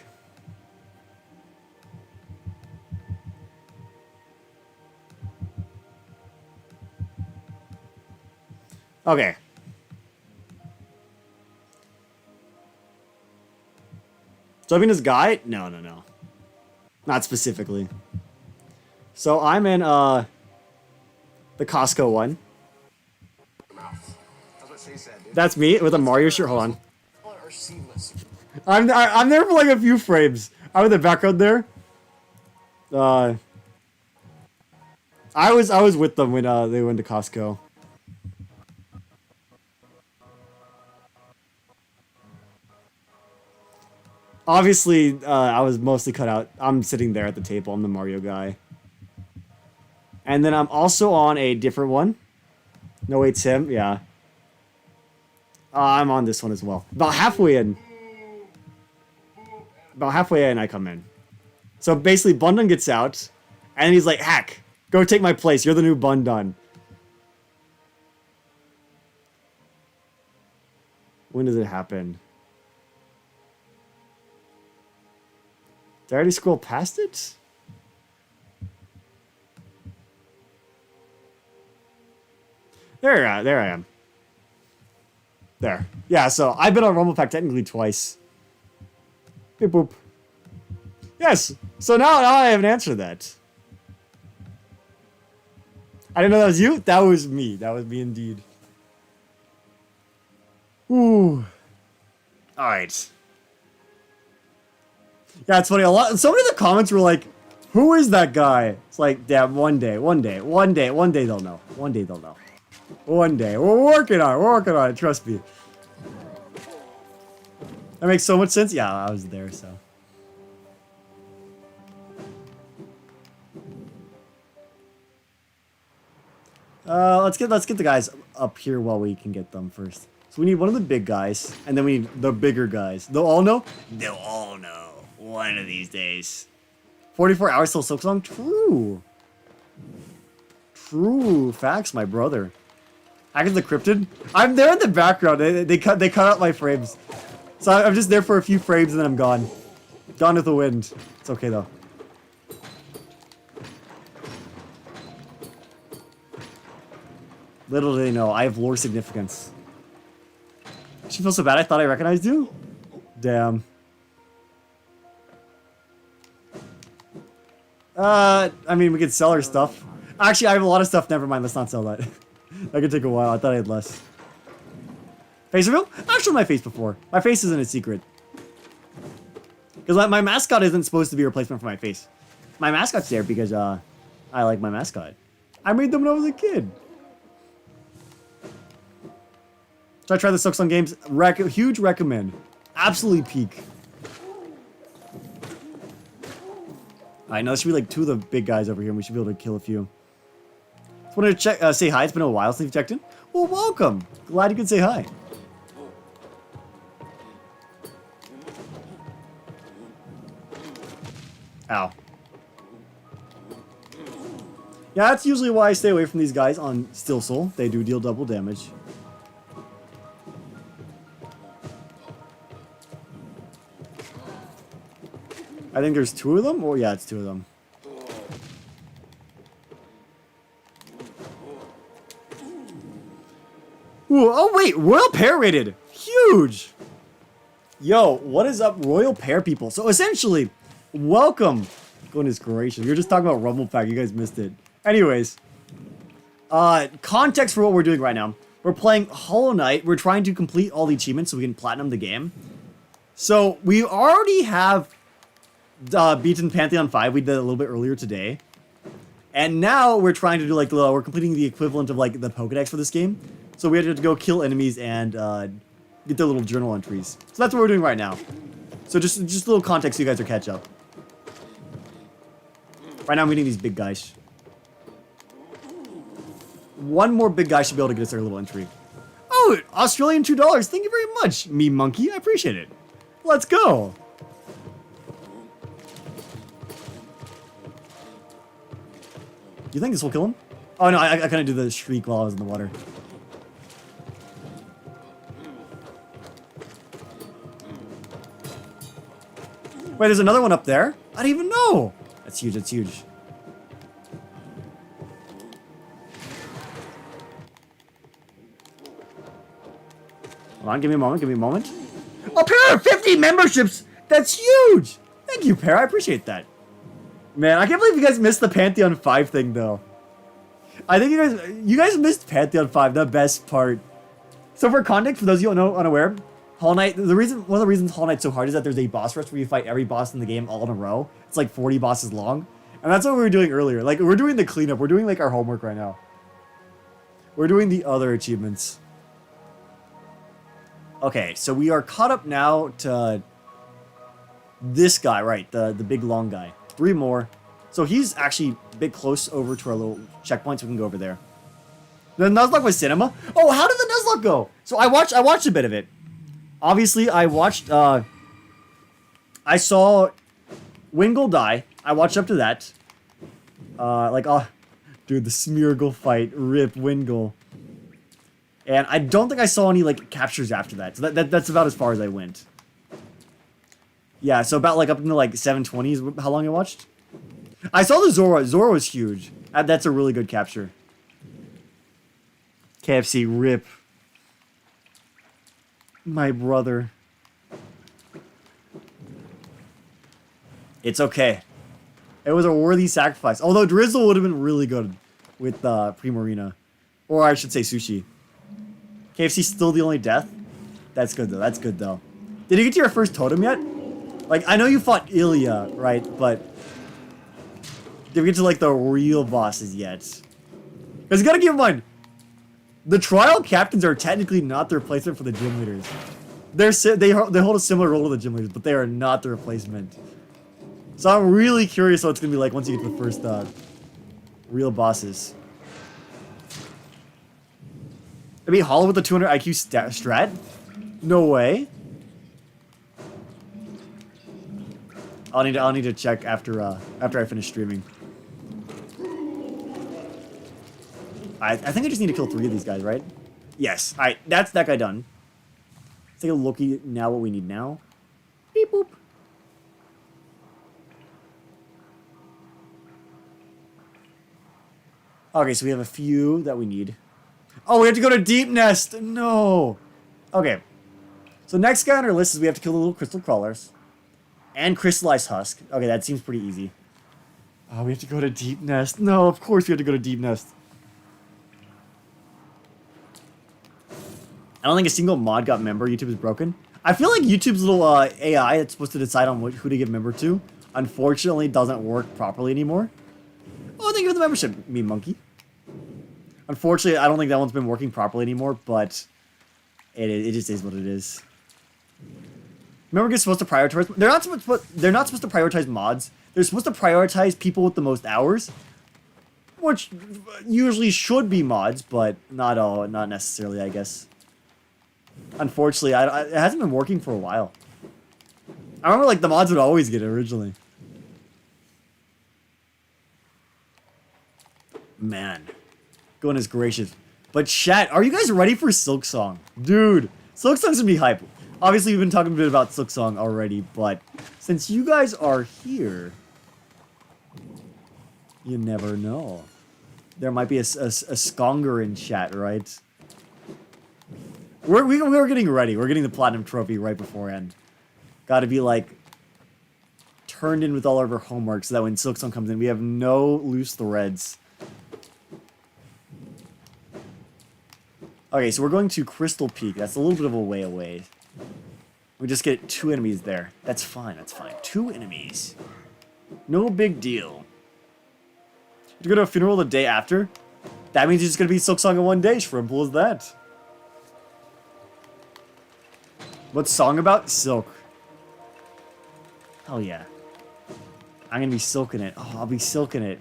Okay. So I mean this guy? No. Not specifically. So I'm in the Costco one. That's me with a Mario shirt. Hold on. I'm there for like a few frames. I'm in the background there. I was with them when they went to Costco. Obviously, I was mostly cut out. I'm sitting there at the table. I'm the Mario guy. And then I'm also on a different one. No, it's him. Yeah. I'm on this one as well. About halfway in, I come in. So basically, Bundun gets out, and he's like, "Hack, go take my place. You're the new Bundun." When does it happen? Did I already scroll past it? There I am. There. Yeah, so I've been on Rumble Pack technically twice. Hey, boop. Yes. So now I have an answer to that. I didn't know that was you. That was me. That was me indeed. Ooh. All right. Yeah, it's funny. So many of the comments were like, Who is that guy? It's like, damn, one day they'll know. One day they'll know. One day. We're working on it, trust me. That makes so much sense. Yeah, I was there, so. Let's get the guys up here while we can get them first. So we need one of the big guys, and then we need the bigger guys. They'll all know? They'll all know. One of these days. 44 hours till Silksong? True. True facts, my brother. Hackers the Cryptid? I'm there in the background. They cut out my frames. So I'm just there for a few frames and then I'm gone. Gone with the wind. It's okay though. Little do they know, I have lore significance. She feels so bad, I thought I recognized you? Damn. I mean, we could sell her stuff. Actually, I have a lot of stuff. Never mind, let's not sell that. That could take a while. I thought I had less. Face reveal? I've shown my face before. My face isn't a secret. Because my mascot isn't supposed to be a replacement for my face. My mascot's there because, I like my mascot. I made them when I was a kid. Should I try the Silksong games? Huge recommend. Absolutely peak. Alright, now there should be like 2 of the big guys over here and we should be able to kill a few. Just wanted to check, say hi. It's been a while since you've checked in. Well, welcome. Glad you could say hi. Ow. Yeah, that's usually why I stay away from these guys on Still Soul. They do deal double damage. I think there's 2 of them? Oh, yeah, it's 2 of them. Ooh, oh, wait. Royal Pair rated. Huge. Yo, what is up, Royal Pair people? So, essentially, welcome. Goodness gracious. We were just talking about Rumble Pack. You guys missed it. Anyways. Context for what we're doing right now. We're playing Hollow Knight. We're trying to complete all the achievements so we can platinum the game. So, we already have beaten Pantheon 5. We did it a little bit earlier today. And now we're trying to do like we're completing the equivalent of like the Pokedex for this game. So we have to go kill enemies and get their little journal entries. So that's what we're doing right now. So just a little context so you guys are catch up. Right now I'm getting these big guys. One more big guy should be able to get us their little entry. Oh, Australian $2. Thank you very much, me monkey. I appreciate it. Let's go. You think this will kill him? Oh no, I couldn't do the shriek while I was in the water. Wait, there's another one up there? I didn't even know! That's huge, that's huge. Hold on, give me a moment, A pair of 50 memberships! That's huge! Thank you, pair, I appreciate that. Man, I can't believe you guys missed the Pantheon 5 thing, though. I think you guys missed Pantheon 5, the best part. So for context, for those of you unaware, Hollow Knight, one of the reasons Hollow Knight's so hard is that there's a boss rush where you fight every boss in the game all in a row. It's like 40 bosses long. And that's what we were doing earlier. Like, we're doing the cleanup. We're doing, like, our homework right now. We're doing the other achievements. Okay, so we are caught up now to this guy, right? The big long guy. 3 more. So he's actually a bit close over to our little checkpoint, so we can go over there. The Nuzlocke was cinema? Oh, how did the Nuzlocke go? So I watched a bit of it. Obviously, I watched, I saw Wingull die. I watched up to that. Dude, the Smeargle fight. Rip Wingull. And I don't think I saw any, like, captures after that. So that's about as far as I went. Yeah, so about, like, up into, like, 720 is how long I watched. I saw the Zora. Zora was huge. That's a really good capture. KFC, rip. My brother. It's okay. It was a worthy sacrifice. Although Drizzle would have been really good with Primarina. Or I should say Sushi. KFC still the only death? That's good though. That's good though. Did you get to your first totem yet? Like, I know you fought Ilya, right? But Did we get to like the real bosses yet? Because you gotta keep in mind, the trial captains are technically not the replacement for the gym leaders. They hold a similar role to the gym leaders, but they are not the replacement. So I'm really curious what it's gonna be like once you get to the first real bosses. I mean, Hollow with the 200 IQ strat? No way. I'll need to check after I finish streaming. I think I just need to kill 3 of these guys, right? Yes. All right, that's that guy done. Let's take a look at now what we need now. Beep boop. Okay, so we have a few that we need. Oh, we have to go to Deep Nest. No. Okay. So next guy on our list is we have to kill the little crystal crawlers. And crystallized husk. Okay, that seems pretty easy. Oh, we have to go to Deep Nest. No, of course we have to go to Deep Nest. I don't think a single mod got member. YouTube is broken. I feel like YouTube's little AI that's supposed to decide on who to give member to, unfortunately doesn't work properly anymore. Oh, thank you for the membership, me monkey. Unfortunately, I don't think that one's been working properly anymore, but it just is what it is. Remember, we're supposed to prioritize. They're not supposed to prioritize mods. They're supposed to prioritize people with the most hours, which usually should be mods, but not necessarily, I guess. Unfortunately, it hasn't been working for a while. I remember like the mods would always get it originally. Man, goodness gracious. But chat, are you guys ready for Silksong? Dude, Silksong's gonna be hype. Obviously, we've been talking a bit about Silksong already, but since you guys are here, you never know. There might be a skonger in chat, right? We're getting ready. We're getting the platinum trophy right beforehand. Got to be like turned in with all of our homework so that when Silksong comes in, we have no loose threads. Okay, so we're going to Crystal Peak. That's a little bit of a way away. We just get 2 enemies there. That's fine, that's fine. 2 enemies. No big deal. You go to a funeral the day after? That means you're just going to be Silksong in one day. Shrimple as that. What's song about? Silk. Hell yeah. I'm going to be silking it. Oh, I'll be silking it.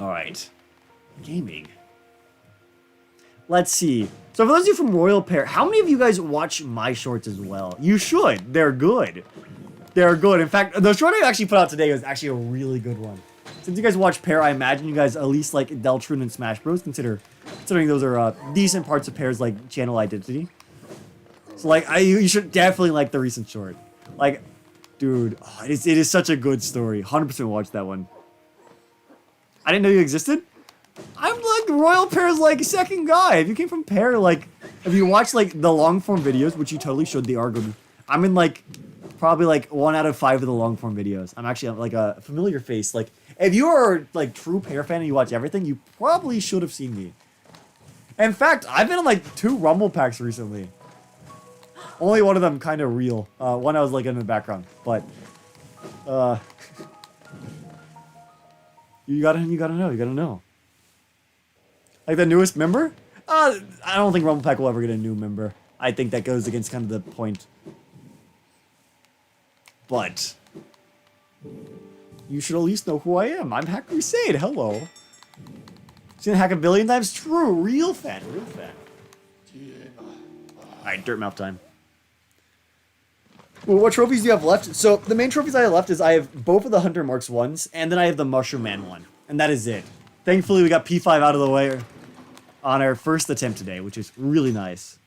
Alright. Gaming. Let's see. So for those of you from Royal Pair, how many of you guys watch my shorts as well? You should. They're good. They're good. In fact, the short I actually put out today was actually a really good one. Since you guys watch Pair, I imagine you guys at least like Deltrune and Smash Bros. Considering those are decent parts of Pair's like channel identity. So like, you should definitely like the recent short. Like, dude, oh, it is such a good story. 100% watch that one. I didn't know you existed. I'm like Royal Pair's like second guy. If you came from Pair, like, if you watch like the long form videos, which you totally should, they are good. I'm in like probably like 1 out of 5 of the long form videos. I'm actually like a familiar face. Like, if you are like true Pair fan and you watch everything, you probably should have seen me. In fact, I've been in like 2 Rumble packs recently. Only one of them kind of real. One I was like in the background, but you gotta know. Like the newest member? I don't think Rumble Pack will ever get a new member. I think that goes against kind of the point. But you should at least know who I am. I'm HackedCrusade. Hello. Seen Hack a billion times? True. Real fan. Real fan. Alright, dirt mouth time. Well, what trophies do you have left? So the main trophies I have left is I have both of the Hunter Marks ones, and then I have the Mushroom Man one. And that is it. Thankfully, we got P5 out of the way on our first attempt today, which is really nice.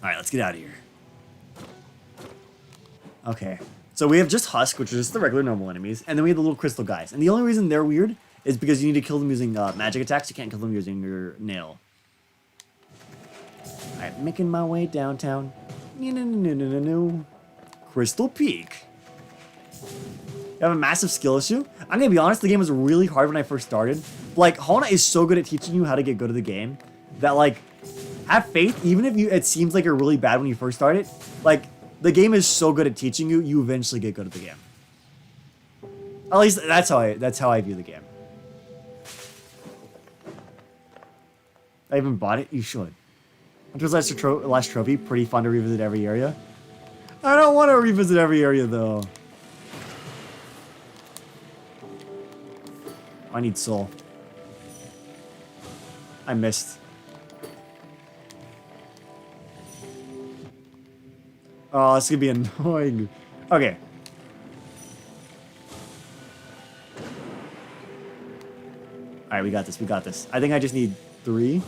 Alright, let's get out of here. Okay. So we have just Husk, which is just the regular normal enemies, and then we have the little crystal guys. And the only reason they're weird is because you need to kill them using magic attacks. You can't kill them using your nail. Alright, making my way downtown. Crystal Peak. You have a massive skill issue? I'm gonna be honest, the game was really hard when I first started. Like, Hollow Knight is so good at teaching you how to get good at the game that, like, have faith, even if it seems like you're really bad when you first start it. Like, the game is so good at teaching you, you eventually get good at the game. At least that's how I view the game. I even bought it. You should. Hunter's last trophy, pretty fun to revisit every area. I don't want to revisit every area though. I need soul. I missed. Oh, this is gonna be annoying. Okay. Alright, we got this, we got this. I think I just need 3.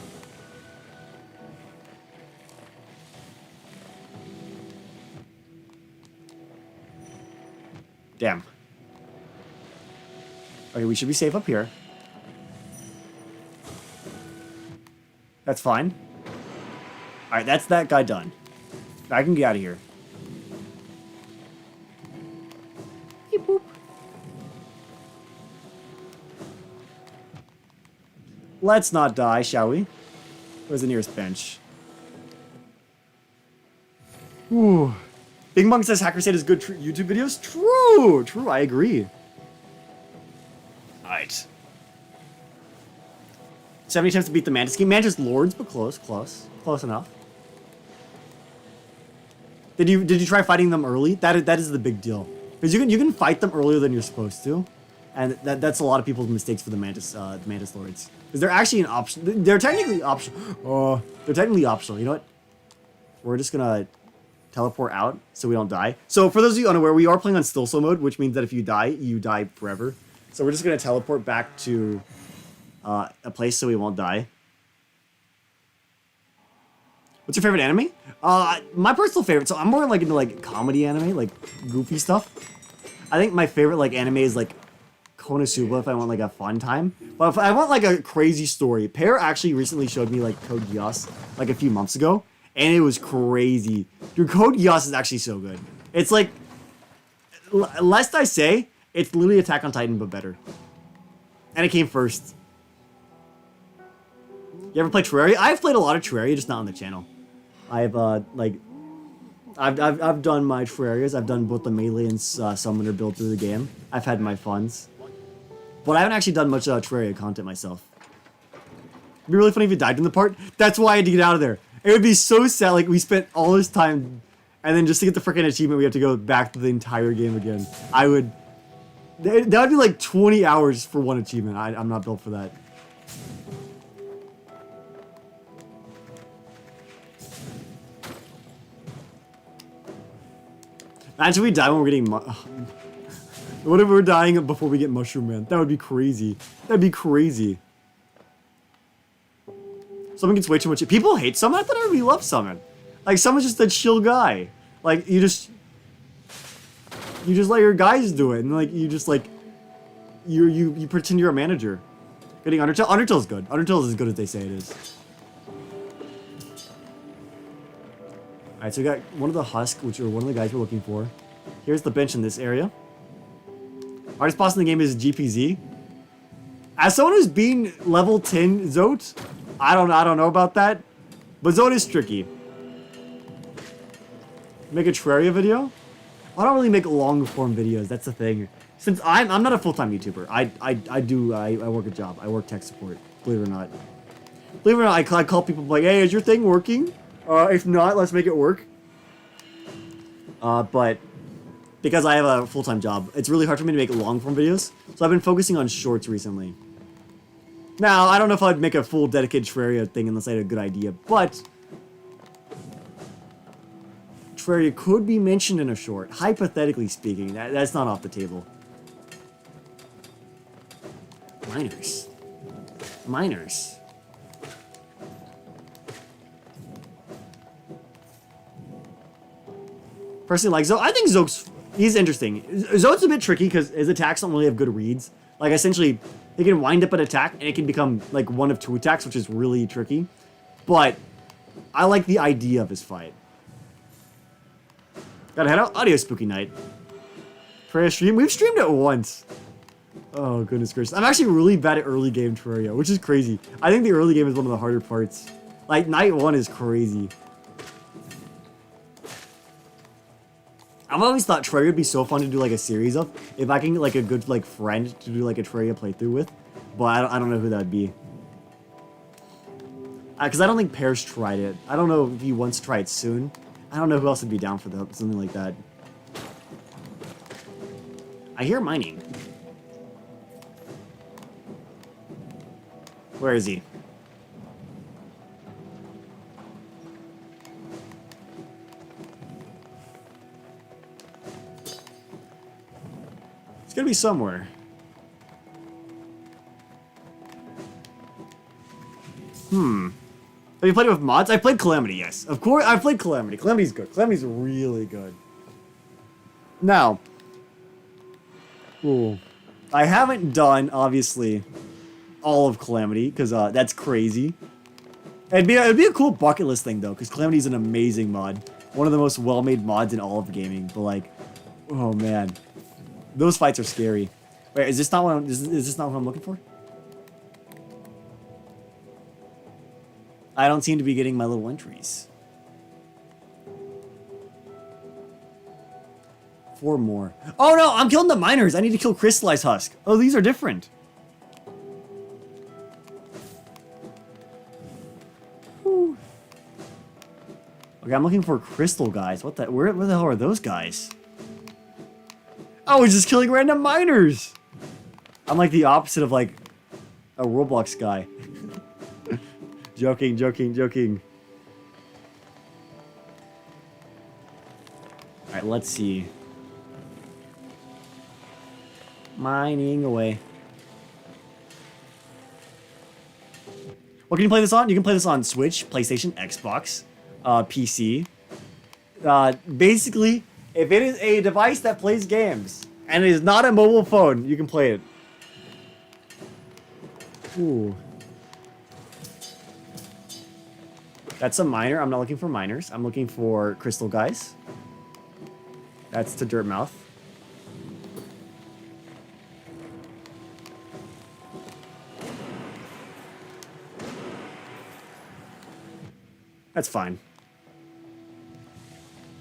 Damn. Okay, we should be safe up here. That's fine. Alright, that's that guy done. I can get out of here. Beep boop. Let's not die, shall we? Where's the nearest bench? Ooh. Big Monk says HackedCrusade is good YouTube videos. True! True, I agree. Alright. 70 attempts to beat the Mantis King. Mantis Lords, but close, close. Close enough. Did you try fighting them early? That is the big deal. Because you can fight them earlier than you're supposed to. And that's a lot of people's mistakes for the Mantis Lords. Because they're actually an option. They're technically optional. They're technically optional. You know what? We're just gonna teleport out so we don't die. So for those of you unaware, we are playing on Silksong mode, which means that if you die forever. So we're just gonna teleport back to a place so we won't die. What's your favorite anime? My personal favorite. So I'm more like into like comedy anime, like goofy stuff. I think my favorite like anime is like Konosuba if I want like a fun time. But if I want like a crazy story, Pear actually recently showed me like Code Geass like a few months ago, and it was crazy. Dude, Code Geass is actually so good. It's like, lest I say, it's literally Attack on Titan but better. And it came first. You ever play Terraria? I've played a lot of Terraria, just not on the channel. I've I've done my Terrarias. I've done both the melee and summoner build through the game. I've had my funs, but I haven't actually done much Terraria content myself. It'd be really funny if you died in the part. That's why I had to get out of there. It would be so sad. Like we spent all this time, and then just to get the freaking achievement, we have to go back to the entire game again. I would. That would be like 20 hours for one achievement. I'm not built for that. Imagine we die when we're getting what if we're dying before we get Mushroom Man? That would be crazy. That'd be crazy. Someone gets way too much. People hate Summon? I thought everybody loved Summon. Like, Summon's just a chill guy. Like, you just let your guys do it. And, like, you just, like, you pretend you're a manager. Getting Undertale? Undertale's good. Undertale's as good as they say it is. Alright, so we got one of the Husk, which are one of the guys we're looking for. Here's the bench in this area. Hardest boss in the game is GPZ. As someone who's been level 10 Zote, I don't know about that, but Zote is tricky. Make a Terraria video? I don't really make long form videos, that's the thing. Since I'm not a full-time YouTuber. I work a job. I work tech support, believe it or not. Believe it or not, I call people like, hey, is your thing working? If not, let's make it work. But because I have a full-time job, it's really hard for me to make long-form videos. So I've been focusing on shorts recently. Now, I don't know if I'd make a full dedicated Terraria thing unless I had a good idea, but Terraria could be mentioned in a short, hypothetically speaking. That's not off the table. Miners. Miners. Personally, like Zote, I think he's interesting. Zote's a bit tricky because his attacks don't really have good reads. Like, essentially, he can wind up an attack and it can become like one of 2 attacks, which is really tricky. But I like the idea of his fight. Gotta head out. Audio spooky night. Terraria stream. We've streamed it once. Oh, goodness gracious. I'm actually really bad at early game Terraria, which is crazy. I think the early game is one of the harder parts. Like, night 1 is crazy. I've always thought Terraria would be so fun to do like a series of, if I can get like a good like friend to do like a Terraria playthrough with, but I don't know who that would be. Because I don't think Pear's tried it. I don't know if he wants to try it soon. I don't know who else would be down for something like that. I hear mining. Where is he? It's gonna be somewhere. Have you played it with mods? I played Calamity, yes. Of course, I've played Calamity. Calamity's good. Calamity's really good. Now, ooh, I haven't done, obviously, all of Calamity, because that's crazy. It'd be a cool bucket list thing, though, because Calamity's an amazing mod. One of the most well-made mods in all of gaming, but like, oh man. Those fights are scary. Wait, is this not what is this not what I'm looking for? I don't seem to be getting my little entries. 4 more. Oh no, I'm killing the miners. I need to kill crystallized husk. Oh, these are different. Whew. Okay, I'm looking for crystal guys. What the? Where the hell are those guys? I was just killing random miners. I'm like the opposite of like a Roblox guy. Joking, joking, joking. Alright, let's see. Mining away. What can you play this on? You can play this on Switch, PlayStation, Xbox, PC. Basically, if it is a device that plays games, and it is not a mobile phone, you can play it. Ooh. That's a miner. I'm not looking for miners. I'm looking for crystal guys. That's to Dirtmouth. That's fine.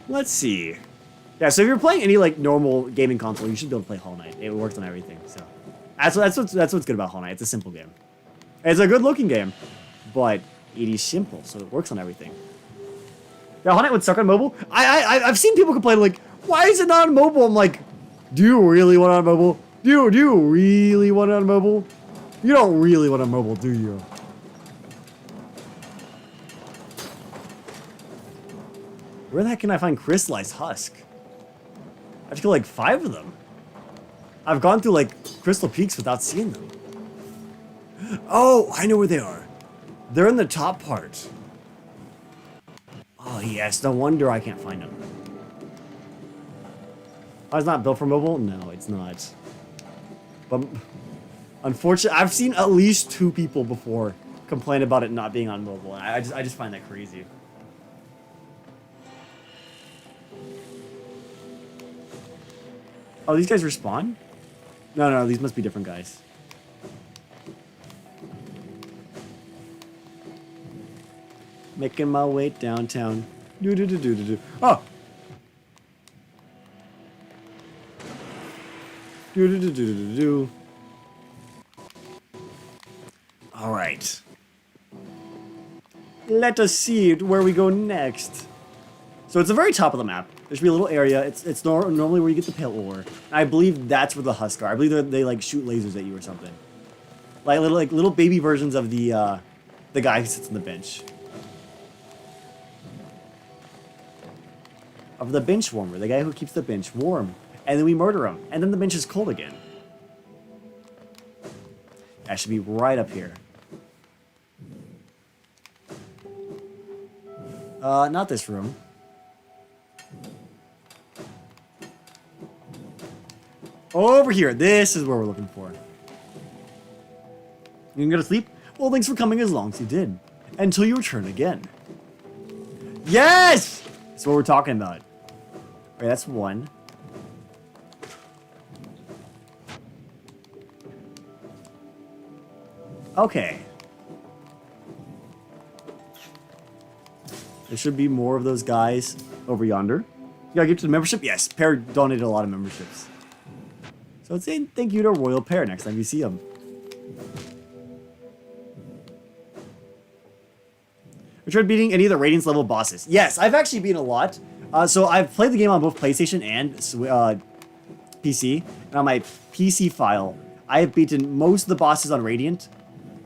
Let's see. Yeah, so if you're playing any like normal gaming console, you should be able to play Hollow Knight. It works on everything. So that's what's good about Hollow Knight. It's a simple game. It's a good looking game, but it is simple, so it works on everything. Yeah, Hollow Knight would suck on mobile. I've seen people complain like, why is it not on mobile? I'm like, do you really want it on mobile? Do you really want it on mobile? You don't really want it on mobile, do you? Where the heck can I find crystallized husk? I have to kill like 5 of them. I've gone through like crystal peaks without seeing them. Oh, I know where they are. They're in the top part. Oh yes, no wonder I can't find them. Oh, it's not built for mobile? No, it's not. But unfortunately, I've seen at least 2 people before complain about it not being on mobile. I just find that crazy. Oh, these guys respawn? No, these must be different guys. Making my way downtown. Oh! Alright. Let us see where we go next. So it's the very top of the map. There should be a little area. It's normally where you get the pale ore. I believe that's where the husk are. I believe they like shoot lasers at you or something. Like little baby versions of the guy who sits on the bench. Of the bench warmer, the guy who keeps the bench warm. And then we murder him. And then the bench is cold again. That should be right up here. Not this room. Over here. This is where we're looking for. You can go to sleep? Well, thanks for coming as long as you did. Until you return again. Yes! That's what we're talking about. Alright, that's 1. Okay. There should be more of those guys over yonder. You gotta get to the membership? Yes, Pear donated a lot of memberships. So let's say thank you to Royal Pear next time you see him. I tried beating any of the ratings level bosses. Yes, I've actually beaten a lot. So I've played the game on both PlayStation and PC. And on my PC file, I have beaten most of the bosses on Radiant,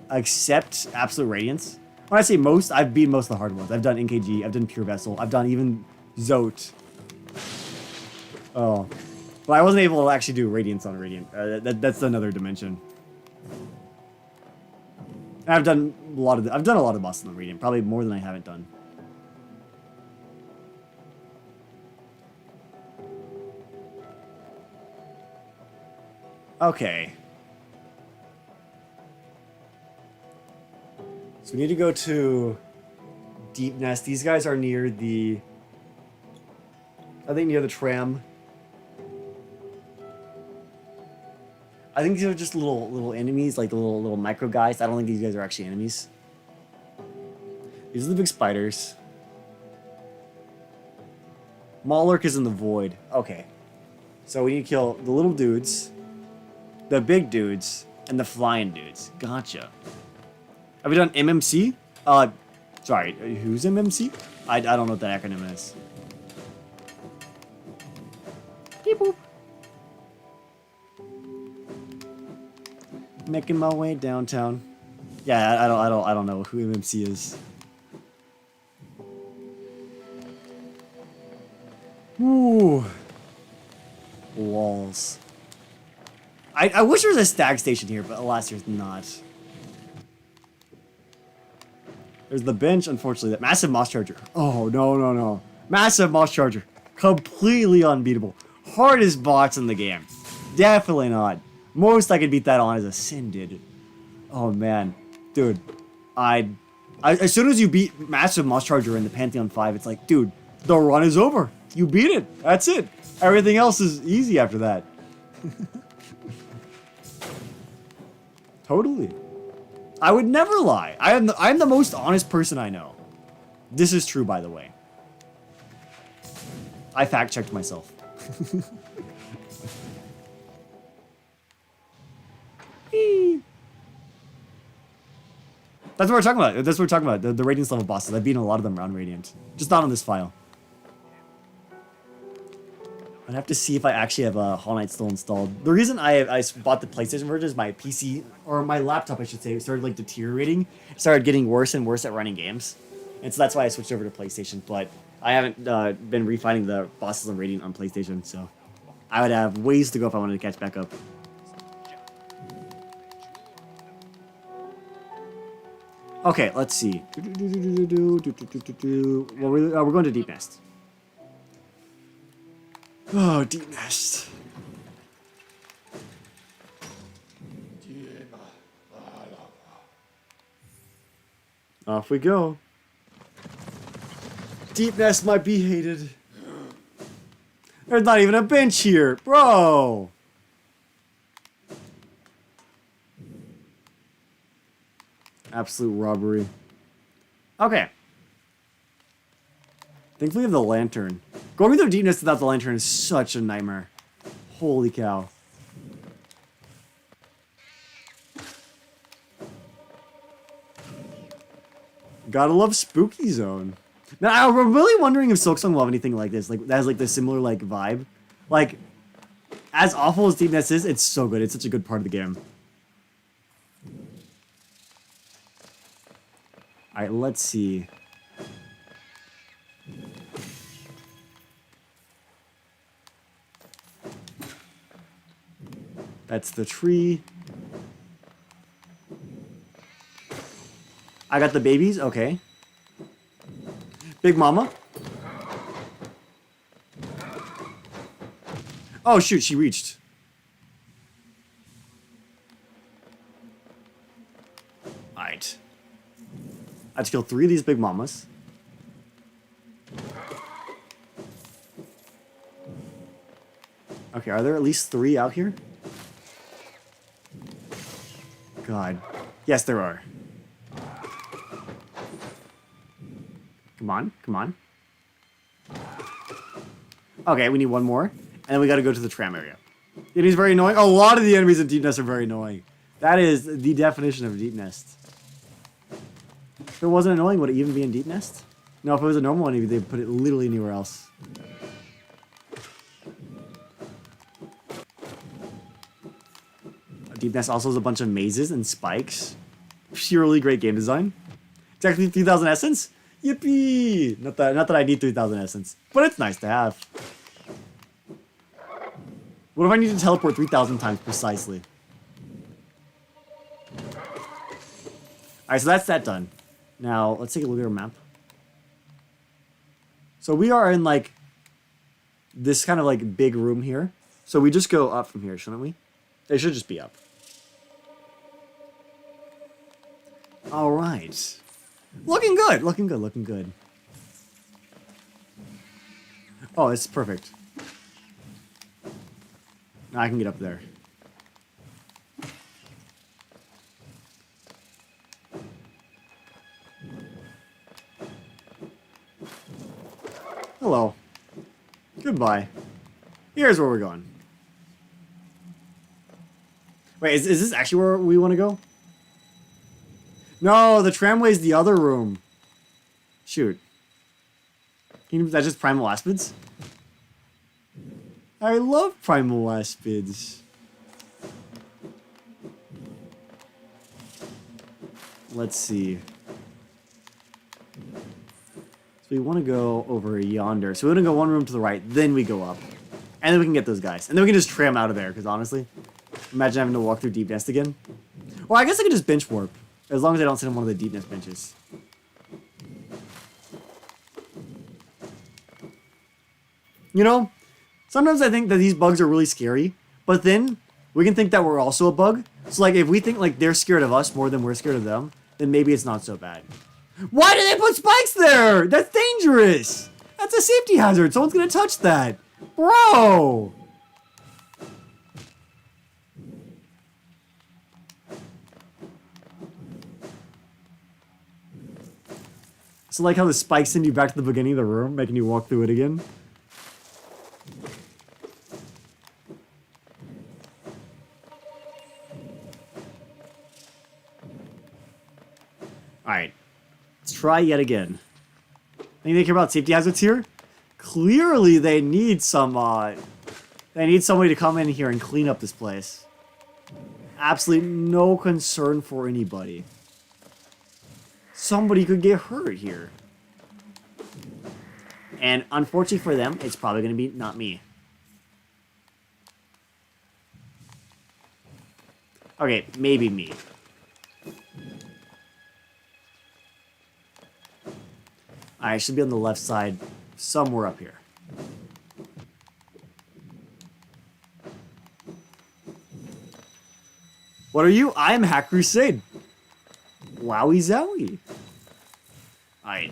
except Absolute Radiance. When I say most, I've beaten most of the hard ones. I've done NKG, I've done Pure Vessel, I've done even Zote. Oh. But I wasn't able to actually do Radiance on Radiant. That's another dimension. And I've done a lot of bosses on Radiant, probably more than I haven't done. Okay. So we need to go to Deep Nest. These guys are near the... I think near the tram. I think these are just little enemies, like the little micro guys. I don't think these guys are actually enemies. These are the big spiders. Maulurk is in the void. Okay. So we need to kill the little dudes, the big dudes, and the flying dudes. Gotcha. Have we done MMC? Sorry, who's MMC? I don't know what that acronym is. Beep boop. Making my way downtown. Yeah, I don't know who MMC is. Ooh. Walls. I wish there was a stag station here, but alas, there's not. There's the bench, unfortunately. That massive moss charger. Oh, no. Massive moss charger. Completely unbeatable. Hardest boss in the game. Definitely not. Most I could beat that on is a Sin did. Oh, man. Dude. As soon as you beat massive moss charger in the Pantheon 5, it's like, dude, the run is over. You beat it. That's it. Everything else is easy after that. Totally. I would never lie. I am the most honest person I know. This is true, by the way. I fact-checked myself. That's what we're talking about. That's what we're talking about. The Radiance level bosses. I've beaten a lot of them around Radiant. Just not on this file. I'd have to see if I actually have a Hollow Knight still installed. The reason I bought the PlayStation version is my PC, or my laptop I should say, started like deteriorating. It started getting worse and worse at running games. And so that's why I switched over to PlayStation. But I haven't been refining the bosses on Radiant on PlayStation, so I would have ways to go if I wanted to catch back up. Okay, let's see. Well, we're going to Deep Nest. Oh, Deep Nest. Off we go. Deep Nest might be hated. There's not even a bench here, bro. Absolute robbery. Okay. Thankfully, we have the lantern. Going through Deep Nest without the lantern is such a nightmare. Holy cow. Gotta love Spooky Zone. Now, I'm really wondering if Silksong will have anything like this. Like, that has like this similar like vibe. Like, as awful as Deep Nest is, it's so good. It's such a good part of the game. Alright, let's see. That's the tree. I got the babies? Okay. Big Mama? Oh shoot, she reached. Alright. I have to kill 3 of these Big Mamas. Okay, are there at least 3 out here? God. Yes, there are. Come on, come on. Okay, we need one more. And then we gotta go to the tram area. It is very annoying. A lot of the enemies in Deep Nest are very annoying. That is the definition of Deep Nest. If it wasn't annoying, would it even be in Deep Nest? No, if it was a normal one, they'd put it literally anywhere else. Deep Nest also has a bunch of mazes and spikes. Purely great game design. Exactly 3,000 essence? Yippee! Not that I need 3,000 essence, but it's nice to have. What if I need to teleport 3,000 times precisely? Alright, so that's that done. Now, let's take a look at our map. So we are in, like, this kind of, like, big room here. So we just go up from here, shouldn't we? It should just be up. Alright. Looking good, looking good, looking good. Oh, it's perfect. Now I can get up there. Hello. Goodbye. Here's where we're going. Wait, is this actually where we want to go? No, the tramway's the other room. Shoot. That's just primal aspids? I love primal aspids. Let's see. So we want to go over yonder. So we want to go one room to the right, then we go up. And then we can get those guys. And then we can just tram out of there, because honestly, imagine having to walk through Deep Nest again. Well, I guess I could just bench warp. As long as I don't sit on one of the Deep Nest benches. You know, sometimes I think that these bugs are really scary, but then we can think that we're also a bug. So, like, if we think, like, they're scared of us more than we're scared of them, then maybe it's not so bad. Why did they put spikes there? That's dangerous. That's a safety hazard. Someone's gonna touch that. Bro! So like how the spikes send you back to the beginning of the room, making you walk through it again. Alright. Let's try yet again. Think they care about safety hazards here? Clearly they need some, they need somebody to come in here and clean up this place. Absolutely no concern for anybody. Somebody could get hurt here. And unfortunately for them, it's probably going to be not me. Okay, maybe me. I should be on the left side, somewhere up here. What are you? I'm HackedCrusade. Wowie zowie. Alright.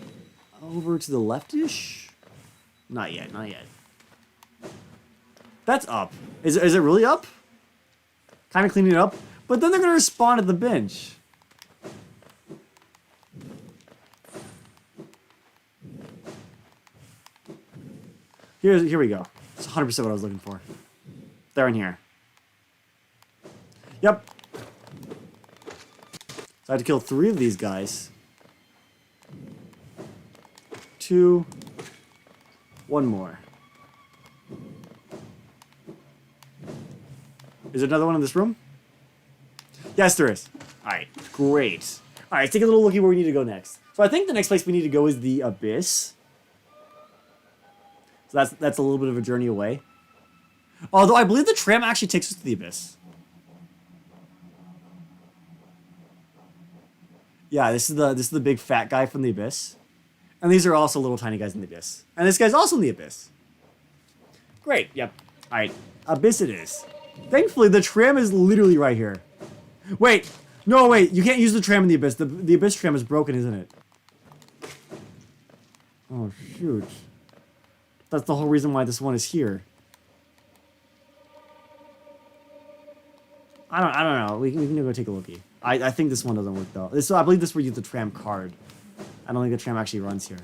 Over to the left-ish? Not yet, not yet. That's up. Is it really up? Kind of cleaning it up. But then they're going to respawn at the bench. Here we go. It's 100% what I was looking for. They're in here. Yep. So I had to kill 3 of these guys. 2. 1 more. Is there another one in this room? Yes, there is. Alright, great. Alright, take a little look at where we need to go next. So I think the next place we need to go is the Abyss. So that's a little bit of a journey away. Although I believe the tram actually takes us to the Abyss. Yeah, this is the big fat guy from the Abyss. And these are also little tiny guys in the Abyss. And this guy's also in the Abyss. Great, yep. Alright, Abyss it is. Thankfully, the tram is literally right here. Wait, no, wait, you can't use the tram in the Abyss. The Abyss tram is broken, isn't it? Oh, shoot. That's the whole reason why this one is here. I don't know. We can go take a lookie. I think this one doesn't work though. I believe this where you use the tram card. I don't think the tram actually runs here.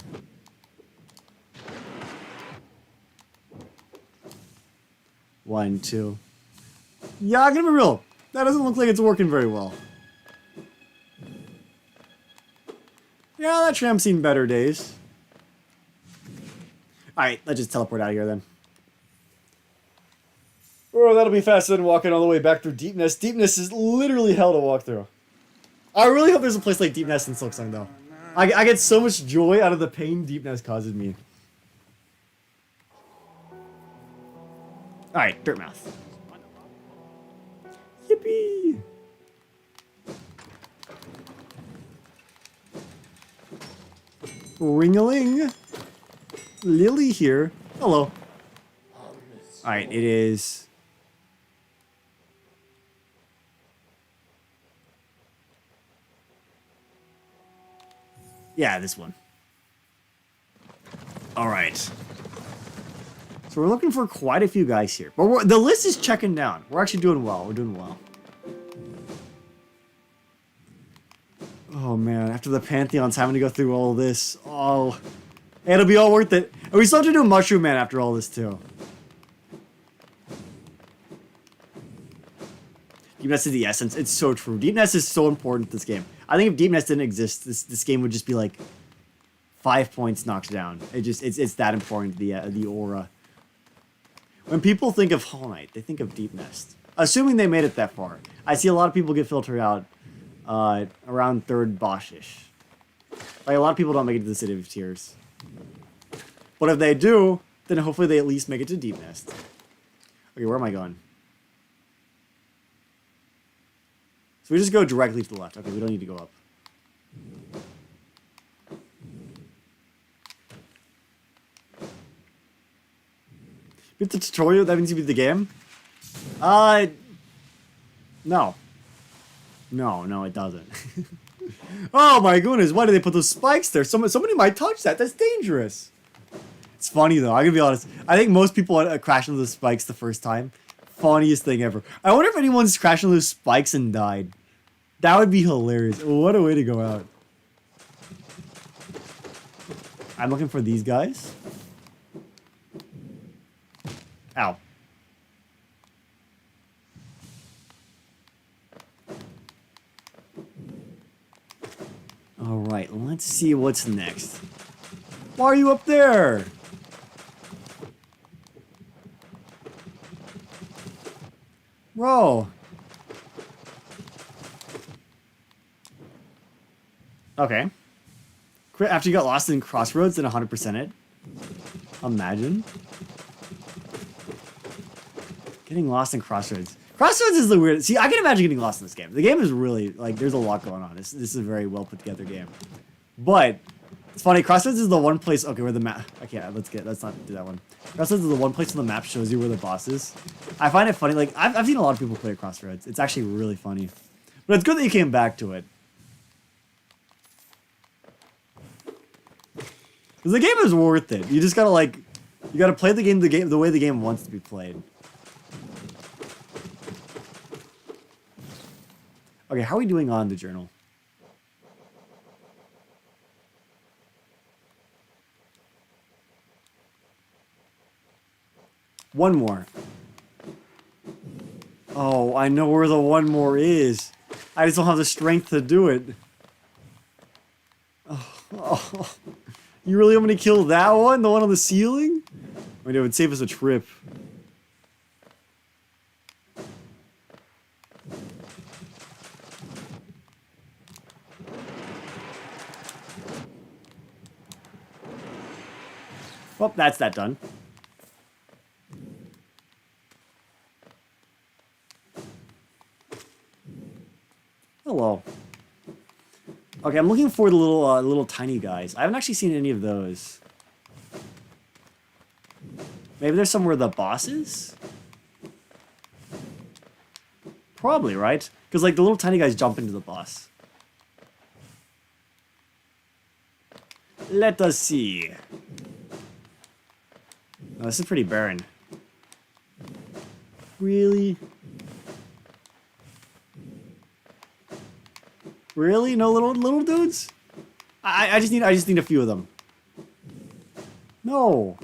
1, 2. Yeah, I'm gonna be real. That doesn't look like it's working very well. Yeah, that tram's seen better days. Alright, let's just teleport out of here then. Oh, that'll be faster than walking all the way back through Deep Nest. Deep Nest is literally hell to walk through. I really hope there's a place like Deep Nest in Silksong, though. I get so much joy out of the pain Deep Nest causes me. Alright, Dirtmouth. Yippee! Ring-a-ling. Lily here. Hello. Alright, it is... Yeah, this one. Alright. So we're looking for quite a few guys here. But the list is checking down. We're actually doing well. We're doing well. Oh man, after the Pantheons having to go through all this. Oh. It'll be all worth it. And we still have to do Mushroom Man after all this too. Deep Nest is the essence. It's so true. Deep Nest is so important to this game. I think if Deep Nest didn't exist, this game would just be like 5 points knocked down. It's that important, the aura. When people think of Hollow Knight, they think of Deep Nest. Assuming they made it that far. I see a lot of people get filtered out around 3rd boss-ish. Like, a lot of people don't make it to the City of Tears. But if they do, then hopefully they at least make it to Deep Nest. Okay, where am I going? So we just go directly to the left. Okay, we don't need to go up. Beat the tutorial? That means you beat the game? No. No, it doesn't. Oh my goodness, why did they put those spikes there? Somebody might touch that. That's dangerous. It's funny though, I'm gonna be honest. I think most people crash into the spikes the first time. Funniest thing ever. I wonder if anyone's crashed into those spikes and died. That would be hilarious. What a way to go out. I'm looking for these guys. Ow. Alright, let's see what's next. Why are you up there? Bro. Okay. After you got lost in Crossroads and 100% it. Imagine. Getting lost in Crossroads. Crossroads is the weird. See, I can imagine getting lost in this game. The game is really, like, there's a lot going on. This is a very well put together game. But, it's funny, Crossroads is the one place, okay, where the map, okay, let's not do that one. Crossroads is the one place on the map shows you where the boss is. I find it funny, like, I've seen a lot of people play Crossroads. It's actually really funny. But it's good that you came back to it. Because the game is worth it. You just gotta, like, you gotta play the game the way the game wants to be played. Okay, how are we doing on the journal? One more. Oh, I know where the one more is. I just don't have the strength to do it. Oh. You really want me to kill that one? The one on the ceiling? I mean, it would save us a trip. Well, that's that done. Hello. Okay, I'm looking for the little tiny guys. I haven't actually seen any of those. Maybe there's somewhere the boss is? Probably, right? Because, like, the little tiny guys jump into the boss. Let us see. Oh, this is pretty barren. Really? Really? No little dudes? I just need a few of them. No.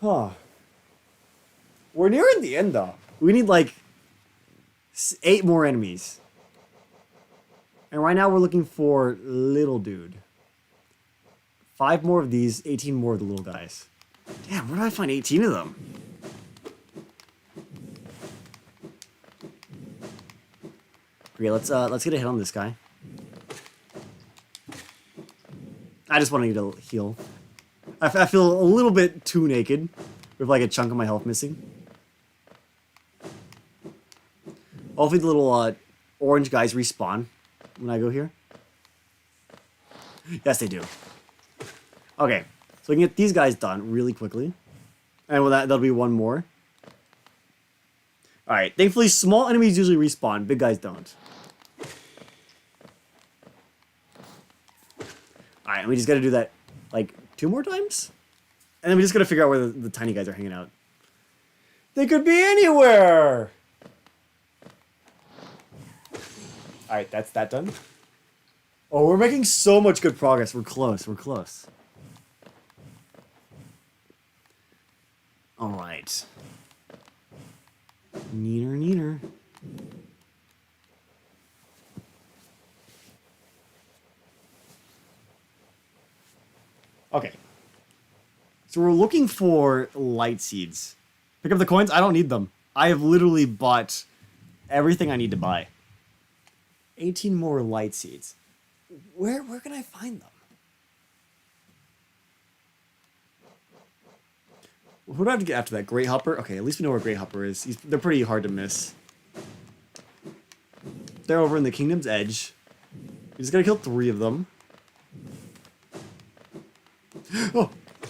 Huh. We're nearing the end, though. We need, like, 8 more enemies. And right now we're looking for little dude. 5 more of these, 18 more of the little guys. Damn, where did I find 18 of them? Okay, let's get a hit on this guy. I just wanted to heal. I feel a little bit too naked with like a chunk of my health missing. Hopefully the little orange guys respawn when I go here. Yes, they do. Okay, so we can get these guys done really quickly. And with that, there'll be one more. Alright, thankfully small enemies usually respawn, big guys don't. Alright, and we just gotta do that, like, 2 more times? And then we just gotta figure out where the tiny guys are hanging out. They could be anywhere! Alright, that's that done. Oh, we're making so much good progress. We're close, we're close. Alright. Neener, neener. Okay. So we're looking for light seeds. Pick up the coins. I don't need them. I have literally bought everything I need to buy. 18 more light seeds. Where can I find them? Who do I have to get after that? Great Hopper? Okay, at least we know where Great Hopper is. They're pretty hard to miss. They're over in the Kingdom's Edge. We just gotta kill 3 of them.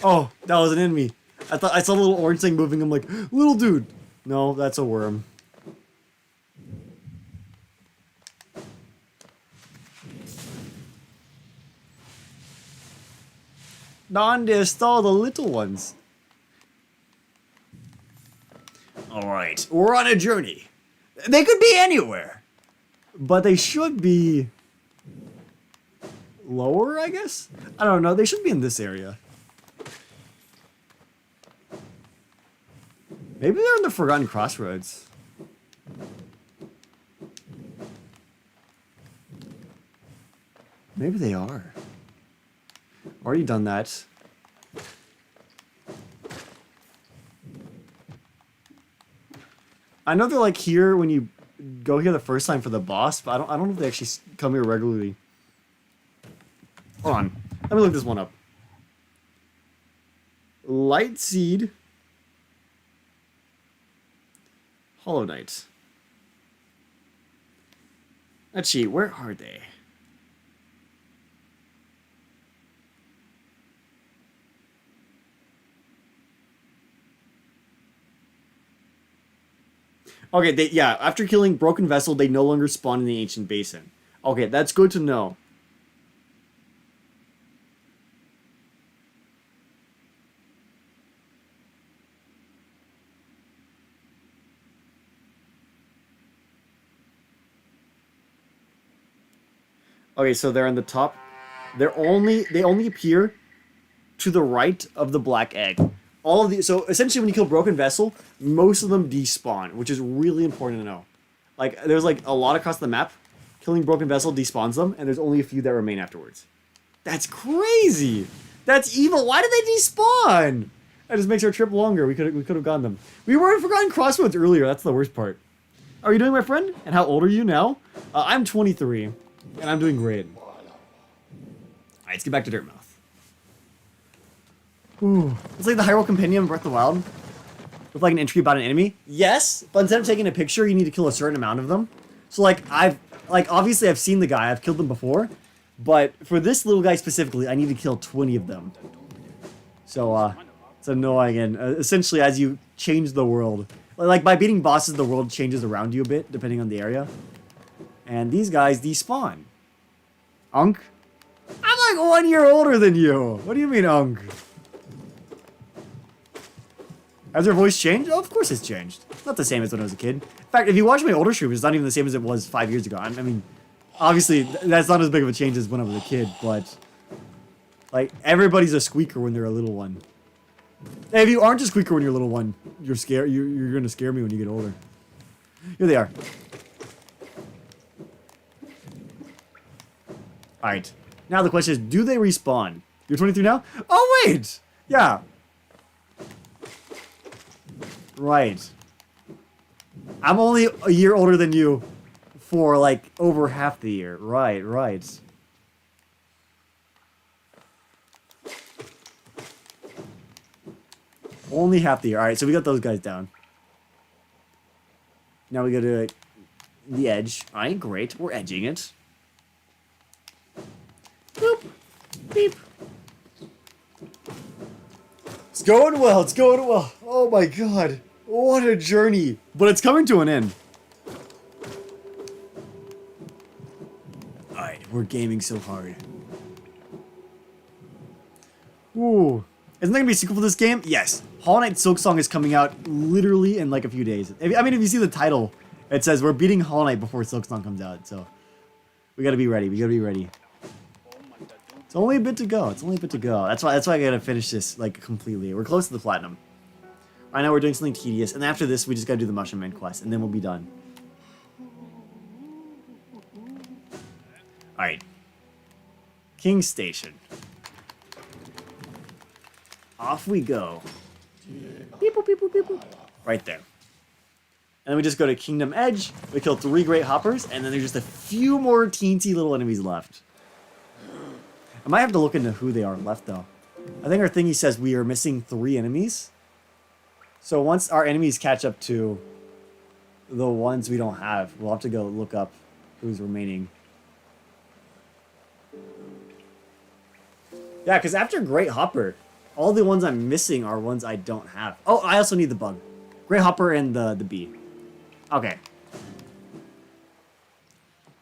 Oh, that was an enemy. I thought I saw the little orange thing moving. I'm like, little dude. No, that's a worm. ¿Dónde está the little ones? Alright, we're on a journey. They could be anywhere. But they should be lower, I guess? I don't know, they should be in this area. Maybe they're in the Forgotten Crossroads. Maybe they are. Already done that. I know they're like here when you go here the first time for the boss, but I don't know if they actually come here regularly. Hold on. Let me look this one up. Light Seed. Hollow Knight. Let's see, where are they? Okay, yeah, after killing Broken Vessel, they no longer spawn in the Ancient Basin. Okay, that's good to know. Okay, so they're on the top. They only appear to the right of the black egg. All of these, so essentially when you kill Broken Vessel, most of them despawn, which is really important to know. Like, there's like a lot across the map. Killing Broken Vessel despawns them, and there's only a few that remain afterwards. That's crazy! That's evil! Why did they despawn? That just makes our trip longer. We could have gotten them. We were in Forgotten Crossroads earlier, that's the worst part. How are you doing, my friend? And how old are you now? I'm 23, and I'm doing great. Alright, let's get back to Dirtmouth. Ooh. It's like the Hyrule Compendium Breath of the Wild. With like an entry about an enemy. Yes, but instead of taking a picture, you need to kill a certain amount of them. So like, obviously I've seen the guy, I've killed them before. But for this little guy specifically, I need to kill 20 of them. So, it's annoying, and essentially as you change the world. Like, by beating bosses, the world changes around you a bit, depending on the area. And these guys despawn. Unk? I'm like 1 year older than you! What do you mean, Unk? Has their voice changed? Oh, of course it's changed. It's not the same as when I was a kid. In fact, if you watch my older stream, it's not even the same as it was 5 years ago. I mean, obviously, that's not as big of a change as when I was a kid, but... like, everybody's a squeaker when they're a little one. Hey, if you aren't a squeaker when you're a little one, you're scared. You're gonna scare me when you get older. Here they are. All right. Now the question is, do they respawn? You're 23 now? Oh wait. Yeah. Right. I'm only a year older than you for like over half the year. Right, right. Only half the year. Alright, so we got those guys down. Now we go to the edge. Alright, great. We're edging it. Boop. Beep. It's going well. It's going well. Oh my god. What a journey. But it's coming to an end. Alright, we're gaming so hard. Ooh. Isn't there gonna be a sequel to this game? Yes. Hollow Knight Silksong is coming out literally in like a few days. I mean, if you see the title, it says we're beating Hollow Knight before Silksong comes out. So we gotta be ready. We gotta be ready. It's only a bit to go. It's only a bit to go. That's why I gotta finish this like completely. We're close to the platinum. I know we're doing something tedious, and after this, we just gotta do the Mushroom Man quest, and then we'll be done. All right. King Station. Off we go. Beep, boop, beep, boop, beep, boop. Right there. And then we just go to Kingdom Edge. We kill 3 great hoppers, and then there's just a few more teensy little enemies left. I might have to look into who they are left, though. I think our thingy says we are missing 3 enemies. So once our enemies catch up to the ones we don't have, we'll have to go look up who's remaining. Yeah, because after Great Hopper, all the ones I'm missing are ones I don't have. Oh, I also need the bug. Great Hopper and the bee. Okay.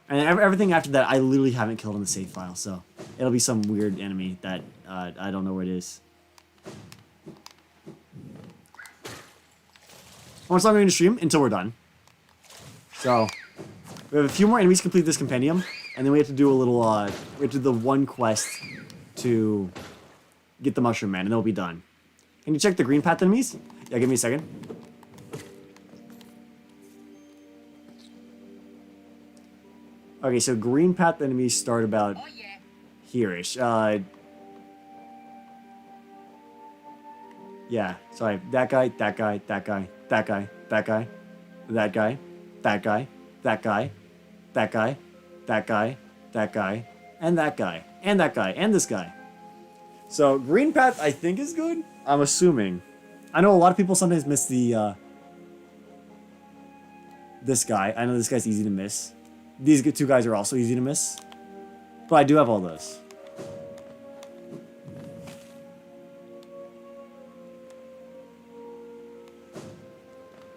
And everything after that, I literally haven't killed in the save file, so it'll be some weird enemy that I don't know where it is. How much longer are we going to stream? Until we're done. So, we have a few more enemies to complete this compendium, and then we have to do a little, we have to do the one quest to get the Mushroom Man, and then we'll be done. Can you check the green path enemies? Yeah, give me a second. Okay, so green path enemies start about here-ish. Yeah, sorry. That guy, that guy, that guy, that guy, that guy, that guy, that guy, that guy, that guy, that guy, that guy, and that guy, and that guy, and this guy. So, green path, I think, is good. I'm assuming. I know a lot of people sometimes miss the, this guy. I know this guy's easy to miss. These 2 guys are also easy to miss. But I do have all those.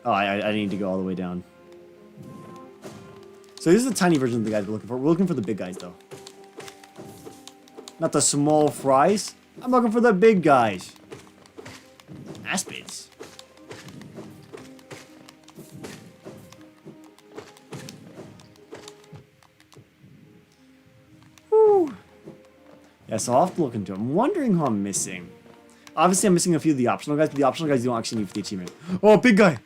Oh, I need to go all the way down. So this is a tiny version of the guys we're looking for. We're looking for the big guys, though. Not the small fries. I'm looking for the big guys. Aspids. Whew. Yeah, so I'll have to look into it. I'm wondering who I'm missing. Obviously, I'm missing a few of the optional guys, but the optional guys you don't actually need for the achievement. Oh, big guy!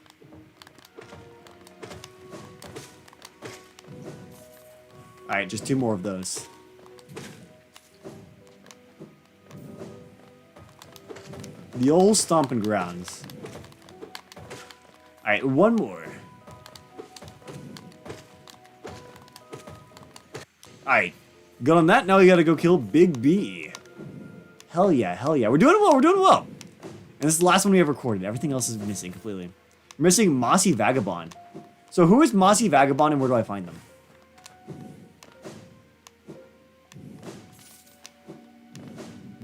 Alright, just 2 more of those. The old stomping grounds. Alright, 1 more. Alright, good on that. Now we gotta go kill Big B. Hell yeah, hell yeah. We're doing well, we're doing well. And this is the last one we have recorded. Everything else is missing completely. We're missing Mossy Vagabond. So who is Mossy Vagabond and where do I find them?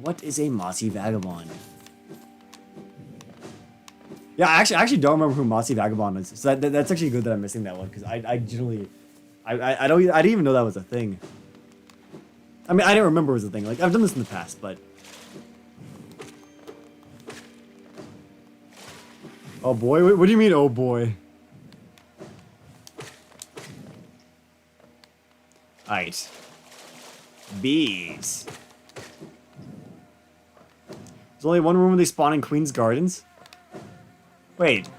What is a Mossy Vagabond? Yeah, I actually don't remember who Mossy Vagabond is. So that's actually good that I'm missing that one because I generally I didn't even know that was a thing. I mean, I didn't remember it was a thing. Like I've done this in the past, but oh boy, what do you mean, oh boy? Alright. Bees. There's only one room when they spawn in Queen's Gardens. Wait.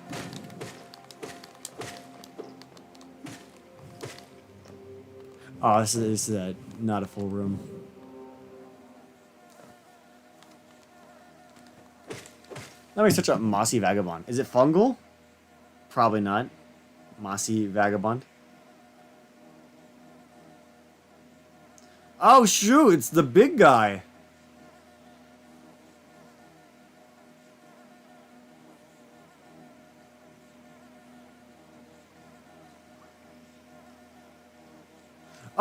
Oh, this is not a full room. Let me search up Mossy Vagabond. Is it fungal? Probably not. Mossy Vagabond. Oh, shoot, it's the big guy.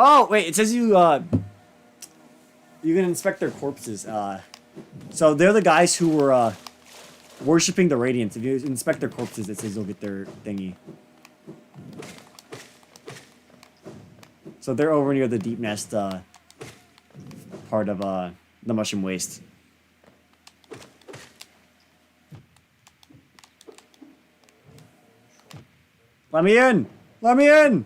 Oh, wait, it says you can inspect their corpses. So they're the guys who were, worshipping the Radiance. If you inspect their corpses, it says you'll get their thingy. So they're over near the Deep Nest, part of, the Mushroom Waste. Let me in! Let me in!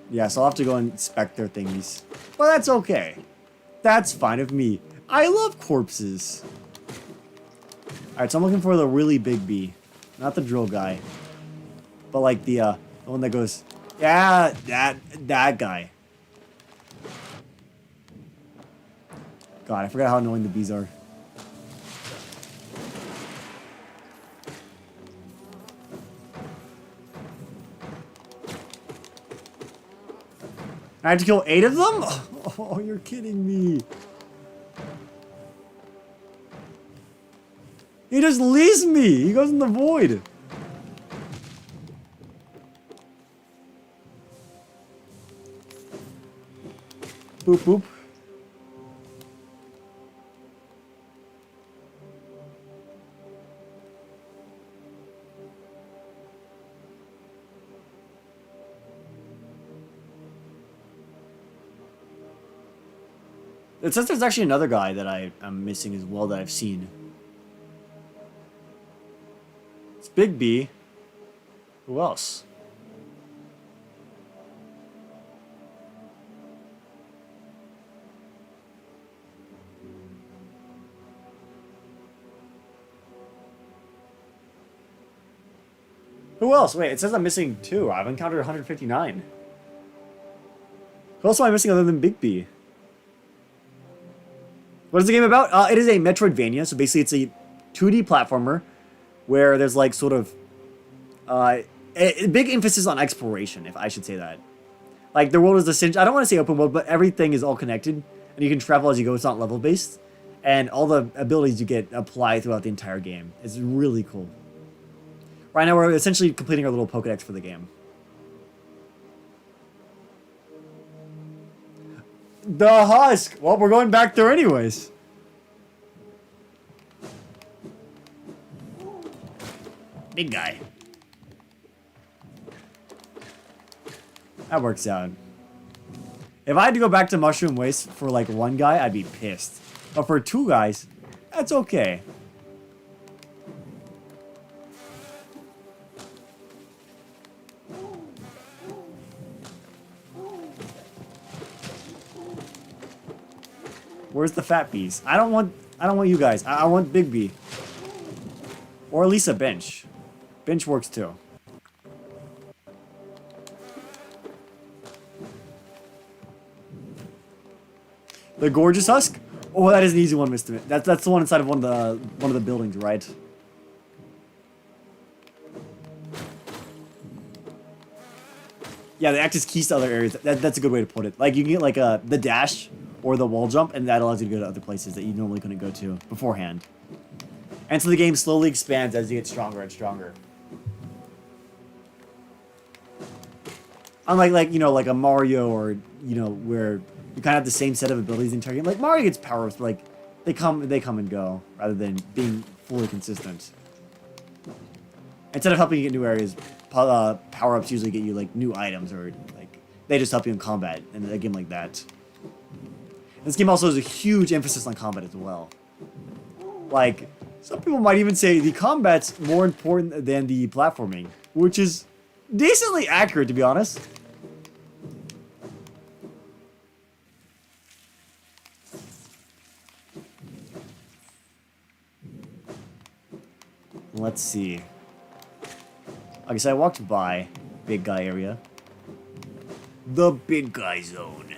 Yeah, so I'll have to go and inspect their thingies. But that's okay. That's fine with me. I love corpses. Alright, so I'm looking for the really big bee. Not the drill guy. But like the one that goes, yeah, that guy. God, I forgot how annoying the bees are. I have to kill 8 of them? Oh, you're kidding me. He just leaves me. He goes in the void. Boop, boop. It says there's actually another guy that I'm missing as well that I've seen. It's Big B. Who else? Who else? Wait, it says I'm missing 2. I've encountered 159. Who else am I missing other than Big B? What is the game about? It is a Metroidvania, so basically it's a 2D platformer where there's like sort of a big emphasis on exploration, if I should say that. Like the world is essentially, I don't want to say open world, but everything is all connected and you can travel as you go. It's not level based, and all the abilities you get apply throughout the entire game. It's really cool. Right now we're essentially completing our little Pokedex for the game. The husk! Well, we're going back there anyways. Big guy. That works out. If I had to go back to Mushroom Waste for like 1 guy, I'd be pissed. But for 2 guys, that's okay. Where's the fat bees? I don't want you guys. I want Big B. Or at least a bench. Bench works too. The gorgeous husk? Oh, that is an easy one, Mr. That's the one inside of one of the buildings, right? Yeah, they act as keys to other areas. That's a good way to put it. Like you can get like the dash or the wall jump, and that allows you to go to other places that you normally couldn't go to beforehand. And so the game slowly expands as you get stronger and stronger. Unlike like a Mario or where you kind of have the same set of abilities in the entire game. Like Mario gets power-ups, but like they come and go rather than being fully consistent. Instead of helping you get new areas, power-ups usually get you like new items, or like they just help you in combat in a game like that. This game also has a huge emphasis on combat as well. Like, some people might even say the combat's more important than the platforming, which is decently accurate, to be honest. Let's see. Okay, so I walked by big guy area. The big guy zone.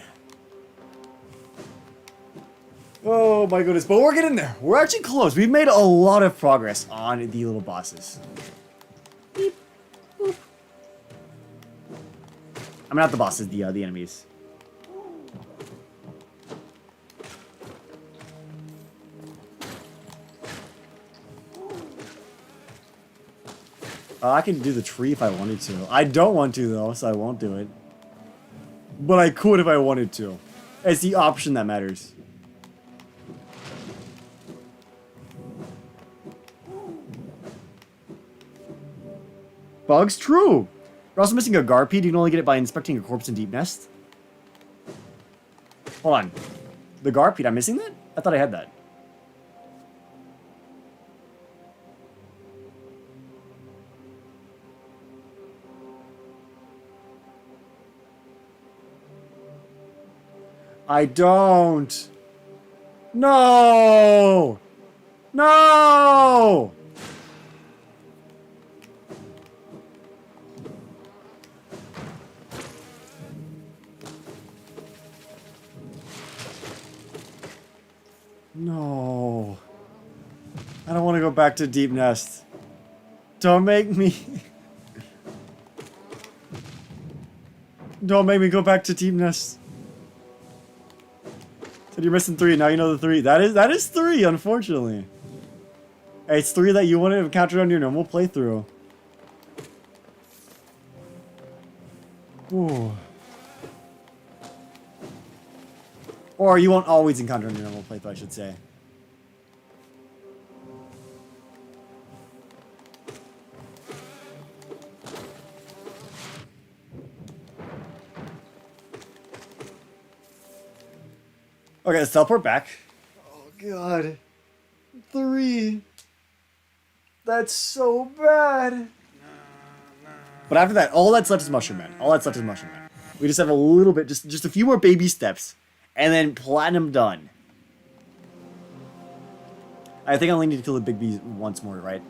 Oh my goodness, but we're getting there. We're actually close. We've made a lot of progress on the little bosses. Beep. Boop. I'm not the bosses, the enemies. I can do the tree if I wanted to. I don't want to though, so I won't do it. But I could if I wanted to. It's the option that matters. Bugs? True! You're also missing a Garpede. You can only get it by inspecting a corpse in Deep Nest. Hold on. The Garpede, I'm missing that? I thought I had that. I don't. No! No! No. I don't want to go back to Deep Nest. Don't make me. Don't make me go back to Deep Nest. Said you're missing 3. Now you know the 3. That is 3, unfortunately. Hey, it's 3 that you want to encounter on your normal playthrough. Ooh. Or you won't always encounter on your normal playthrough, I should say. Okay, let's teleport back. Oh god. 3. That's so bad. But after that, all that's left is Mushroom Man. All that's left is Mushroom Man. We just have a little bit, just a few more baby steps. And then platinum done. I think I only need to kill the big bees once more, right?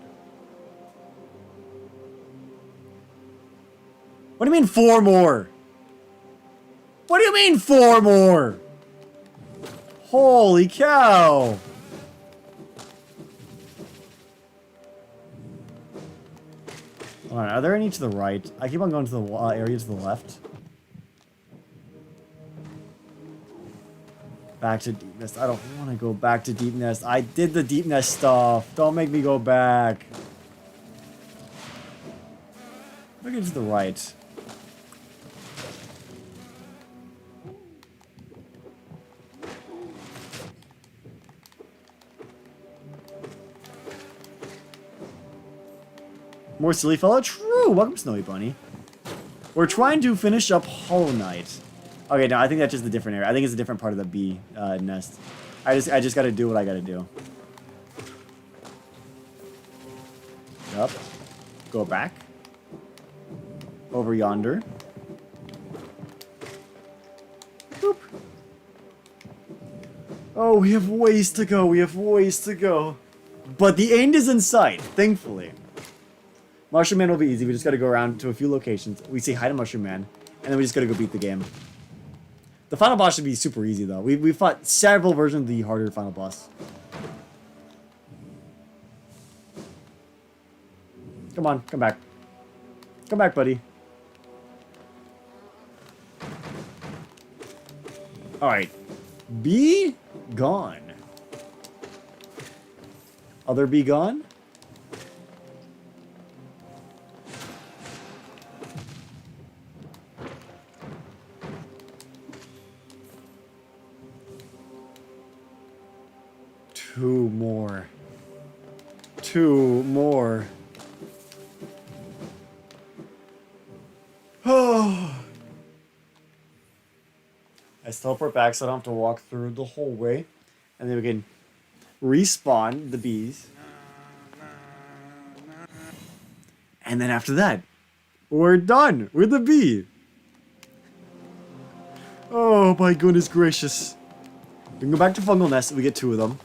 What do you mean 4 more? What do you mean 4 more? Holy cow! Alright, are there any to the right? I keep on going to the area to the left. Back to Deep Nest. I don't want to go back to Deep Nest. I did the Deep Nest stuff. Don't make me go back. Look to the right. More silly fella? True! Welcome, Snowy Bunny. We're trying to finish up Hollow Knight. Okay, no, I think that's just a different area. I think it's a different part of the bee nest. I just gotta do what I gotta do. Up. Go back. Over yonder. Boop. Oh, we have ways to go. We have ways to go. But the end is in sight, thankfully. Mushroom Man will be easy. We just gotta go around to a few locations. We say hi to Mushroom Man, and then we just gotta go beat the game. The final boss should be super easy, though. We fought several versions of the harder final boss. Come on, come back. Come back, buddy. Alright. Be gone. Other be gone? Two more. Two more. Oh. Let's teleport back so I don't have to walk through the whole way. And then we can respawn the bees. And then after that, we're done with the bee. Oh my goodness gracious. We can go back to Fungal Nest, we get 2 of them.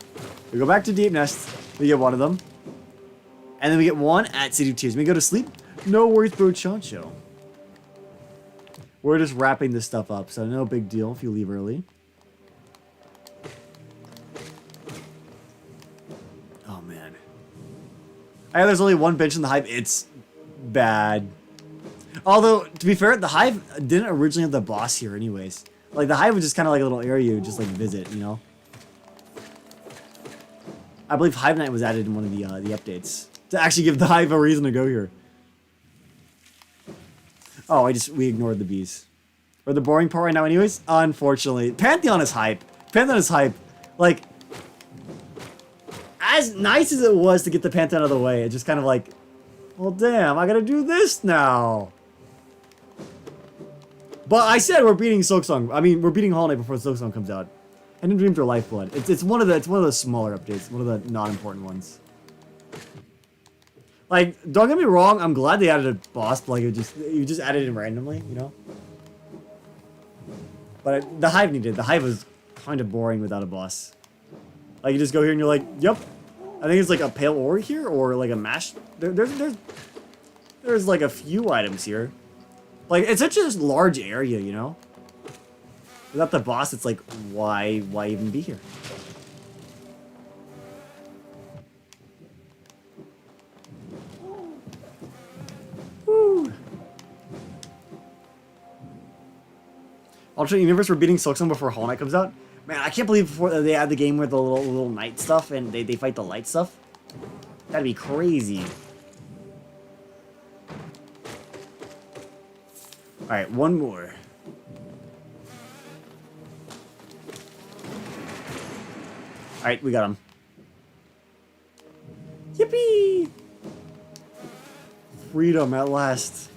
We go back to Deep Nest, we get 1 of them. And then we get 1 at City of Tears. We go to sleep. No worries, bro, Chancho. We're just wrapping this stuff up, so no big deal if you leave early. Oh, man. There's only 1 bench in the Hive. It's bad. Although, to be fair, the Hive didn't originally have the boss here anyways. Like, the Hive was just kind of like a little area you would just, like, visit, you know? I believe Hive Night was added in one of the updates. To actually give the Hive a reason to go here. Oh, we ignored the bees. Or the boring part right now anyways? Unfortunately. Pantheon is hype. Pantheon is hype. Like, as nice as it was to get the Pantheon out of the way, it's just kind of like, well, damn, I gotta do this now. But I said we're beating Silksong. I mean, we're beating Hollow Knight before Silksong comes out. Hidden Dreams are Lifeblood. It's one of the smaller updates, one of the not important ones. Like, don't get me wrong, I'm glad they added a boss, but like you just added it randomly, you know? But the Hive needed. The Hive was kind of boring without a boss. Like, you just go here and you're like, yep. I think it's like a pale ore here, or like a mash. There's like a few items here. Like, it's such a large area, you know? Without the boss, it's like, why even be here? Woo. Alternate universe, we're beating Silksong before Hollow Knight comes out. Man, I can't believe before they add the game with the little night stuff and they fight the light stuff. That'd be crazy. Alright, 1 more. Alright, we got him. Yippee! Freedom at last.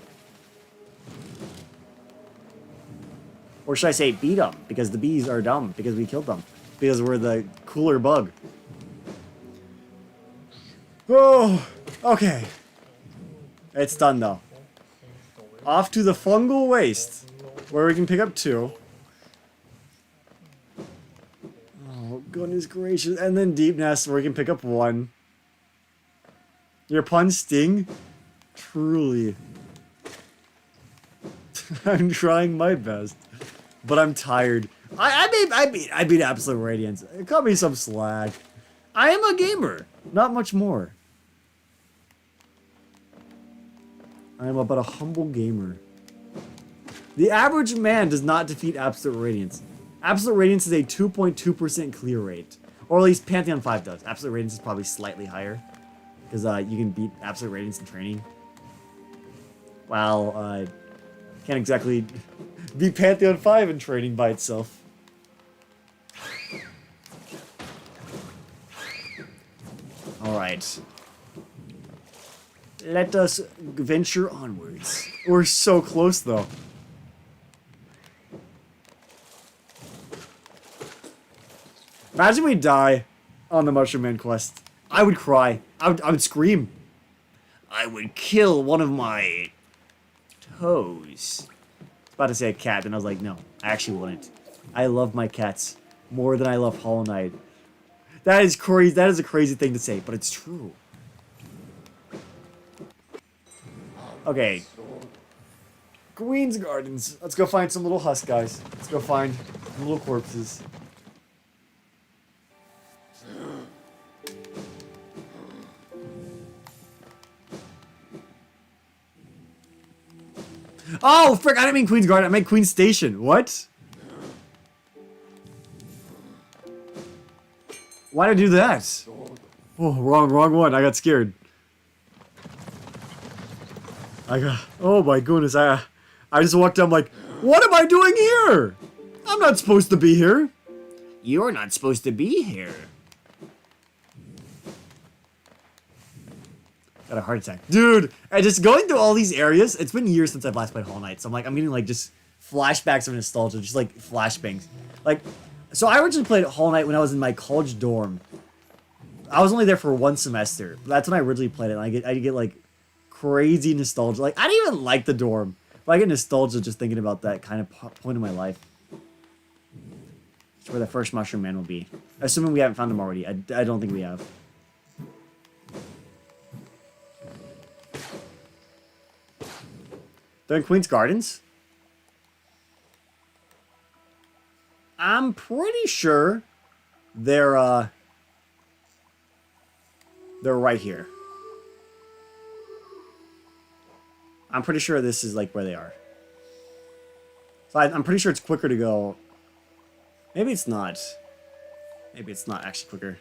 Or should I say beat them? Because the bees are dumb. Because we killed them. Because we're the cooler bug. Oh, okay. It's done though. Off to the fungal waste, where we can pick up 2. Oh, goodness gracious. And then Deep Nest, where we can pick up 1. Your puns sting? Truly. I'm trying my best. But I'm tired. I beat Absolute Radiance. Cut me some slack. I am a gamer. Not much more. I am about a humble gamer. The average man does not defeat Absolute Radiance. Absolute Radiance is a 2.2% clear rate. Or at least Pantheon 5 does. Absolute Radiance is probably slightly higher. Because you can beat Absolute Radiance in training. While, can't exactly beat Pantheon 5 in training by itself. Alright. Let us venture onwards. We're so close, though. Imagine we die on the Mushroom Man quest. I would cry. I would scream. I would kill one of my toes. I was about to say a cat, and I was like, no, I actually wouldn't. I love my cats more than I love Hollow Knight. That is crazy. That is a crazy thing to say, but it's true. Okay. Queen's Gardens. Let's go find some little husk guys. Let's go find little corpses. Oh, frick, I didn't mean Queen's Garden. I meant Queen's Station. What? Why did I do that? Oh, wrong one. I got scared. Oh my goodness. I just walked down like, what am I doing here? I'm not supposed to be here. You're not supposed to be here. Got a heart attack. Dude, I just going through all these areas, it's been years since I've last played Hollow Knight, so I'm getting like just flashbacks of nostalgia, just like flashbangs. Like, so I originally played Hollow Knight when I was in my college dorm. I was only there for 1 semester. That's when I originally played it, and I get like crazy nostalgia. Like, I didn't even like the dorm, but I get nostalgia just thinking about that kind of point in my life. It's where the first Mushroom Man will be. Assuming we haven't found him already. I don't think we have. They're in Queen's Gardens? I'm pretty sure they're right here. I'm pretty sure this is like where they are. So I'm pretty sure it's quicker to go. Maybe it's not. Maybe it's not actually quicker.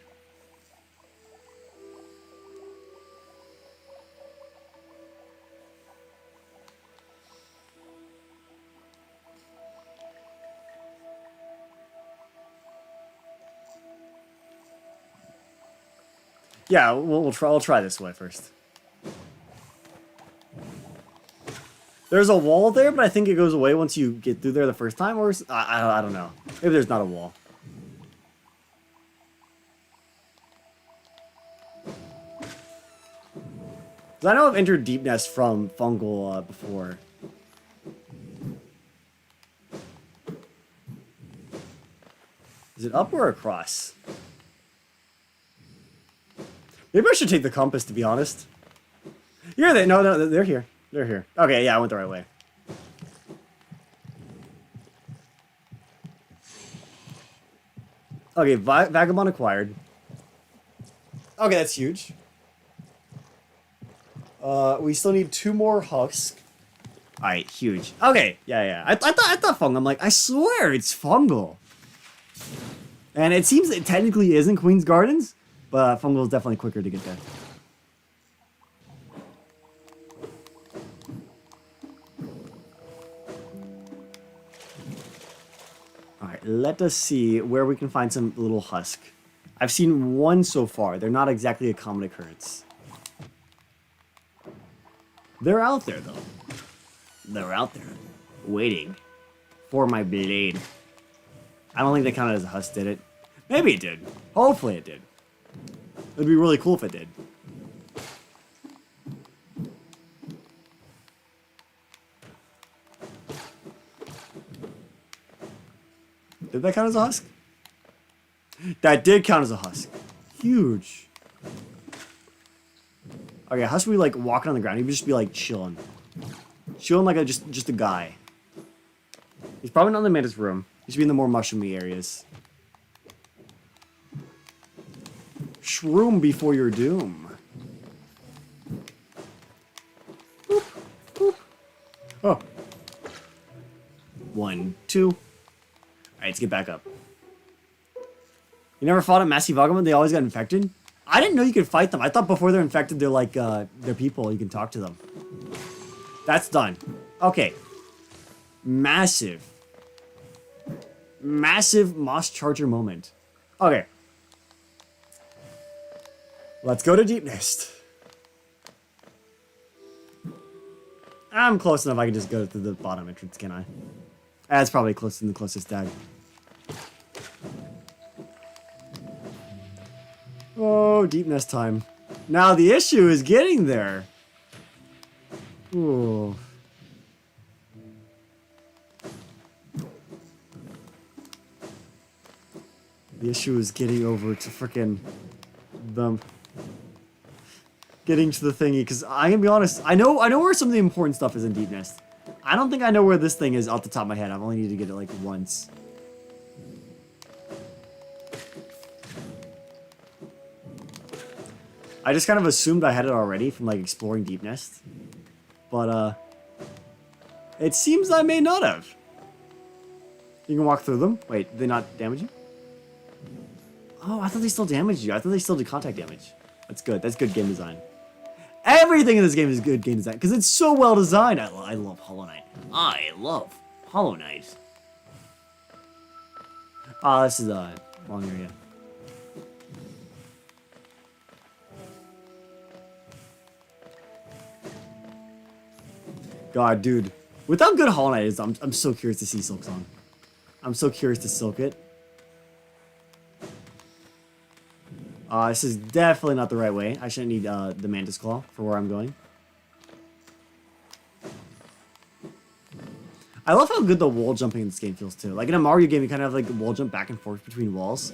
Yeah, we'll try. I'll try this way first. There's a wall there, but I think it goes away once you get through there the first time, or I don't know. Maybe there's not a wall. Because I know I've entered Deep Nest from Fungal before. Is it up or across? Maybe I should take the compass, to be honest. Here they no, they're here. They're here. Okay, yeah, I went the right way. Okay, Vagabond acquired. Okay, that's huge. We still need 2 more husks. Alright, huge. Okay, yeah. I thought fungal. I'm like, I swear it's fungal. And it seems it technically isn't Queen's Gardens, but fungal is definitely quicker to get there. Alright, let us see where we can find some little husk. I've seen 1 so far. They're not exactly a common occurrence. They're out there, though. They're out there, waiting for my blade. I don't think they counted as a husk, did it? Maybe it did. Hopefully it did. It'd be really cool if it did. Did that count as a husk? That did count as a husk. Huge. Okay, husk would be like walking on the ground. He would just be like chilling. Chilling like just a guy. He's probably not in the mantis room. He should be in the more mushroomy areas. Shroom before your doom. Boop, boop. Oh. 1, 2. Alright, let's get back up. You never fought a Massy Vagabond? They always got infected? I didn't know you could fight them. I thought before they're infected, they're like, they're people. You can talk to them. That's done. Okay. Massive Moss Charger moment. Okay. Let's go to Deep Nest. I'm close enough I can just go to the bottom entrance, can I? That's probably close to the closest tag. Oh, Deep Nest time. Now the issue is getting there. Ooh. The issue is getting over to frickin' them. Getting to the thingy, because I'm gonna be honest, I know where some of the important stuff is in Deep Nest. I don't think I know where this thing is off the top of my head. I've only needed to get it like once. I just kind of assumed I had it already from like exploring Deep Nest. But it seems I may not have. You can walk through them. Wait, did they not damage you? Oh, I thought they still damaged you. I thought they still did contact damage. That's good. That's good game design. Everything in this game is good game design because it's so well designed. I love Hollow Knight. I love Hollow Knight. Ah, this is a wrong area. God, dude. With how good Hollow Knight is, I'm so curious to see Silksong. I'm so curious to silk it. This is definitely not the right way. I shouldn't need the Mantis Claw for where I'm going. I love how good the wall jumping in this game feels too. Like in a Mario game, you kind of have like wall jump back and forth between walls.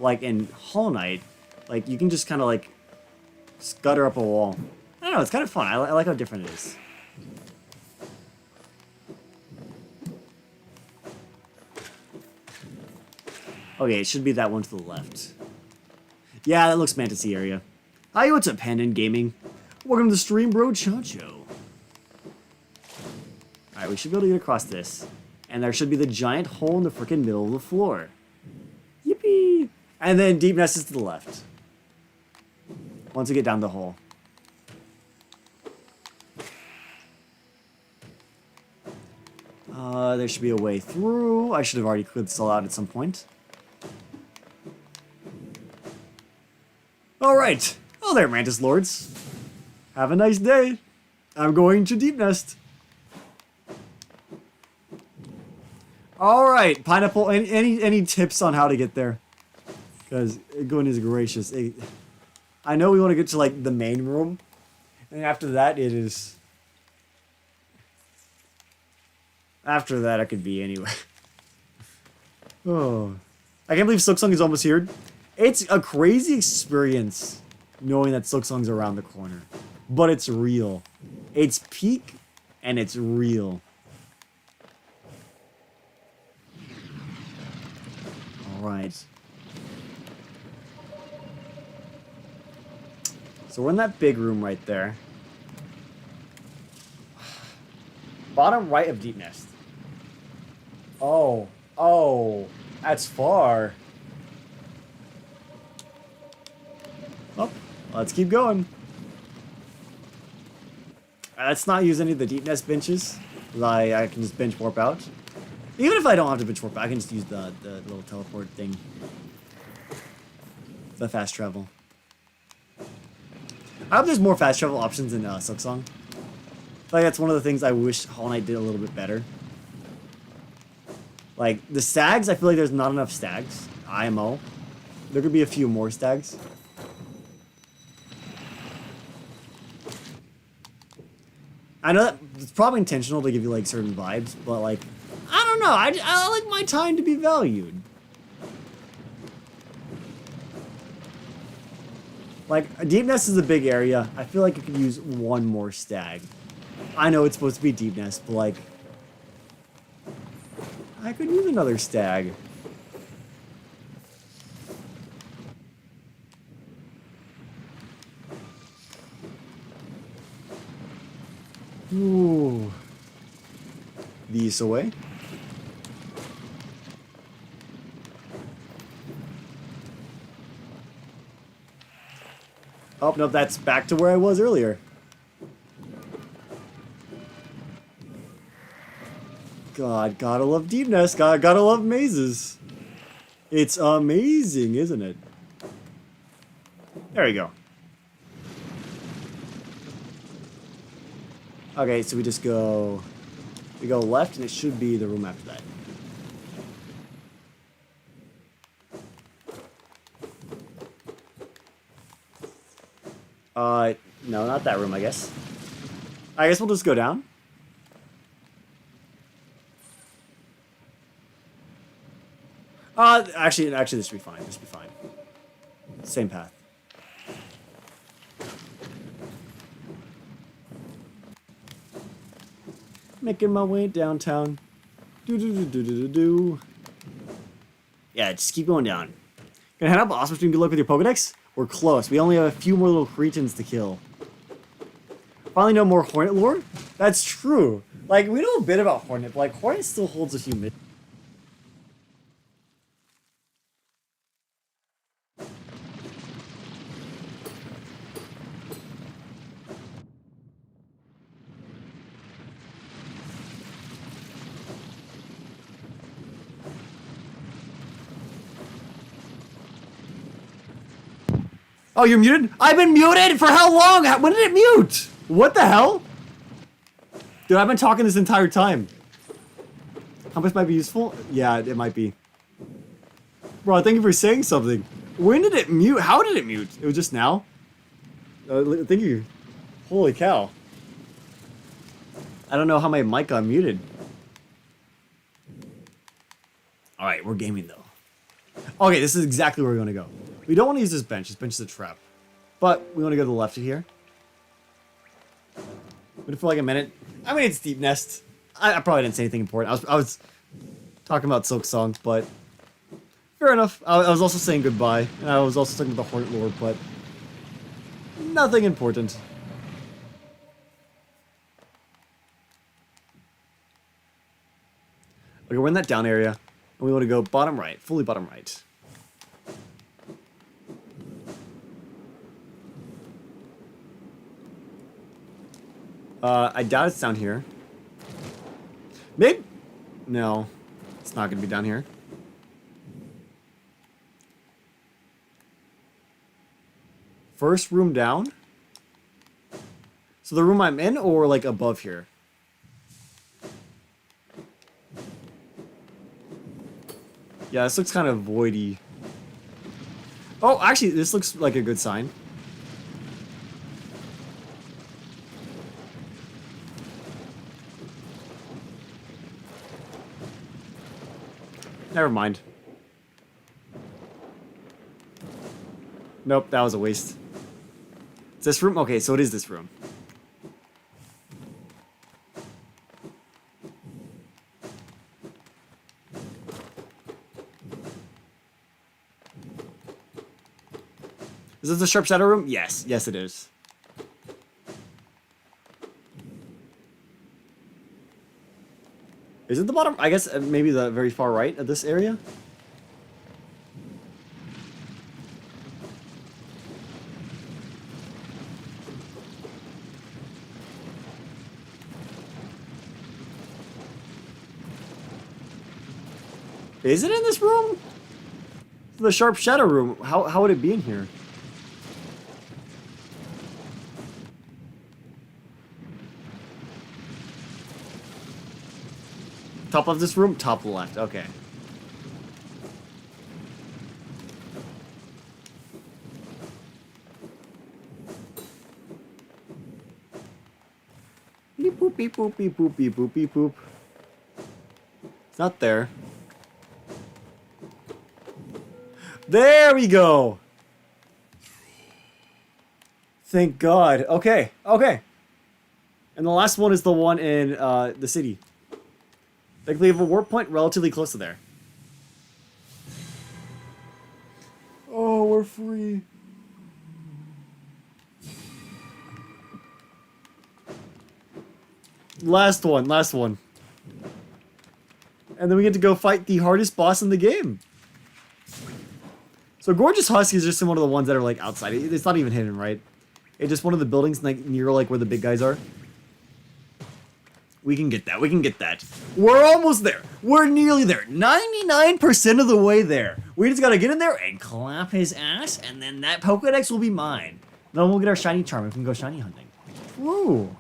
Like in Hollow Knight, like you can just kind of like scutter up a wall. I don't know, it's kind of fun. I like how different it is. Okay, it should be that one to the left. Yeah, that looks fantasy area. Hi, what's up, Pantheon Gaming? Welcome to the stream, bro, Chacho. Alright, we should be able to get across this. And there should be the giant hole in the freaking middle of the floor. Yippee! And then deep nest is to the left. Once we get down the hole. There should be a way through. I should have already cleared this all out at some point. Alright. Oh there, Mantis Lords. Have a nice day. I'm going to deep nest. Alright, Pineapple, any tips on how to get there? Because goodness gracious. I know we want to get to like the main room. And after that it is... After that I could be anywhere. Oh. I can't believe Silksong is almost here. It's a crazy experience knowing that Silksong's around the corner. But it's real. It's peak and it's real. Alright. So we're in that big room right there. Bottom right of deep nest. Oh, that's far. Oh, let's keep going. Let's not use any of the deep nest benches. I can just bench warp out. Even if I don't have to bench warp, I can just use the little teleport thing. The fast travel. I hope there's more fast travel options in Silksong. I feel like that's one of the things I wish Hollow Knight did a little bit better. Like, the stags, I feel like there's not enough stags. IMO. There could be a few more stags. I know that it's probably intentional to give you, like, certain vibes, but, like, I don't know. I like my time to be valued. Like, Deep Nest is a big area. I feel like it could use one more stag. I know it's supposed to be Deep Nest, but, like, I could use another stag. Ooh. These away. Oh, no, that's back to where I was earlier. God, gotta love Deep Nest. Gotta love mazes. It's amazing, isn't it? There we go. Okay, so we just go... We go left, and it should be the room after that. No, not that room, I guess. I guess we'll just go down. Actually, this should be fine. This should be fine. Same path. Making my way downtown. Do. Yeah, just keep going down. Gonna head up. Awesome stream. Good luck with your Pokedex. We're close. We only have a few more little cretins to kill. Finally, no more Hornet lore. That's true. Like, we know a bit about Hornet, but like Hornet still holds a human. Oh, you're muted? I've been muted for how long? When did it mute? What the hell? Dude, I've been talking this entire time. Compass might be useful? Yeah, it might be. Bro, thank you for saying something. When did it mute? How did it mute? It was just now? Thank you. Holy cow. I don't know how my mic got muted. Alright, we're gaming though. Okay, this is exactly where we're going to go. We don't want to use this bench. This bench is a trap. But we want to go to the left of here. But for like a minute. I mean, it's Deep Nest. I probably didn't say anything important. I was talking about Silksong, but Fair enough. I was also saying goodbye, and I was also talking to the Hornet Lord, but nothing important. Okay, we're in that down area, and we want to go bottom right, fully bottom right. I doubt it's down here. Maybe? No, it's not going to be down here. First room down? So the room I'm in, or like above here? Yeah, this looks kind of voidy. Oh, actually, this looks like a good sign. Never mind. Nope, that was a waste. Is this room? Okay, so it is this room. Is this the Sharp Shadow room? Yes. Yes, it is. Is it the bottom? I guess maybe the very far right of this area? Is it in this room? The Sharp Shadow room. How would it be in here? Top of this room? Top left. Okay. Beep boop beep boop beep boop beep boop beep boop. It's not there. There we go. Thank God. Okay. Okay. And the last one is the one in the city. Like we have a warp point relatively close to there. Oh, we're free. Last one, last one. And then we get to go fight the hardest boss in the game. So Gorgeous Husk is just one of the ones that are like outside. It's not even hidden, right? It's just one of the buildings like near like where the big guys are. We can get that. We can get that. We're almost there. We're nearly there. 99% of the way there. We just gotta get in there and clap his ass, and then that Pokedex will be mine. Then we'll get our shiny charm. We can go shiny hunting. Woo.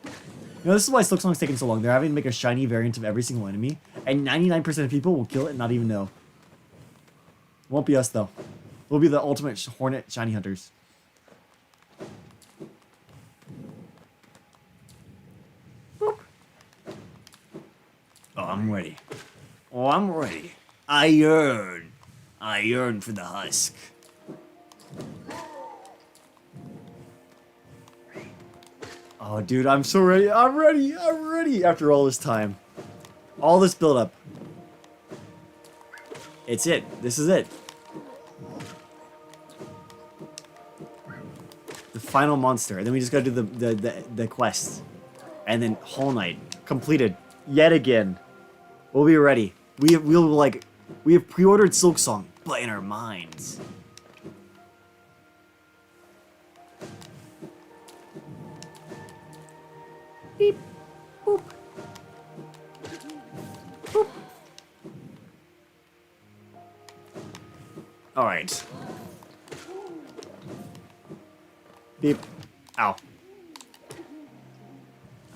You know, this is why Silksong's taking so long. They're having to make a shiny variant of every single enemy, and 99% of people will kill it and not even know. Won't be us, though. We'll be the ultimate Hornet shiny hunters. Oh, I'm ready. Oh, I'm ready. I yearn. I yearn for the husk. Oh, dude, I'm so ready. I'm ready. I'm ready after all this time. All this build-up. It's it. This is it. The final monster. And then we just gotta do the quest. And then Whole Night. Completed. Yet again. We'll be ready. We have pre-ordered Silksong, but in our minds. Beep. Boop. Boop. Alright. Beep. Ow.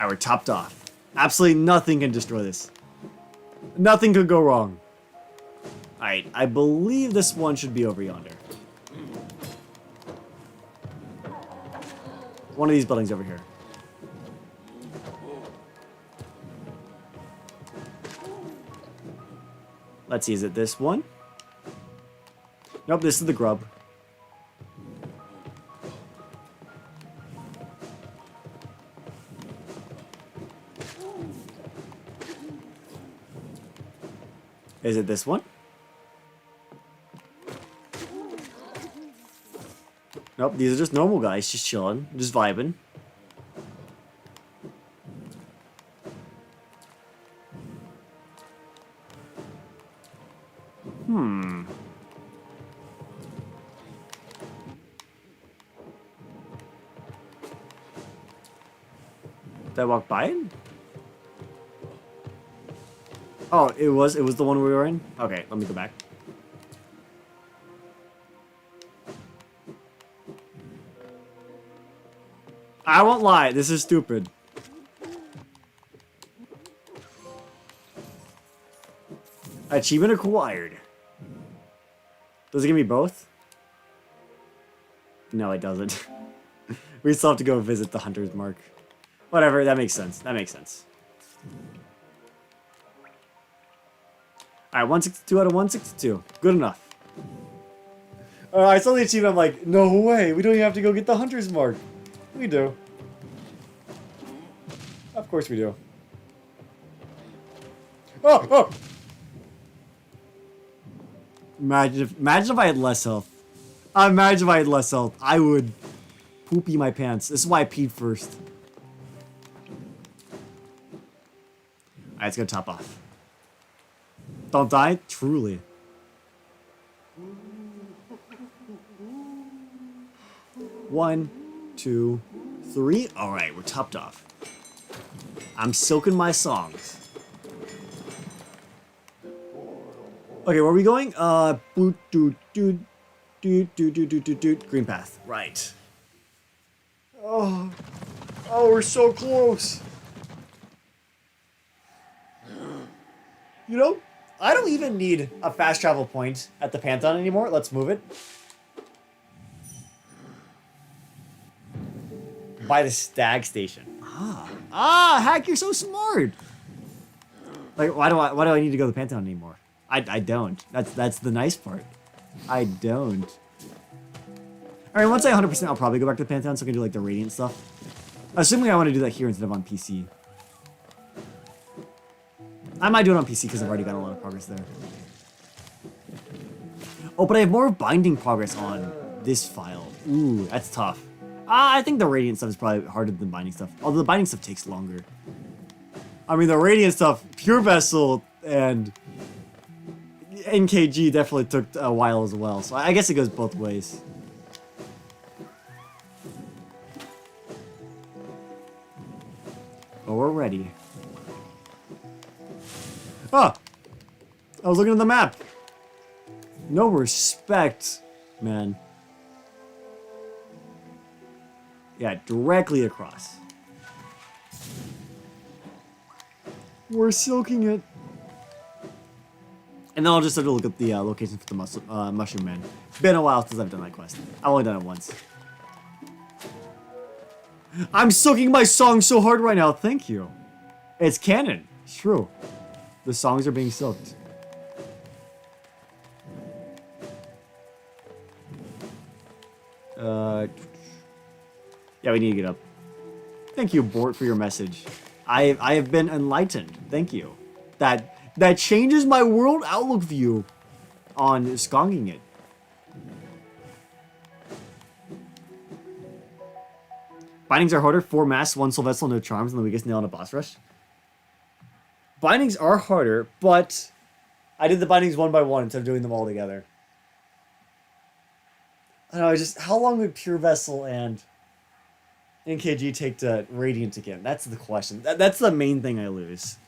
Alright, we're topped off. Absolutely nothing can destroy this. Nothing could go wrong. Alright, I believe this one should be over yonder. One of these buildings over here. Let's see, is it this one? Nope, this is the grub. Is it this one? Nope, these are just normal guys, just chilling, just vibing. Did I walk by it? Oh, it was the one we were in? Okay, let me go back. I won't lie, this is stupid. Achievement acquired. Does it give me both? No, it doesn't. We still have to go visit the Hunter's Mark. Whatever, that makes sense. That makes sense. Alright, 162 out of 162. Good enough. I saw the achievement, I'm like, no way, we don't even have to go get the Hunter's Mark. We do. Of course we do. Oh, oh! Imagine if I had less health. Imagine if I had less health. I would poopy my pants. This is why I peed first. Alright, let's go top off. Don't die? Truly. One, two, three. Alright, we're topped off. I'm silking my songs. Okay, where are we going? Boot, doot, doot, doot, doot, doot, doot, doot, doot. Green path. Right. Oh, we're so close. You know, I don't even need a fast travel point at the Pantheon anymore. Let's move it. By the stag station. Hack, you're so smart. Like, why do I need to go to the Pantheon anymore? I don't. That's the nice part. I don't. Alright, once I 100%, I'll probably go back to the Pantheon so I can do like the Radiant stuff. Assuming I want to do that here instead of on PC. I might do it on PC because I've already got a lot of progress there. Oh, but I have more binding progress on this file. Ooh, that's tough. I think the Radiant stuff is probably harder than binding stuff. Although the binding stuff takes longer. I mean, the Radiant stuff, Pure Vessel and NKG definitely took a while as well. So I guess it goes both ways. Oh, we're ready. Ah! I was looking at the map. No respect, man. Yeah, directly across. We're silking it. And then I'll just have to look at the location for the Mushroom Man. It's been a while since I've done that quest. I've only done it once. I'm soaking my song so hard right now. Thank you. It's canon. It's true. The songs are being soaked. Yeah, we need to get up. Thank you, Bort, for your message. I have been enlightened. Thank you. That changes my world outlook view on skonging it. Bindings are harder. 4 masks, 1 soul vessel, no charms, and the weakest nail on a boss rush. Bindings are harder, but I did the bindings one by one instead of doing them all together. I don't know, just how long would Pure Vessel and NKG take to Radiant again? That's the question. That's the main thing I lose.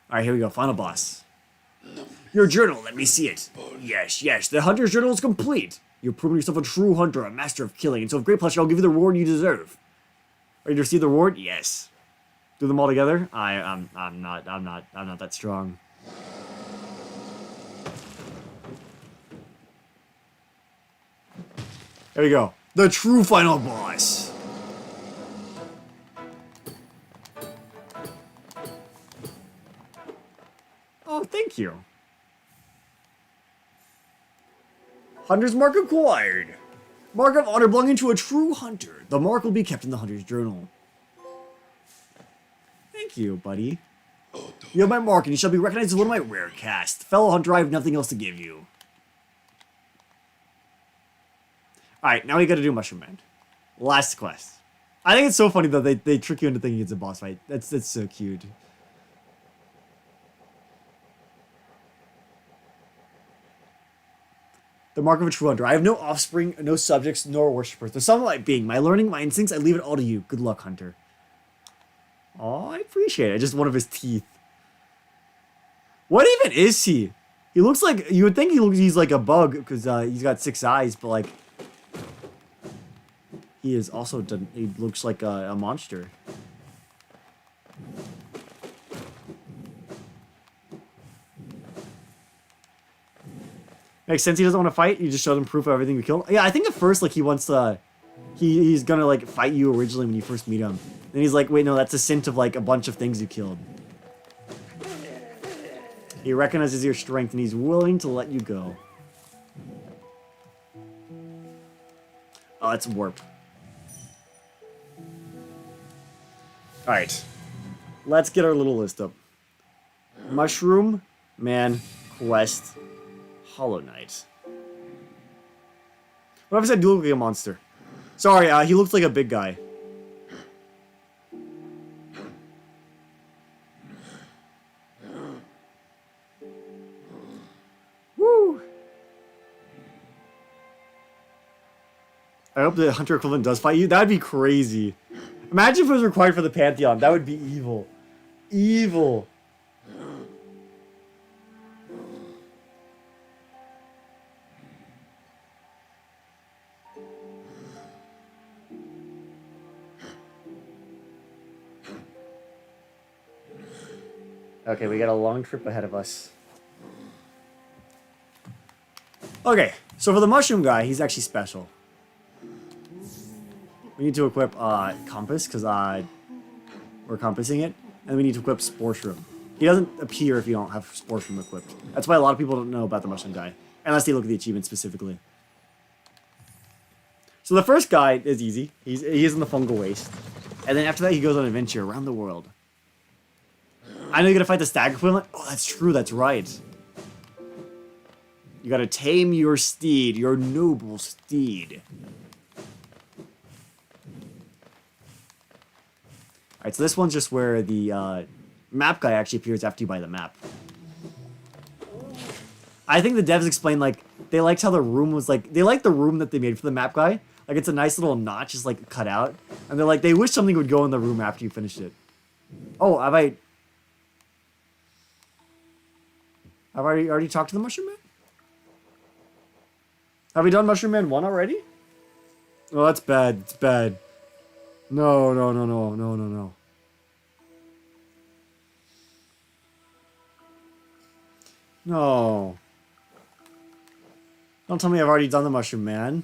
Alright, here we go. Final boss. Your journal, let me see it. Yes. The Hunter's Journal is complete. You've proven yourself a true hunter, a master of killing, and so with great pleasure, I'll give you the reward you deserve. Ready to receive the reward? Yes. Do them all together? I'm not that strong. There we go. The true final boss. Oh, thank you. Hunter's Mark acquired. Mark of honor belonging to a true hunter. The mark will be kept in the Hunter's Journal. Thank you, buddy. You have my mark, and you shall be recognized as one of my rare cast. Fellow hunter, I have nothing else to give you. Alright, now we gotta do Mushroom Man. Last quest. I think it's so funny though, they trick you into thinking it's a boss fight. That's so cute. The mark of a true hunter. I have no offspring, no subjects, nor worshippers. The sunlight being, my learning, my instincts, I leave it all to you. Good luck, hunter. Oh, I appreciate it. Just one of his teeth. What even is he? He looks like, you would think he's like a bug, because he's got 6 eyes, but like, he is also, he looks like a monster. Makes sense he doesn't want to fight. You just show them proof of everything you killed. Yeah, I think at first, like, he wants to... He's gonna, like, fight you originally when you first meet him. Then he's like, wait, no, that's a scent of, like, a bunch of things you killed. He recognizes your strength, and he's willing to let you go. Oh, that's warp. Alright. Let's get our little list up. Mushroom Man Quest... Hollow Knight. What if I said do look like a monster? Sorry, he looks like a big guy. Woo! I hope the hunter equivalent does fight you. That'd be crazy. Imagine if it was required for the Pantheon. That would be evil. Evil. Okay, we got a long trip ahead of us. Okay, so for the mushroom guy, he's actually special. We need to equip compass, because we're compassing it. And we need to equip spore shroom. He doesn't appear if you don't have spore shroom equipped. That's why a lot of people don't know about the mushroom guy. Unless they look at the achievement specifically. So the first guy is easy. He is in the fungal waste. And then after that, he goes on an adventure around the world. I know you're gonna fight the stag equivalent. Oh, that's true. That's right. You gotta tame your steed, your noble steed. Alright, so this one's just where the map guy actually appears after you buy the map. I think the devs explained, like, they liked how the room was, like, they liked the room that they made for the map guy. Like, it's a nice little notch, just, like, cut out. And they're like, they wish something would go in the room after you finished it. Oh, have I already talked to the Mushroom Man? Have we done Mushroom Man 1 already? Oh, that's bad. It's bad. No. No. Don't tell me I've already done the Mushroom Man.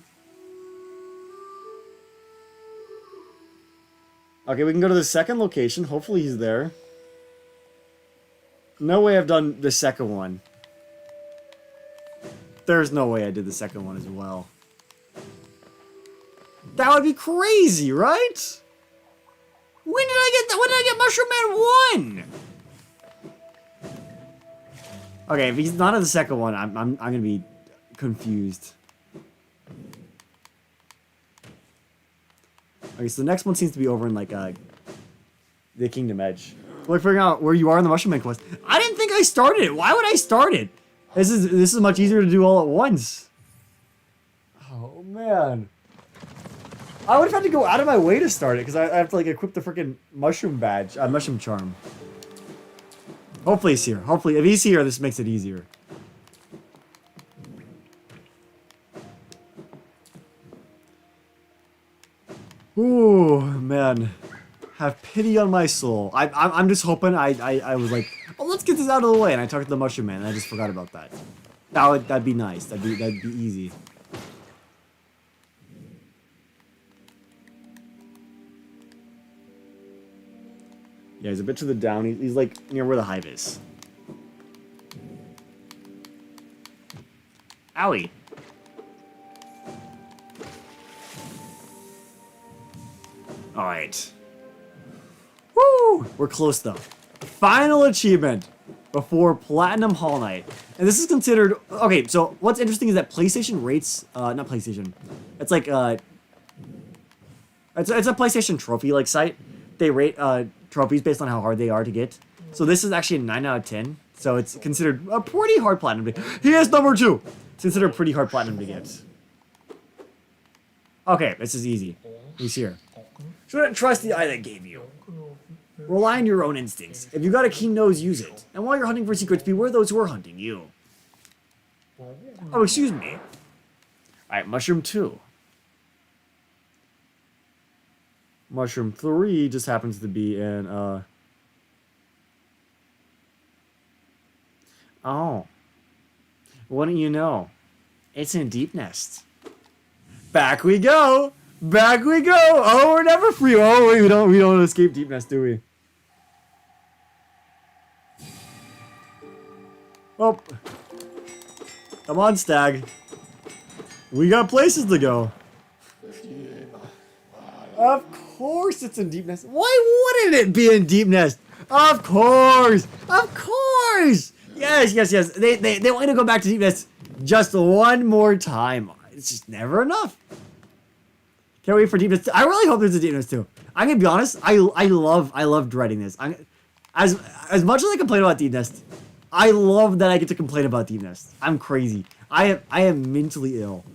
Okay, we can go to the second location. Hopefully he's there. No way I've done the second one. There's no way I did the second one as well. That would be crazy, right? When did I get Mushroom Man 1? Okay, if he's not in the second one, I'm gonna be confused. Okay, so the next one seems to be over in like the Kingdom Edge. We're figuring out where you are in the Mushroom Man quest. I didn't think I started it. Why would I start it? This is much easier to do all at once. Oh man. I would have had to go out of my way to start it because I have to like equip the freaking mushroom badge, mushroom charm. Hopefully he's here. Hopefully, if he's here, this makes it easier. Ooh, man. Have pity on my soul. I'm just hoping I was like, oh, let's get this out of the way, and I talked to the Mushroom Man, and I just forgot about that. That'd be nice. That'd be easy. Yeah, he's a bit to the down. He's like near where the hive is. Owie. Alright. Woo! We're close though. Final achievement before Platinum Hollow Knight. And this is considered... Okay, so what's interesting is that PlayStation rates... not PlayStation. It's like it's a PlayStation trophy like site. They rate trophies based on how hard they are to get. So this is actually a 9 out of 10. So it's considered a pretty hard platinum to get. He is number 2. It's considered a pretty hard platinum to get. Okay, this is easy. He's here. Shouldn't trust the eye that gave you. Rely on your own instincts. If you got a keen nose, use it. And while you're hunting for secrets, beware those who are hunting you. Oh, excuse me. Alright, mushroom 2. Mushroom 3 just happens to be in, Oh. Wouldn't you know? It's in Deep Nest. Back we go! Back we go! Oh, we're never free! Oh, wait, we don't escape Deep Nest, do we? Oh. Come on, Stag. We got places to go. Of course it's in Deep Nest. Why wouldn't it be in Deep Nest? Of course! Of course! Yes, yes, yes. They want to go back to Deep Nest just one more time. It's just never enough. Can't wait for Deep Nest. I really hope there's a Deep Nest too. I'm gonna be honest. I love dreading this. As much as I complain about Deep Nest, I love that I get to complain about Deep Nest. I'm crazy. I am mentally ill.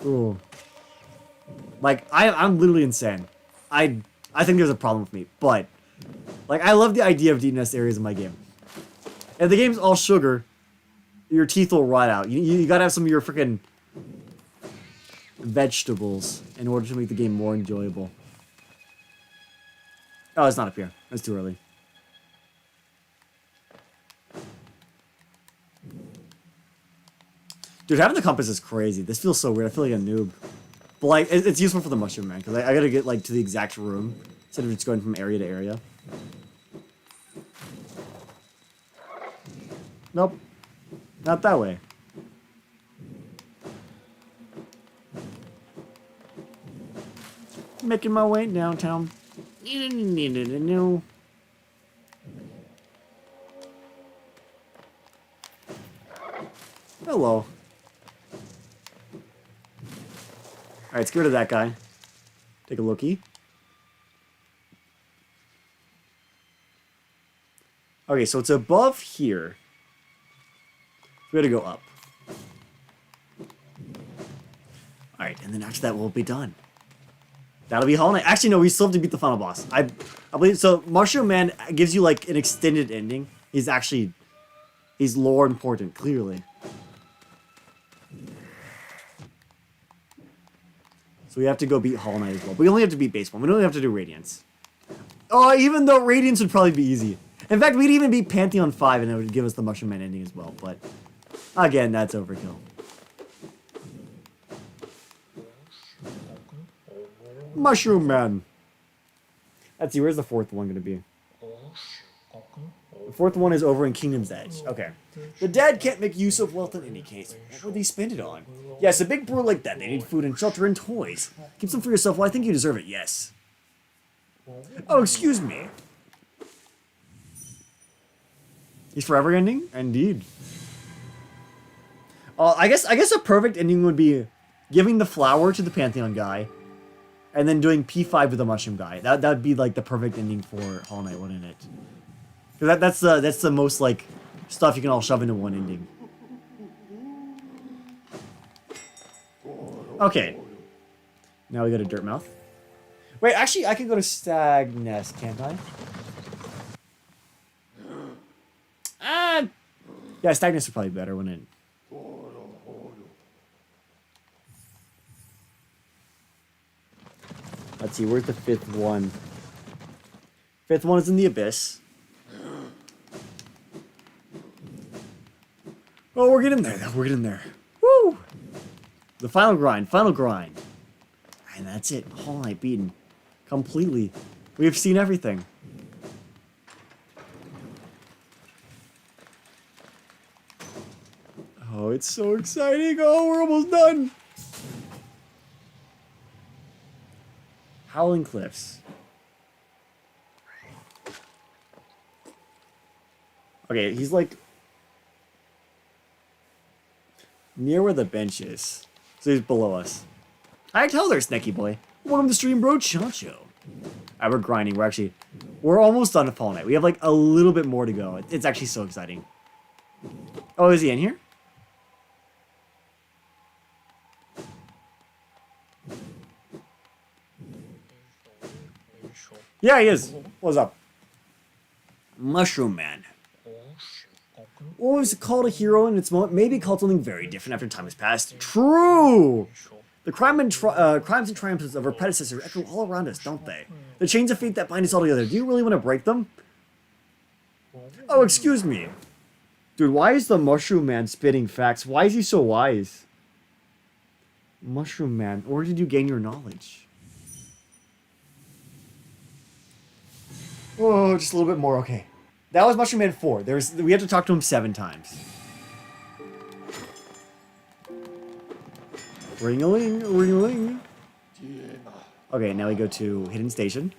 Ooh. Like I'm literally insane. I think there's a problem with me, but like I love the idea of Deep Nest areas in my game. If the game's all sugar, your teeth will rot out. You gotta have some of your freaking vegetables in order to make the game more enjoyable. Oh, it's not up here. It's too early. Dude, having the compass is crazy. This feels so weird. I feel like a noob. But like, it's useful for the mushroom man, because I gotta get like to the exact room instead of just going from area to area. Nope. Not that way. Making my way downtown. Hello. Alright, let's get rid of that guy. Take a lookie. Okay, so it's above here. We gotta go up. Alright, and then after that we'll be done. That'll be Hollow Knight. Actually, no, we still have to beat the final boss. I believe so. Mushroom Man gives you like an extended ending. He's lore important, clearly. So we have to go beat Hollow Knight as well. But we only have to beat base one. We don't have to do Radiance. Oh, even though Radiance would probably be easy. In fact, we'd even beat Pantheon 5 and it would give us the Mushroom Man ending as well. But again, that's overkill. Mushroom Man. Let's see, where's the fourth one going to be? The fourth one is over in Kingdom's Edge. Okay. The dead can't make use of wealth in any case. What would they spend it on? Yes, a big poor like that. They need food and shelter and toys. Keep some for yourself. Well, I think you deserve it, yes. Oh, excuse me. He's forever ending? Indeed. I guess a perfect ending would be giving the flower to the Pantheon guy, and then doing P5 with the mushroom guy. That'd be like the perfect ending for Hollow Knight, wouldn't it? Because that's the most like stuff you can all shove into one ending. Okay. Now we go to Dirtmouth. Wait, actually, I can go to Stag Nest, can't I? Yeah, Stag Nest is probably better, wouldn't it? Let's see, where's the fifth one? Fifth one is in the Abyss. Oh, we're getting there. We're getting there. Woo! The final grind. Final grind. And that's it. Hollow Knight beaten. Completely. We have seen everything. Oh, it's so exciting. Oh, we're almost done. Howling Cliffs. Okay, he's like... Near where the bench is. So he's below us. I tell there, Snacky Boy. Welcome to stream, bro. Chancho. Alright, we're grinding. We're almost done with Fall Night. We have like a little bit more to go. It's actually so exciting. Oh, is he in here? Yeah, he is. What's up? Mushroom Man. Always called a hero in its moment, maybe called something very different after time has passed. True! The crimes and triumphs of our predecessors echo all around us, don't they? The chains of fate that bind us all together, do you really want to break them? Oh, excuse me. Dude, why is the Mushroom Man spitting facts? Why is he so wise? Mushroom Man, where did you gain your knowledge? Oh, just a little bit more, okay. That was Mushroom Man 4. We had to talk to him 7 times. Ring-a-ling, ring-a-ling. Okay, now we go to Hidden Station.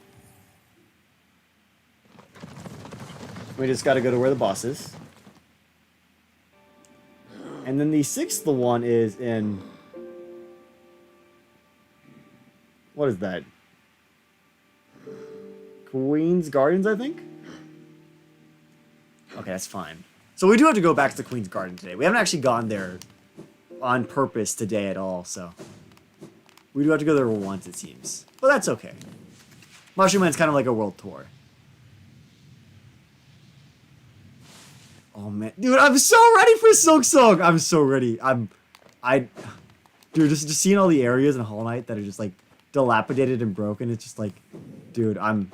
We just gotta go to where the boss is. And then the 6th one is in... What is that? Queen's Gardens, I think? Okay, that's fine. So we do have to go back to the Queen's Garden today. We haven't actually gone there on purpose today at all, so... We do have to go there once, it seems. But that's okay. Mushroom Man's kind of like a world tour. Oh, man. Dude, I'm so ready for Silksong! I'm so ready. Dude, just seeing all the areas in Hollow Knight that are just, like, dilapidated and broken, it's just like... Dude, I'm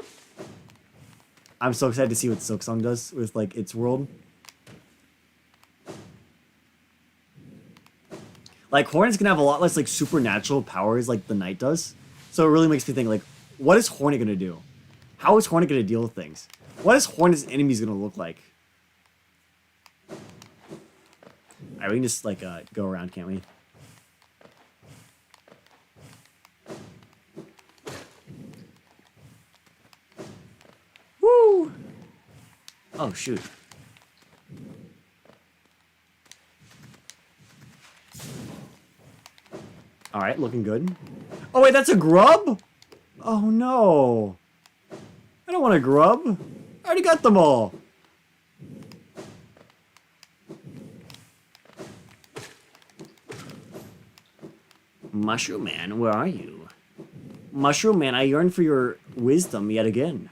so excited to see what Silksong does with, like, its world. Like, Hornet's gonna have a lot less, like, supernatural powers like the Knight does. So it really makes me think, like, what is Hornet gonna do? How is Hornet gonna deal with things? What is Hornet's enemies gonna look like? Alright, we can just, like, go around, can't we? Woo! Oh, shoot. Alright, looking good. Oh, wait, that's a grub? Oh, no. I don't want a grub. I already got them all. Mushroom Man, where are you? Mushroom Man, I yearn for your wisdom yet again.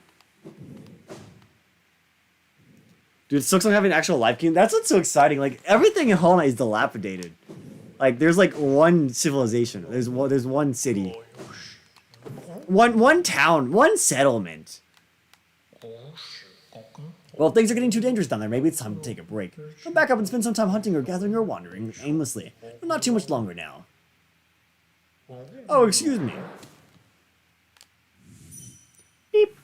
Dude, Silksong having an actual life game? That's what's so exciting. Like, everything in Hollow Knight is dilapidated. Like, there's like one civilization. There's one city. One town. One settlement. Well, things are getting too dangerous down there. Maybe it's time to take a break. Come back up and spend some time hunting or gathering or wandering aimlessly. But not too much longer now. Oh, excuse me. Beep.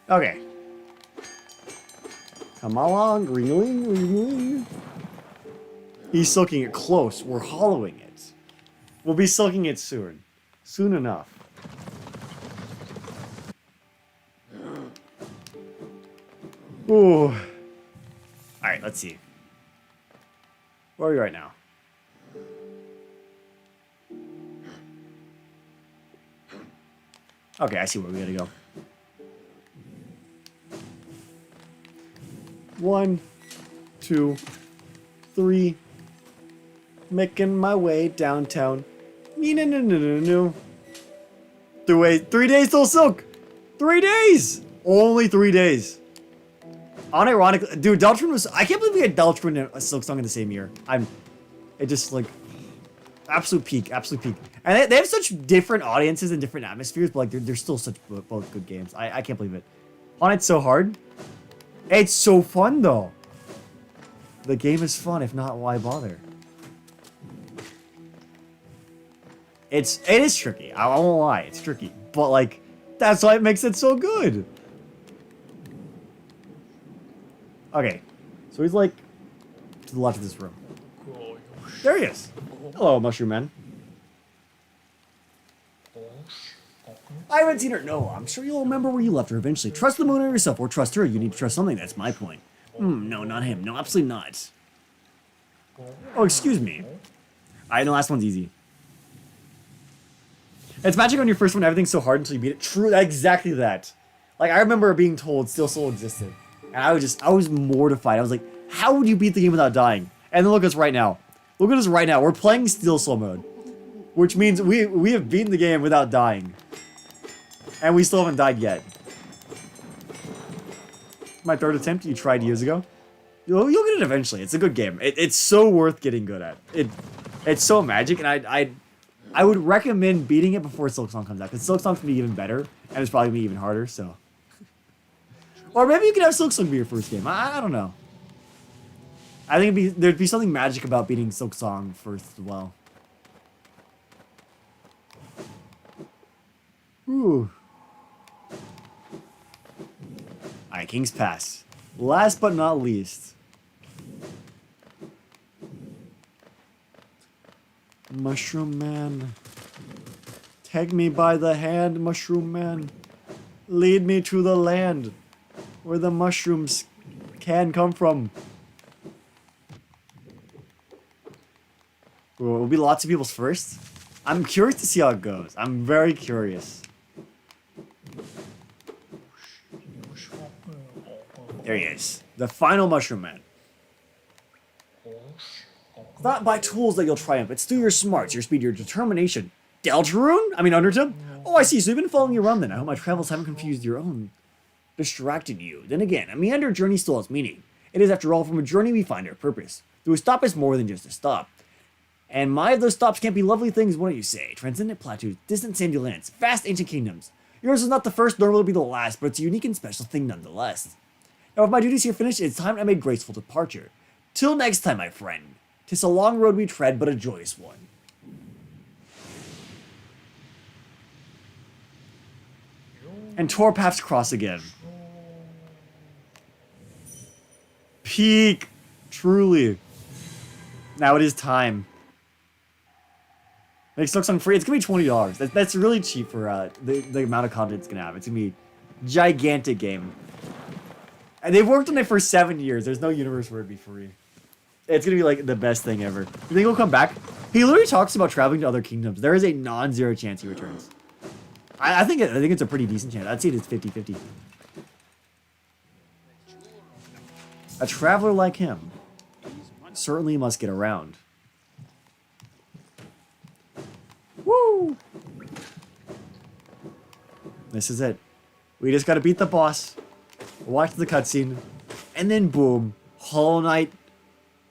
Okay. Come along, ring-a-ling, ring-a-ling. He's silking it close. We're hollowing it. We'll be silking it soon. Soon enough. Ooh. Alright, let's see. Where are we right now? Okay, I see where we gotta go. 1, 2, 3. Making my way downtown. No. 3 days till Silk. 3 days. Only 3 days. Unironically, dude, Deltron was. I can't believe we had Deltron and Silksong in the same year. It just like absolute peak. And they have such different audiences and different atmospheres, but like they're still such both good games. I can't believe it. It's so hard. It's so fun though. The game is fun. If not, why bother? It is tricky. I won't lie. It's tricky, but like that's why it makes it so good. Okay, so he's like to the left of this room. There he is. Hello, Mushroom Man. I haven't seen her. No, I'm sure you'll remember where you left her eventually. Trust the moon or yourself, or trust her. You need to trust something. That's my point. No, not him. No, absolutely not. Oh, excuse me. Alright, the last one's easy. It's magic on your first one. Everything's so hard until you beat it. True, exactly that. Like, I remember being told Still Soul existed. And I was mortified. I was like, how would you beat the game without dying? And then look at us right now. Look at us right now. We're playing Still Soul mode. Which means we have beaten the game without dying. And we still haven't died yet. My third attempt you tried years ago. You'll get it eventually. It's a good game. It's so worth getting good at. It's so magic, and I would recommend beating it before Silksong comes out, because Silksong's gonna be even better, and it's probably gonna be even harder, so. Or maybe you could have Silksong be your first game. I don't know. I think there'd be something magic about beating Silksong first as well. Ooh. Alright, King's Pass. Last but not least. Mushroom Man. Take me by the hand, Mushroom Man. Lead me to the land where the mushrooms can come from. Ooh, it'll be lots of people's first. I'm curious to see how it goes. I'm very curious. There he is. The final Mushroom Man. It's not by tools that you'll triumph. It's through your smarts, your speed, your determination. Deltarune? I mean, Undertale? Oh, I see. So you've been following you around then. I hope my travels haven't confused your own. Distracted you. Then again, a meander journey still has meaning. It is, after all, from a journey we find our purpose. Though a stop is more than just a stop. And my of those stops can't be lovely things, wouldn't you say? Transcendent plateaus, distant sandy lands, vast ancient kingdoms. Yours is not the first, nor will it be the last, but it's a unique and special thing nonetheless. Now, with my duties here finished, it's time I made graceful departure. Till next time, my friend. 'Tis a long road we tread, but a joyous one. And tore paths cross again. Peak. Truly. Now it is time. Make Silksong free. It's gonna be $20. That's really cheap for the amount of content it's gonna have. It's gonna be a gigantic game. And they've worked on it for 7 years. There's no universe where it'd be free. It's gonna be like the best thing ever. You think he'll come back? He literally talks about traveling to other kingdoms. There is a non-zero chance he returns. I think it's a pretty decent chance. I'd say it's 50-50. A traveler like him certainly must get around. Woo! This is it. We just gotta beat the boss, watch the cutscene, and then boom, Hollow Knight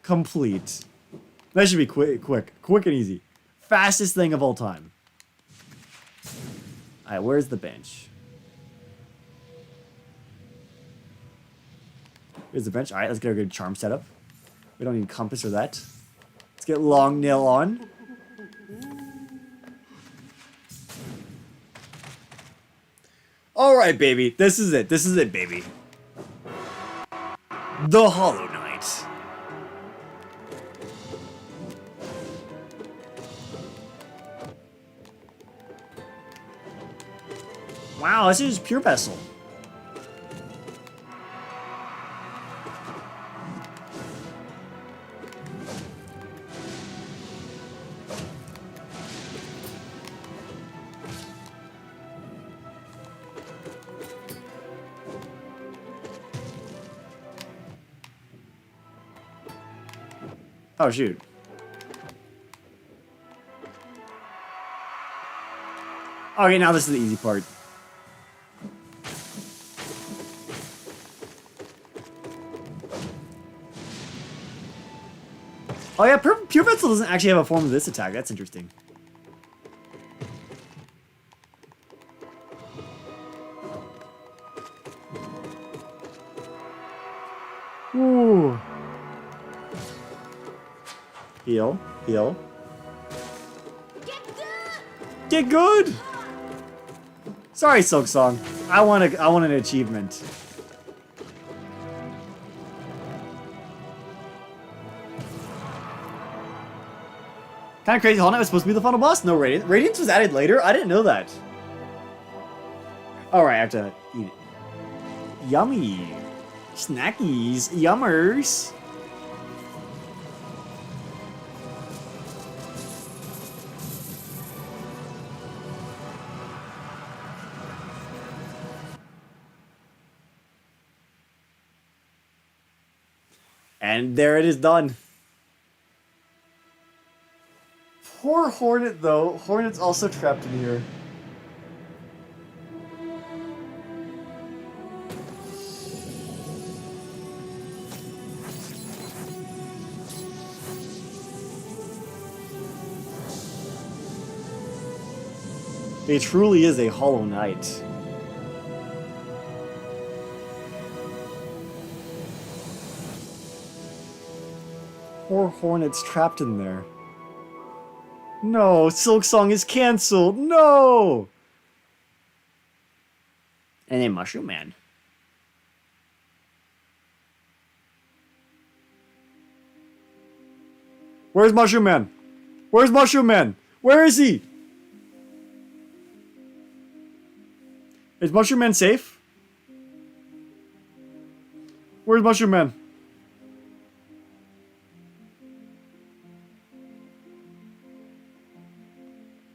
complete. That should be quick and easy. Fastest thing of all time. Alright, where's the bench? Here's the bench. Alright, let's get a good charm setup. We don't need compass or that. Let's get long nail on. Alright, baby. This is it. This is it, baby. The Hollow Knight. Wow, this is pure vessel. Oh, shoot. Okay, now this is the easy part. Oh yeah, Pure Vessel doesn't actually have a form of this attack. That's interesting. Ooh. Heal. Heal. Get good! Sorry, Silksong. I want an achievement. Kind of crazy. Hollow Knight was supposed to be the final boss. No Radiance. Radiance was added later? I didn't know that. Alright, I have to eat it. Yummy. Snackies. Yummers. And there it is done. Poor Hornet, though. Hornet's also trapped in here. It truly is a Hollow Knight. Poor Hornet's trapped in there. No, Silksong is cancelled. No! And then Mushroom Man. Where's Mushroom Man? Where's Mushroom Man? Where is he? Is Mushroom Man safe? Where's Mushroom Man?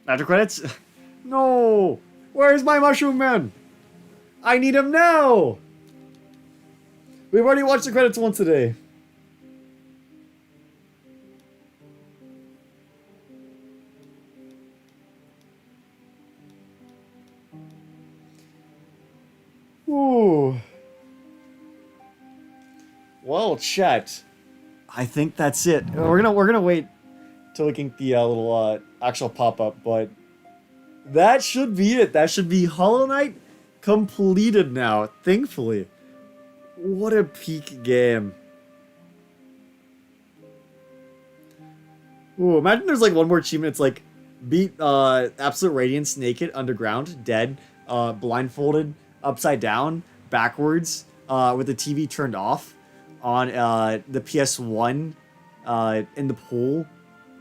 After credits? No! Where's my Mushroom Man? I need him now! We've already watched the credits once today. Ooh. Well, chat. I think that's it. We're gonna wait till we can get the little actual pop-up, but that should be it. That should be Hollow Knight completed now, thankfully. What a peak game. Ooh, imagine there's like one more achievement. It's like beat Absolute Radiance naked, underground, dead, blindfolded, upside down, backwards, with the TV turned off on the PS1 in the pool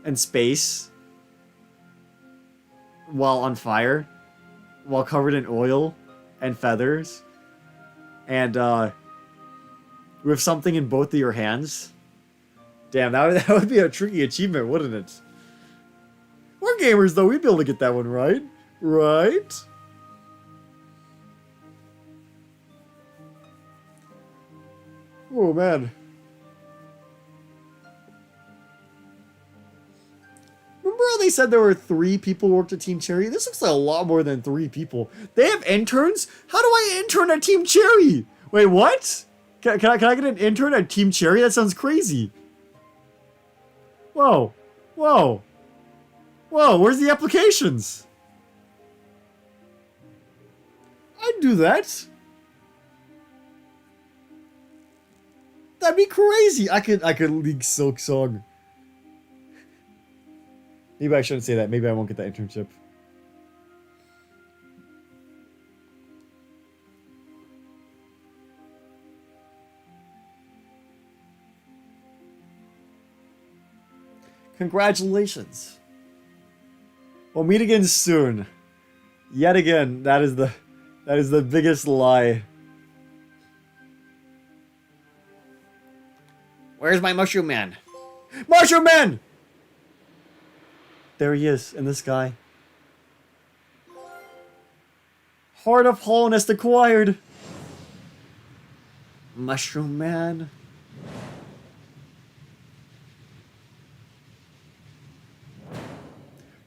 in space while on fire, while covered in oil and feathers, and with something in both of your hands. Damn, that would be a tricky achievement, wouldn't it? We're gamers, though. We'd be able to get that one right. Right? Oh, man. Remember how they said there were 3 people who worked at Team Cherry? This looks like a lot more than 3 people. They have interns? How do I intern at Team Cherry? Wait, what? Can I get an intern at Team Cherry? That sounds crazy. Whoa. Whoa. Whoa, where's the applications? I'd do that. That'd be crazy. I could leak Silksong. Maybe I shouldn't say that. Maybe I won't get that internship. Congratulations. We'll meet again soon. Yet again, that is the biggest lie. Where's my Mushroom Man? Mushroom Man! There he is, in the sky. Heart of Hollowness acquired. Mushroom Man.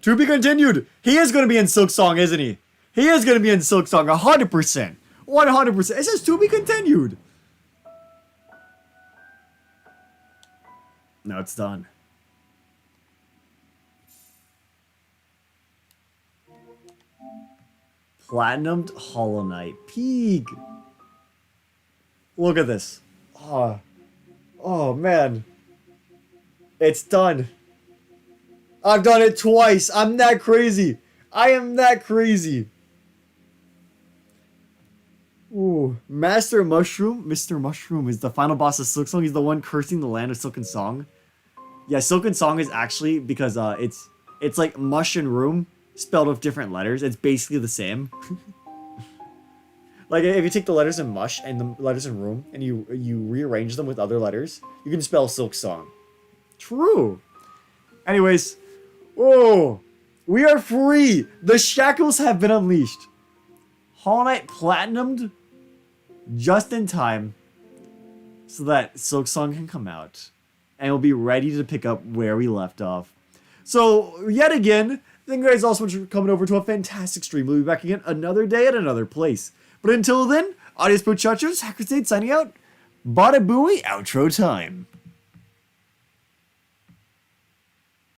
To be continued. He is going to be in Silksong, isn't he? He is going to be in Silksong, 100%. 100%. It says to be continued. No, it's done. Platinumed Hollow Knight. Peak. Look at this. Oh, man. It's done. I've done it twice. I'm that crazy. I am that crazy. Ooh. Master Mushroom. Mr. Mushroom is the final boss of Silksong. He's the one cursing the land of Silken Song. Yeah, Silken Song is actually because it's like mush and room spelled with different letters. It's basically the same. Like if you take the letters in mush and the letters in room and you rearrange them with other letters, you can spell Silksong. True. Anyways, oh, we are free. The shackles have been unleashed. Hollow Knight platinumed just in time so that Silksong can come out and we'll be ready to pick up where we left off. So, yet again, thank you guys all so much for coming over to a fantastic stream. We'll be back again another day at another place. But until then, adios muchachos, HackedCrusade signing out. Bada booey, outro time.